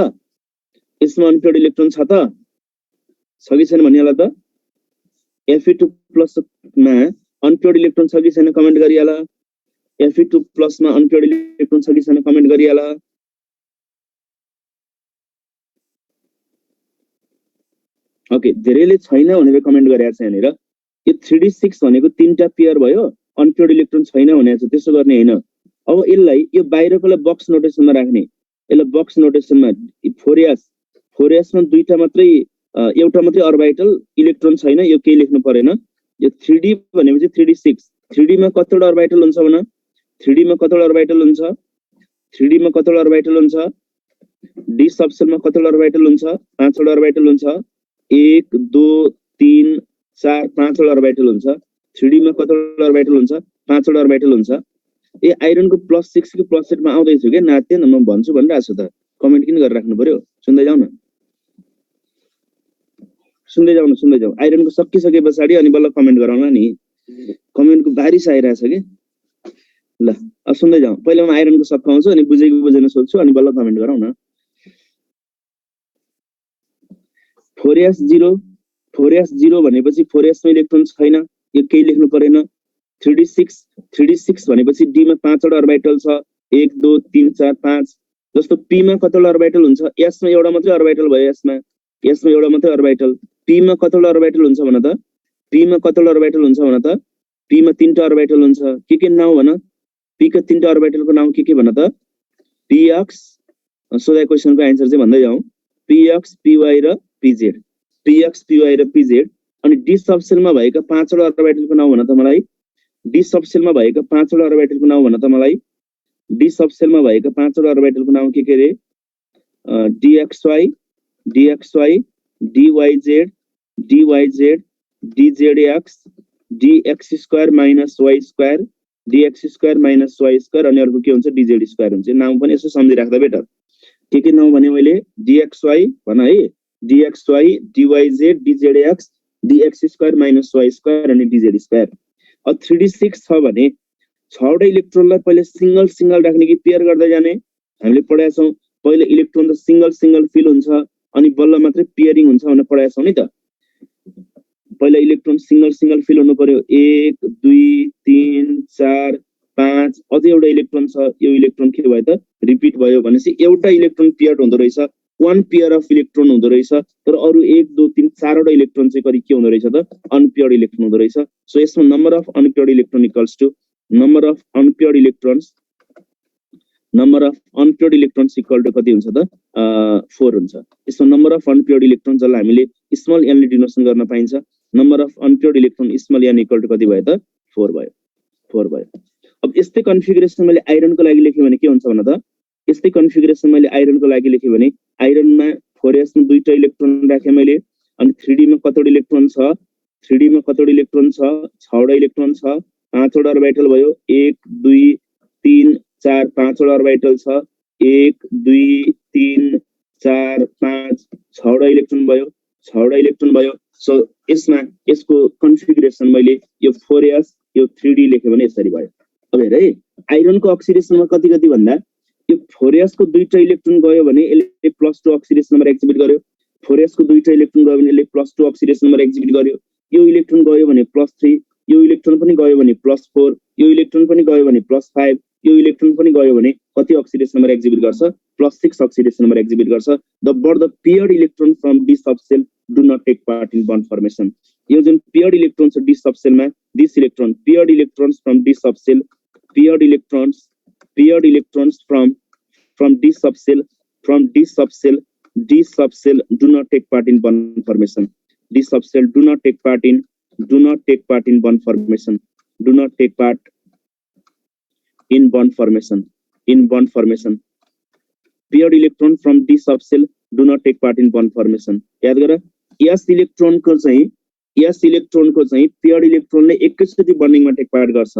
छ कि छैन भनिहाल त Fe2+ मा अनपेयर्ड इलेक्ट्रोन छ कि छैन कमेन्ट गरिहाल Fe2+ मा अनपेयर्ड इलेक्ट्रोन छ कि छैन कमेन्ट गरिहाल ओके धेरैले छैन भनेर कमेन्ट गरेको छ यहाँनिर यो 3D6 भनेको तीनटा पेयर भयो अनपेयर्ड इलेक्ट्रोन छैन भनेको छ त्यसो गर्ने हैन अब यसलाई यो बाहिरकोलाई बक्स नोटेसनमा राख्ने यसलाई बक्स नोटेसनमा 4s मा दुईटा मात्रै एउटा मात्रै अर्बिटल इलेक्ट्रोन छैन यो केही लेख्नु परेन यो 3D भनेपछि 3D6 3D मा कतिवटा अर्बिटल हुन्छ भन 3D मा कतिवटा अर्बिटल हुन्छ D सबसेलमा कतिवटा अर्बिटल हुन्छ 5 वटा अर्बिटल हुन्छ 1 2 3 4 5 वटा अर्बिटल हुन्छ 3D मा कतिवटा अर्बिटल हुन्छ 5 वटा अर्बिटल हुन्छ ए आइरनको +6 कि +8 मा आउँदै छु के नाच्दैन म भन्छु भनिरहेको छु त कमेन्ट किन गरेर राख्नु पर्यो सुन्दै जाऊ न सुन्दै जाऊ आइरनको सकिसके पछाडी अनि बल्ल कमेन्ट गराउला नि कमेन्टको बारिस आइरहेछ के ल अब सुन्दै जाऊ पहिला म आइरनको सकाउँछु अनि बुझेको बुझेन सोध्छु अनि बल्ल कमेन्ट गराउ न 4s0 भनेपछि 4s मा इलेक्ट्रोन छैन यो केही लेख्नु परेन 3d6 भनेपछि d मा 5 वटा अर्बिटल छ 1 2 3 4 5 जस्तो p मा कतिवटा अर्बिटल हुन्छ s मा एउटा मात्रै अर्बिटल भयो s मा एउटा मात्रै अर्बिटल p मा कतिवटा अर्बिटल हुन्छ भन त p मा कतिवटा अर्बिटल हुन्छ भन त p मा 3टा अर्बिटल हुन्छ के नाउ भन p का 3टा अर्बिटलको नाम के भन त px सोधा क्वेशनको आन्सर चाहिँ भन्दै जाउँ px py र pz px py र pz अनि d सबसेलमा भएका 5 वटा अर्बिटलको नाम भन त मलाई d सबसेलमा भएका 5 वटा अर्बिटलको नाम भन त मलाई d सबसेलमा भएका 5 वटा अर्बिटलको नाम के रे dxy dyz dyz dzx dx square minus y square dx square minus y square अनि अर्को के हुन्छ dz स्क्वायर हुन्छ नाम पनि यसो सम्झिराख्दा बेटर के नाम भने मैले dxy भन है dxy dyz dzx dx square minus y square अनि dz स्क्वायर अब 3d6 छ भने 6 वटा इलेक्ट्रोनलाई पहिले सिंगल राख्ने कि पेयर गर्दै जाने हामीले पढाएका छौं पहिले इलेक्ट्रोन त सिंगल फिल हुन्छ अनि बल्ल मात्रै पेयरिङ हुन्छ भनेर पढाएका छौं नि त पहिला इलेक्ट्रोन सिंगल फिल हुनु पर्यो 1 2 3 4 5 अझै एउटा इलेक्ट्रोन छ यो इलेक्ट्रोन के भयो त रिपिट भयो भनेपछि एउटा इलेक्ट्रोन पेयर्ड हुँदो रहेछ one पेयर अफ इलेक्ट्रोन हुँदो रहेछ तर अरु 1 2 3 4 वटा इलेक्ट्रोन चाहिँ करी के हुँदो रहेछ त अनपेयर्ड इलेक्ट्रोन हुँदो रहेछ सो यसमा number of unpaired electron equals to number of unpaired electrons equal to कति हुन्छ त 4 हुन्छ यसमा नम्बर अफ अनपेयर्ड इलेक्ट्रोन जसलाई हामीले स्मल n ले डिनोसन गर्न पाइन्छ number of unpaired electron small n equal to कति भयो त 4 भयो अब यस्तै कन्फिगरेसन मैले आइरनको लागि लेखे भने के हुन्छ भन त यस्तै कन्फिगरेसन मैले आइरनको लागि लेखे भने आइरनमा 4s मा दुईटा इलेक्ट्रोन राखे मैले अनि 3d मा कतिवटा इलेक्ट्रोन छ 3d मा कतिवटा इलेक्ट्रोन छ 6 वटा इलेक्ट्रोन छ 5 वटा अर्बिटल भयो 1 2 3 4 5 वटा अर्बिटल छ 1 2 3 4 5 6 वटा इलेक्ट्रोन भयो सो यसमा यसको कन्फिगरेसन मैले यो 4s यो 3d लेखे भने यसरी भयो अब हेर है आइरनको अक्सिडेसनमा कति भन्दा यो 4s को दुईटा इलेक्ट्रोन गयो भने यसले +2 अक्सिडेसन नम्बर एक्जिबिट गर्यो 4s को दुईटा इलेक्ट्रोन गयो भने यसले +2 अक्सिडेसन नम्बर एक्जिबिट गर्यो यो इलेक्ट्रोन गयो भने +3 यो इलेक्ट्रोन पनि गयो भने +4 यो इलेक्ट्रोन पनि गयो भने +5 यो इलेक्ट्रोन पनि गयो भने कति अक्सिडेसन नम्बर एक्जिबिट गर्छ +6 अक्सिडेसन नम्बर एक्जिबिट गर्छ the paired electron from D subshell do not take part in bond formation यो जुन पेयर्ड इलेक्ट्रोन छ डी सबसेलमा this electron paired electrons from D subshell paired electrons from D subcell do not take part in bond formation. D subcell do not take part in bond formation. Do not take part in bond formation. Paired electron from D subcell do not take part in bond formation. याद गर S electron को चाहिँ paired electron ले एकैचोटी bonding मा take part गर्छ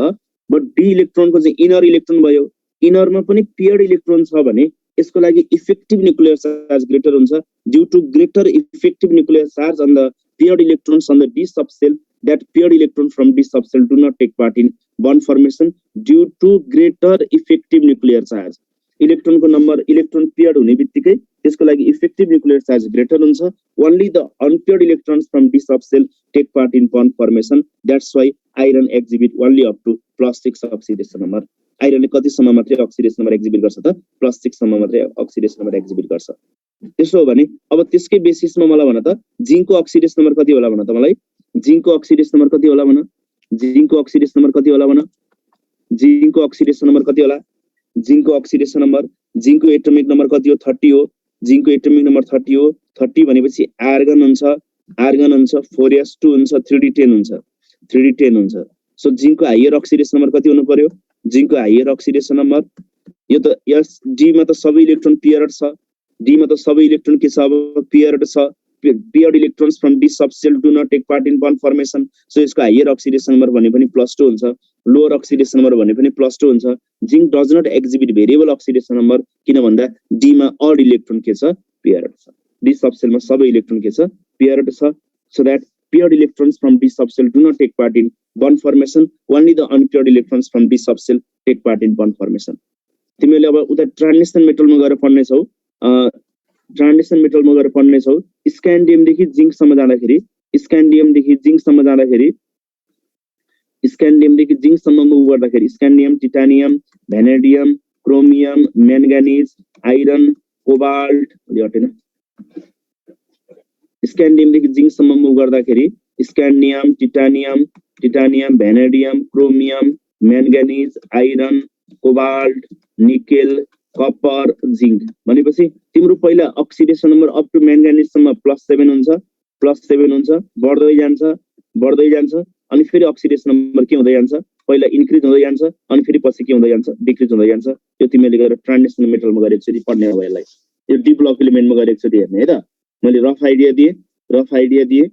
but D electron को चाहिँ इनर इलेक्ट्रोन भयो इनर मा पनि पेयर्ड इलेक्ट्रोन छ भने यसको लागि इफेक्टिभ न्यूक्लियर चार्ज ग्रेटर हुन्छ due to greater effective nuclear charge on the paired electrons on the d subshell that paired electron from D subshell do not take part in bond formation due to greater effective nuclear charge electron को number electron paired हुने बित्तिकै त्यसको लागि effective nuclear charge greater हुन्छ only the unpaired electrons from D subshell take part in bond formation that's why iron exhibit only up to +6 oxidation number आइरनले कति सम्म मात्रै अक्सिडेसन नम्बर एक्जिबिट गर्छ त +6 सम्म मात्रै अक्सिडेसन नम्बर एक्जिबिट गर्छ त्यसो हो भने अब त्यसकै बेसिसमा मलाई भन त जिंकको अक्सिडेसन नम्बर कति होला भन त मलाई जिंकको अक्सिडेसन नम्बर कति होला भन जिंकको अक्सिडेसन नम्बर कति होला भन जिंकको अक्सिडेसन नम्बर कति होला जिंकको अक्सिडेसन नम्बर जिंकको एटमिक नम्बर कति हो 30 हो जिंकको एटमिक नम्बर 30 हो 30 भनेपछि आर्गन हुन्छ 4s2 हुन्छ 3d10 हुन्छ सो जिंकको हायर अक्सिडेसन नम्बर कति हुनु पर्यो जिंकको हायर अक्सिडेसन नम्बर यो त यस डी मा त सबै इलेक्ट्रोन पेयर्ड छ डी मा त सबै इलेक्ट्रोन के छ अब पेयर्ड छ paired electrons from d subshell do not take part in bond formation. So यसको higher oxidation number भने पनि +2 हुन्छ, lower oxidation number भने पनि +2 हुन्छ. Zinc does not exhibit variable oxidation number किन भन्दा d मा odd electron के छ, paired छ. d subshell मा सबै इलेक्ट्रोन के छ, paired छ. So that paired electrons from d subshell do not take part in bond formation. Only the unpaired electrons from d subshell take part in bond formation. तिमीले अब उता transition मेटलमा गएर पढ्ने छौ, ट्रान्जिसन मेटलमा गएर पढ्ने छौ. स्क्यान्डियम देखि जिंक सम्म जाँदाखेरि, स्क्यान्डियम देखि जिंक सम्म जाँदाखेरि, स्क्यान्डियम देखि जिंक सम्म मुभ गर्दाखेरि scandium, titanium, vanadium, chromium, manganese, iron, cobalt हटेन. स्क्यान्डियम देखि जिंक सम्म मुभ गर्दाखेरि scandium, titanium, vanadium, chromium, manganese, iron, cobalt, nickel, copper, zinc भनेपछि तिम्रो पहिला oxidation number up to manganese सम्म +7 हुन्छ, बढ्दै जान्छ अनि फेरि अक्सिडेसन नम्बर के हुँदै जान्छ, पहिला इन्क्रिज हुँदै जान्छ अनि फेरि पछि के हुँदै जान्छ, डिक्रिज हुँदै जान्छ. यो तिमीले गएर ट्रान्जिसन मेटलमा गएर एकचोटी पढ्ने हो यसलाई. यो डी ब्लक एलिमेन्टमा गएर एकचोटी हेर्ने है त. मैले रफ आइडिया दिए.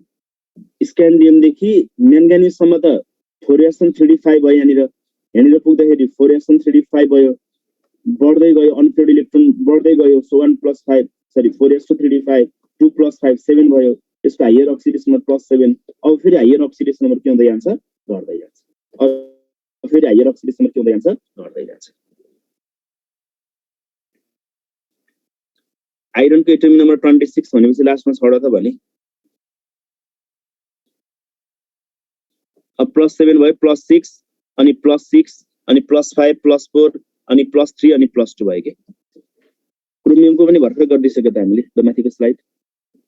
स्क्यान्डियम देखि म्याङ्गानिज सम्म त 4s3d5 भयो, यहाँनिर पुग्दाखेरि 4s3d5 भयो, बढ्दै गयो, अनपेयर्ड इलेक्ट्रोन बढ्दै गयो. सो 1 + 5 सरी 4s3d5 2 + 5 7 भयो. यसको हायर अक्सिडेसन नम्बर +7. अब फेरि हायर अक्सिडेसन नम्बर के हुँदै जान्छ, घट्दै जान्छ. अब फेरि हायर अक्सिडेसन नम्बर के हुँदै जान्छ, घट्दै जान्छ. आइरनको एटोमिक नम्बर 26 भनेपछि लास्टमा छोड त भने अब +7 भयो, +6 अनि +6 अनि +5 +4 अनि +3 अनि +2 भयो के. क्रोमियमको पनि भर्खर गरिसक्यो त हामीले. ल माथिको स्लाइड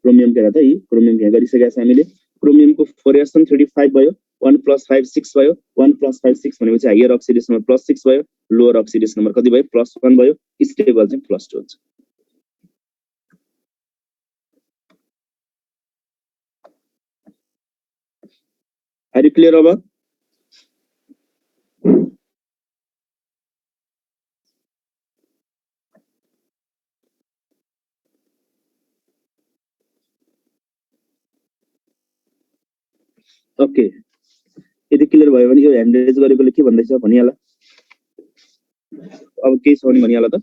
क्रोमियम हेर त, क्रोमियम यहाँ गरिसकेका छ हामीले. क्रोमियमको 4s3d5 भयो, 1 + 5 6 भयो. 1 + 5 6 भनेपछि हायर अक्सिडेसन नम्बर +6 भयो, लोअर अक्सिडेसन नम्बर कति भयो, +1 भयो, स्टेबल चाहिँ +2 हुन्छ. Are you clear अब? ओके, यदि क्लियर भयो भने यो ह्यान्ड रेज गरेकोले के भन्दैछ भनिहाल. अब केही छ भने भनिहाल त.